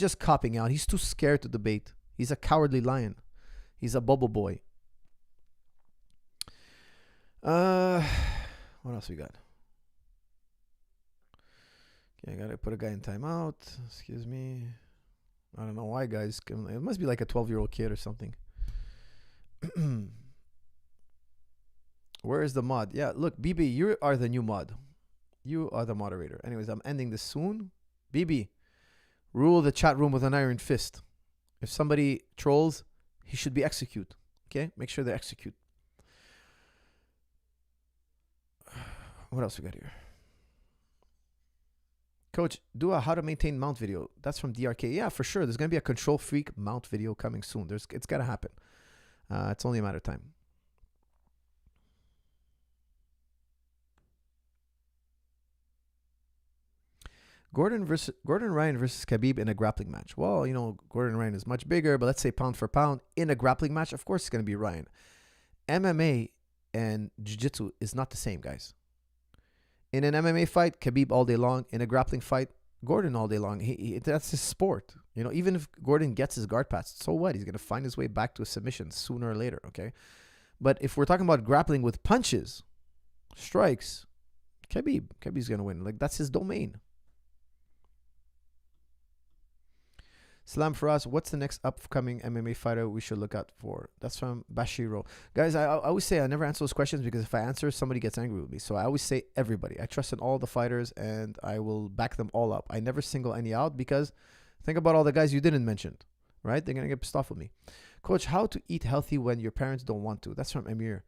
just copping out. He's too scared to debate. He's a cowardly lion. He's a bubble boy. What else we got? Okay, I gotta put a guy in timeout. Excuse me. I don't know why, guys. It must be like a 12-year-old kid or something. Where is the mod? Yeah, look, BB, you are the new mod. You are the moderator. Anyways, I'm ending this soon. BB, rule the chat room with an iron fist. If somebody trolls, he should be executed. Okay? Make sure they execute. What else we got here? Coach, do a how to maintain mount video. That's from DRK. Yeah, for sure. There's going to be a control freak mount video coming soon. It's got to happen. It's only a matter of time. Gordon Ryan versus Khabib in a grappling match. Well, Gordon Ryan is much bigger, but let's say pound for pound in a grappling match, of course it's going to be Ryan. MMA and Jiu-Jitsu is not the same, guys. In an MMA fight, Khabib all day long. In a grappling fight, Gordon all day long. That's his sport. Even if Gordon gets his guard passed, so what? He's going to find his way back to a submission sooner or later, okay? But if we're talking about grappling with punches, strikes, Khabib's going to win. Like, that's his domain. Salam for us. What's the next upcoming MMA fighter we should look out for? That's from Bashiro. Guys, I always say I never answer those questions because if I answer, somebody gets angry with me. So I always say everybody. I trust in all the fighters and I will back them all up. I never single any out because think about all the guys you didn't mention, right? They're going to get pissed off with me. Coach, how to eat healthy when your parents don't want to? That's from Amir.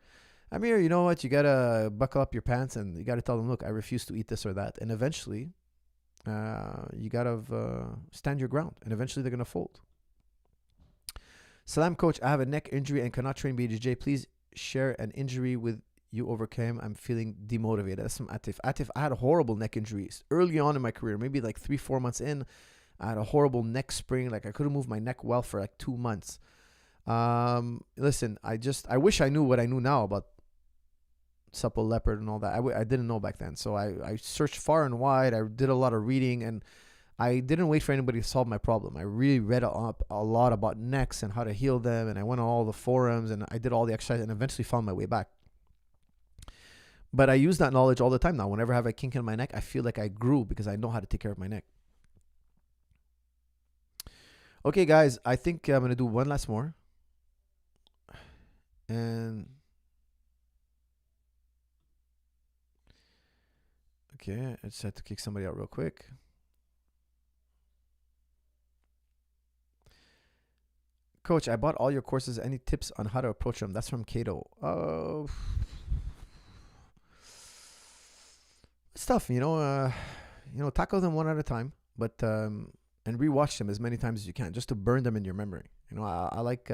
Amir, you know what? You got to buckle up your pants and you got to tell them, look, I refuse to eat this or that. And eventually, you gotta stand your ground, and eventually they're gonna fold. Salam, coach. I have a neck injury and cannot train BJJ. Please share an injury with you overcame. I'm feeling demotivated. That's from Atif. Atif, I had horrible neck injuries early on in my career, maybe like 3-4 months in. I had a horrible neck sprain. Like I couldn't move my neck well for like 2 months. Listen, I wish I knew what I knew now about supple leopard and all that. I didn't know back then. So I searched far and wide. I did a lot of reading, and I didn't wait for anybody to solve my problem. I really read up a lot about necks and how to heal them. And I went on all the forums and I did all the exercise and eventually found my way back. But I use that knowledge all the time now. Whenever I have a kink in my neck, I feel like I grew because I know how to take care of my neck. Okay, guys, I think I'm going to do one last more. And okay, I just had to kick somebody out real quick. Coach, I bought all your courses. Any tips on how to approach them? That's from Cato. It's tough, tackle them one at a time, but and rewatch them as many times as you can, just to burn them in your memory. I like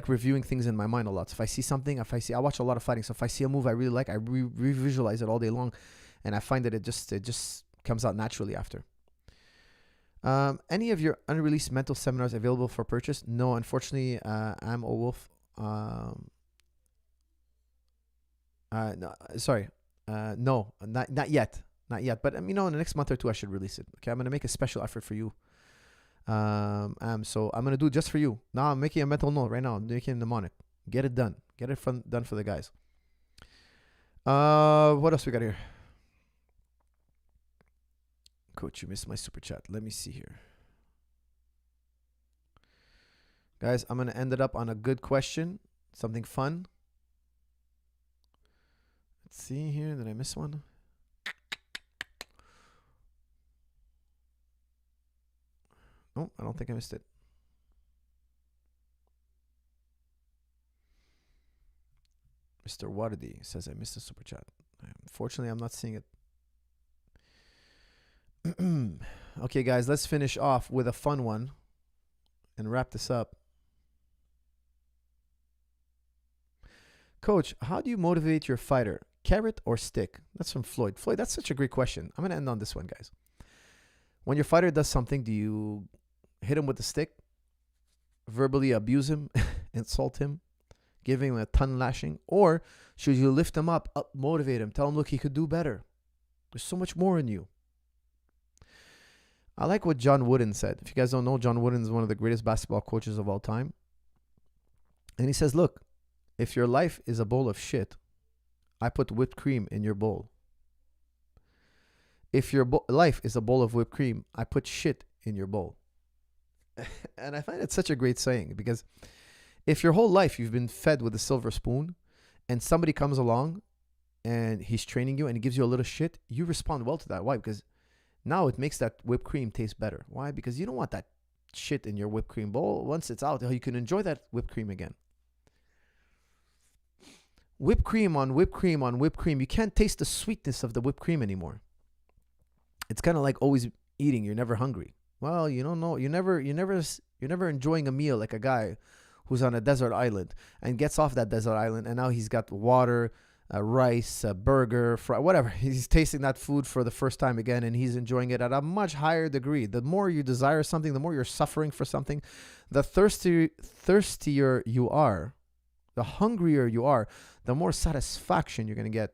reviewing things in my mind a lot. So if I see something, I watch a lot of fighting. So if I see a move I really like, I revisualize it all day long, and I find that it just comes out naturally after. Any of your unreleased mental seminars available for purchase? No, unfortunately, I'm a wolf. No, sorry. No, not yet. Not yet. But, in the next month or two, I should release it. Okay, I'm going to make a special effort for you. So I'm going to do it just for you. Now I'm making a mental note right now. I'm making a mnemonic. Get it done. Get it done for the guys. What else we got here? Coach, you missed my super chat. Let me see here. Guys, I'm going to end it up on a good question. Something fun. Let's see here. Did I miss one? No, I don't think I missed it. Mr. Wadadi says I missed a super chat. Unfortunately, I'm not seeing it. Okay, guys, let's finish off with a fun one and wrap this up. Coach, how do you motivate your fighter? Carrot or stick? That's from Floyd. Floyd, that's such a great question. I'm going to end on this one, guys. When your fighter does something, do you hit him with the stick, verbally abuse him, insult him, give him a ton lashing? Or should you lift him up, motivate him, tell him, look, he could do better. There's so much more in you. I like what John Wooden said. If you guys don't know, John Wooden is one of the greatest basketball coaches of all time. And he says, look, if your life is a bowl of shit, I put whipped cream in your bowl. If your life is a bowl of whipped cream, I put shit in your bowl. And I find it such a great saying, because if your whole life you've been fed with a silver spoon and somebody comes along and he's training you and he gives you a little shit, you respond well to that. Why? Because now it makes that whipped cream taste better. Why? Because you don't want that shit in your whipped cream bowl. Once it's out, you can enjoy that whipped cream again. Whipped cream on whipped cream on whipped cream. You can't taste the sweetness of the whipped cream anymore. It's kind of like always eating. You're never hungry. Well, you don't know. You're never enjoying a meal like a guy who's on a desert island and gets off that desert island and now he's got water, rice, a burger, whatever. He's tasting that food for the first time again, and he's enjoying it at a much higher degree. The more you desire something, the more you're suffering for something, the thirstier you are, the hungrier you are, the more satisfaction you're going to get.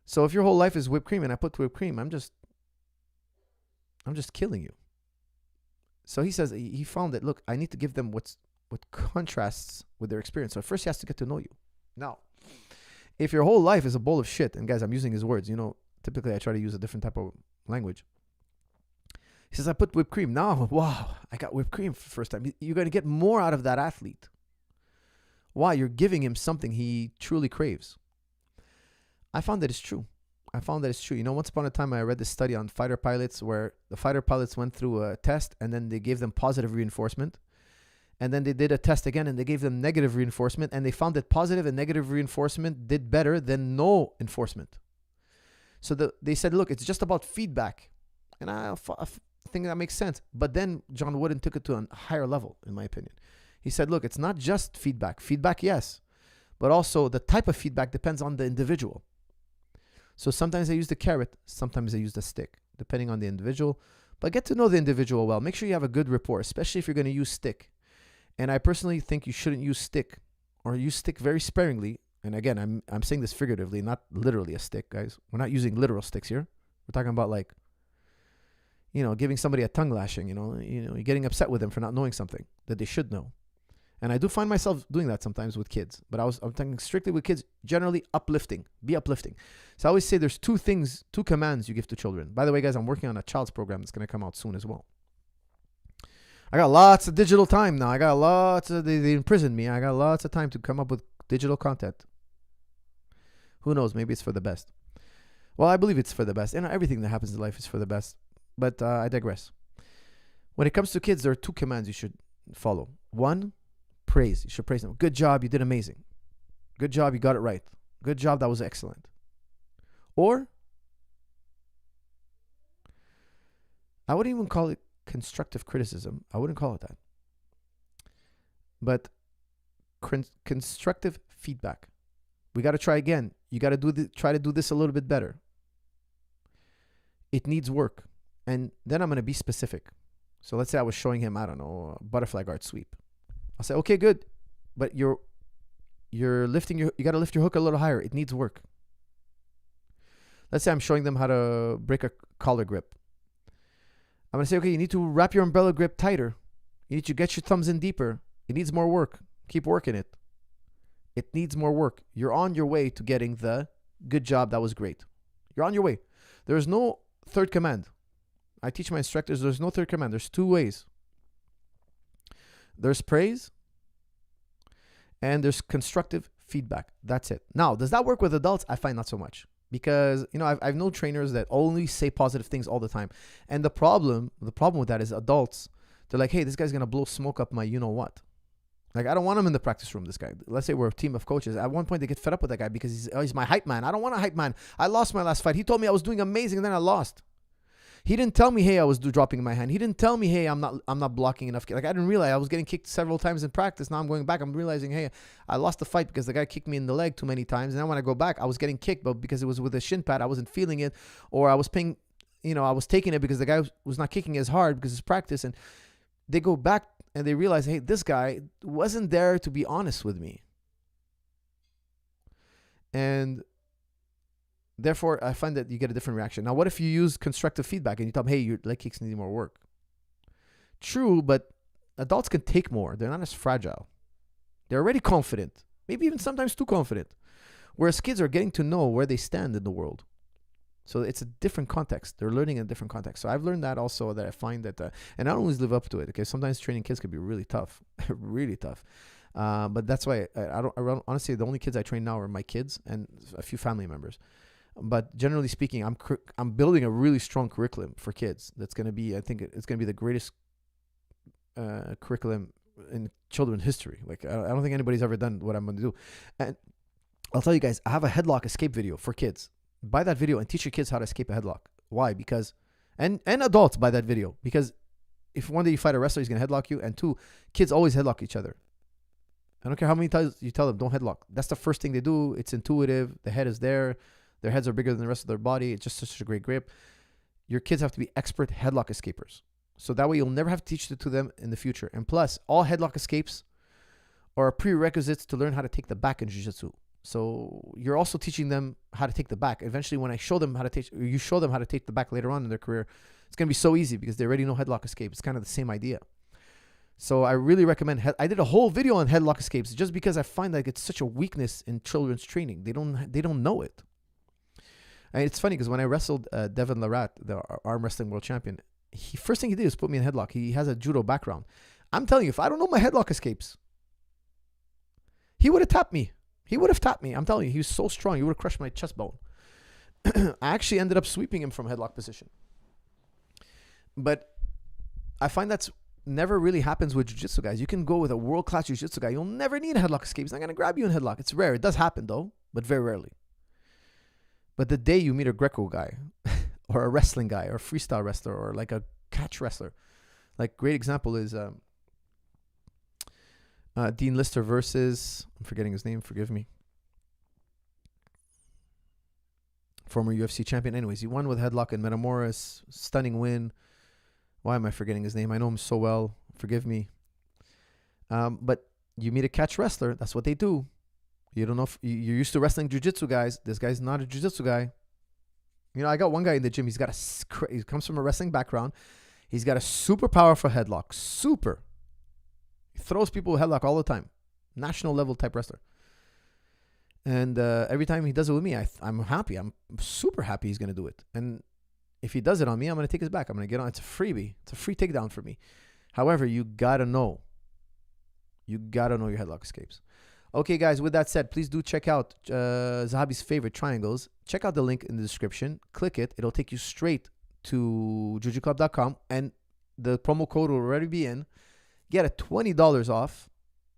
So if your whole life is whipped cream and I put whipped cream, I'm just killing you. So he says he found that, look, I need to give them what contrasts with their experience. So first he has to get to know you. Now, if your whole life is a bowl of shit, and guys, I'm using his words, typically I try to use a different type of language. He says, I put whipped cream. Now, wow, I got whipped cream for the first time. You're going to get more out of that athlete. Why? You're giving him something he truly craves. I found that it's true. Once upon a time, I read this study on fighter pilots where the fighter pilots went through a test and then they gave them positive reinforcement. And then they did a test again and they gave them negative reinforcement, and they found that positive and negative reinforcement did better than no enforcement. So they said, look, it's just about feedback. And I think that makes sense. But then John Wooden took it to a higher level, in my opinion. He said, look, it's not just feedback. Feedback, yes. But also the type of feedback depends on the individual. So sometimes I use the carrot, sometimes I use the stick, depending on the individual. But get to know the individual well. Make sure you have a good rapport, especially if you're going to use stick. And I personally think you shouldn't use stick, or use stick very sparingly. And again, I'm saying this figuratively, not literally a stick, guys. We're not using literal sticks here. We're talking about like, giving somebody a tongue lashing, you're getting upset with them for not knowing something that they should know. And I do find myself doing that sometimes with kids, but I'm talking strictly with kids, generally uplifting, be uplifting. So I always say there's two commands you give to children. By the way, guys, I'm working on a child's program that's going to come out soon as well. I got lots of digital time now. They imprisoned me. I got lots of time to come up with digital content. Who knows? Maybe it's for the best. Well, I believe it's for the best. And everything that happens in life is for the best. But I digress. When it comes to kids, there are two commands you should follow. One, praise. You should praise them. Good job. You did amazing. Good job. You got it right. Good job. That was excellent. Or, I wouldn't even call it constructive criticism. I wouldn't call it that. But constructive feedback. We got to try again. You got to try to do this a little bit better. It needs work. And then I'm going to be specific. So let's say I was showing him, I don't know, a butterfly guard sweep. I'll say, okay, good. But you're lifting you got to lift your hook a little higher. It needs work. Let's say I'm showing them how to break a collar grip. I'm going to say, okay, you need to wrap your umbrella grip tighter. You need to get your thumbs in deeper. It needs more work. Keep working it. It needs more work. You're on your way to getting the good job. That was great. You're on your way. There is no third command. I teach my instructors there's no third command. There's two ways. There's praise and there's constructive feedback. That's it. Now, does that work with adults? I find not so much. Because, I've known trainers that only say positive things all the time. And the problem with that is adults, they're like, hey, this guy's going to blow smoke up my you-know-what. Like, I don't want him in the practice room, this guy. Let's say we're a team of coaches. At one point, they get fed up with that guy because he's my hype man. I don't want a hype man. I lost my last fight. He told me I was doing amazing, and then I lost. He didn't tell me, hey, I was dropping my hand. He didn't tell me, hey, I'm not blocking enough. Like, I didn't realize I was getting kicked several times in practice. Now I'm going back. I'm realizing, hey, I lost the fight because the guy kicked me in the leg too many times. And then when I go back, I was getting kicked, but because it was with a shin pad, I wasn't feeling it. Or I was I was taking it because the guy was not kicking as hard because it's practice. And they go back and they realize, hey, this guy wasn't there to be honest with me. And therefore, I find that you get a different reaction. Now, what if you use constructive feedback and you tell them, hey, your leg kicks need more work? True, but adults can take more. They're not as fragile. They're already confident, maybe even sometimes too confident. Whereas kids are getting to know where they stand in the world. So it's a different context. They're learning in a different context. So I've learned that also, that I find that, and I don't always live up to it. Okay, sometimes training kids can be really tough, really tough. But that's why I don't honestly, the only kids I train now are my kids and a few family members. But generally speaking, I'm building a really strong curriculum for kids. That's going to be, I think it's going to be the greatest curriculum in children's history. Like, I don't think anybody's ever done what I'm going to do. And I'll tell you guys, I have a headlock escape video for kids. Buy that video and teach your kids how to escape a headlock. Why? Because, and adults buy that video. Because if one day you fight a wrestler, he's going to headlock you. And two, kids always headlock each other. I don't care how many times you tell them, don't headlock. That's the first thing they do. It's intuitive. The head is there. Their heads are bigger than the rest of their body. It's just such a great grip. Your kids have to be expert headlock escapers. So that way you'll never have to teach it to them in the future. And plus, all headlock escapes are prerequisites to learn how to take the back in Jiu-Jitsu. So you're also teaching them how to take the back. Eventually, when you show them how to take the back later on in their career, it's going to be so easy because they already know headlock escape. It's kind of the same idea. So I really recommend, I did a whole video on headlock escapes just because I find like it's such a weakness in children's training. They don't know it. And it's funny because when I wrestled Devin Larat, the arm wrestling world champion, first thing he did was put me in headlock. He has a judo background. I'm telling you, if I don't know my headlock escapes, he would have tapped me. I'm telling you, he was so strong. He would have crushed my chest bone. I actually ended up sweeping him from headlock position. But I find that's never really happens with jiu-jitsu guys. You can go with a world-class jiu-jitsu guy. You'll never need a headlock escape. He's not going to grab you in headlock. It's rare. It does happen though, but very rarely. But the day you meet a Greco guy or a wrestling guy or a freestyle wrestler or like a catch wrestler, like great example is Dean Lister versus, I'm forgetting his name, forgive me. Former UFC champion. Anyways, he won with headlock and Metamoris. Stunning win. Why am I forgetting his name? I know him so well. Forgive me. But you meet a catch wrestler. That's what they do. You don't know if you're used to wrestling jiu-jitsu guys. This guy's not a jiu-jitsu guy. You know, I got one guy in the gym. He comes from a wrestling background. He's got a super powerful headlock. Super. He throws people with headlock all the time. National level type wrestler. And every time he does it with me, I'm happy. I'm super happy he's going to do it. And if he does it on me, I'm going to take his back. I'm going to get on. It's a freebie. It's a free takedown for me. However, you got to know. You got to know your headlock escapes. Okay, guys, with that said, please do check out Zahabi's favorite triangles. Check out the link in the description. Click it. It'll take you straight to jujiclub.com. And the promo code will already be in. Get a $20 off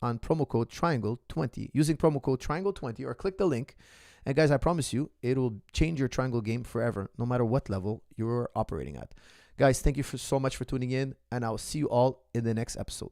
on promo code Triangle20 using promo code Triangle20 or click the link. And guys, I promise you, it will change your triangle game forever, no matter what level you're operating at. Guys, thank you so much for tuning in, and I'll see you all in the next episode.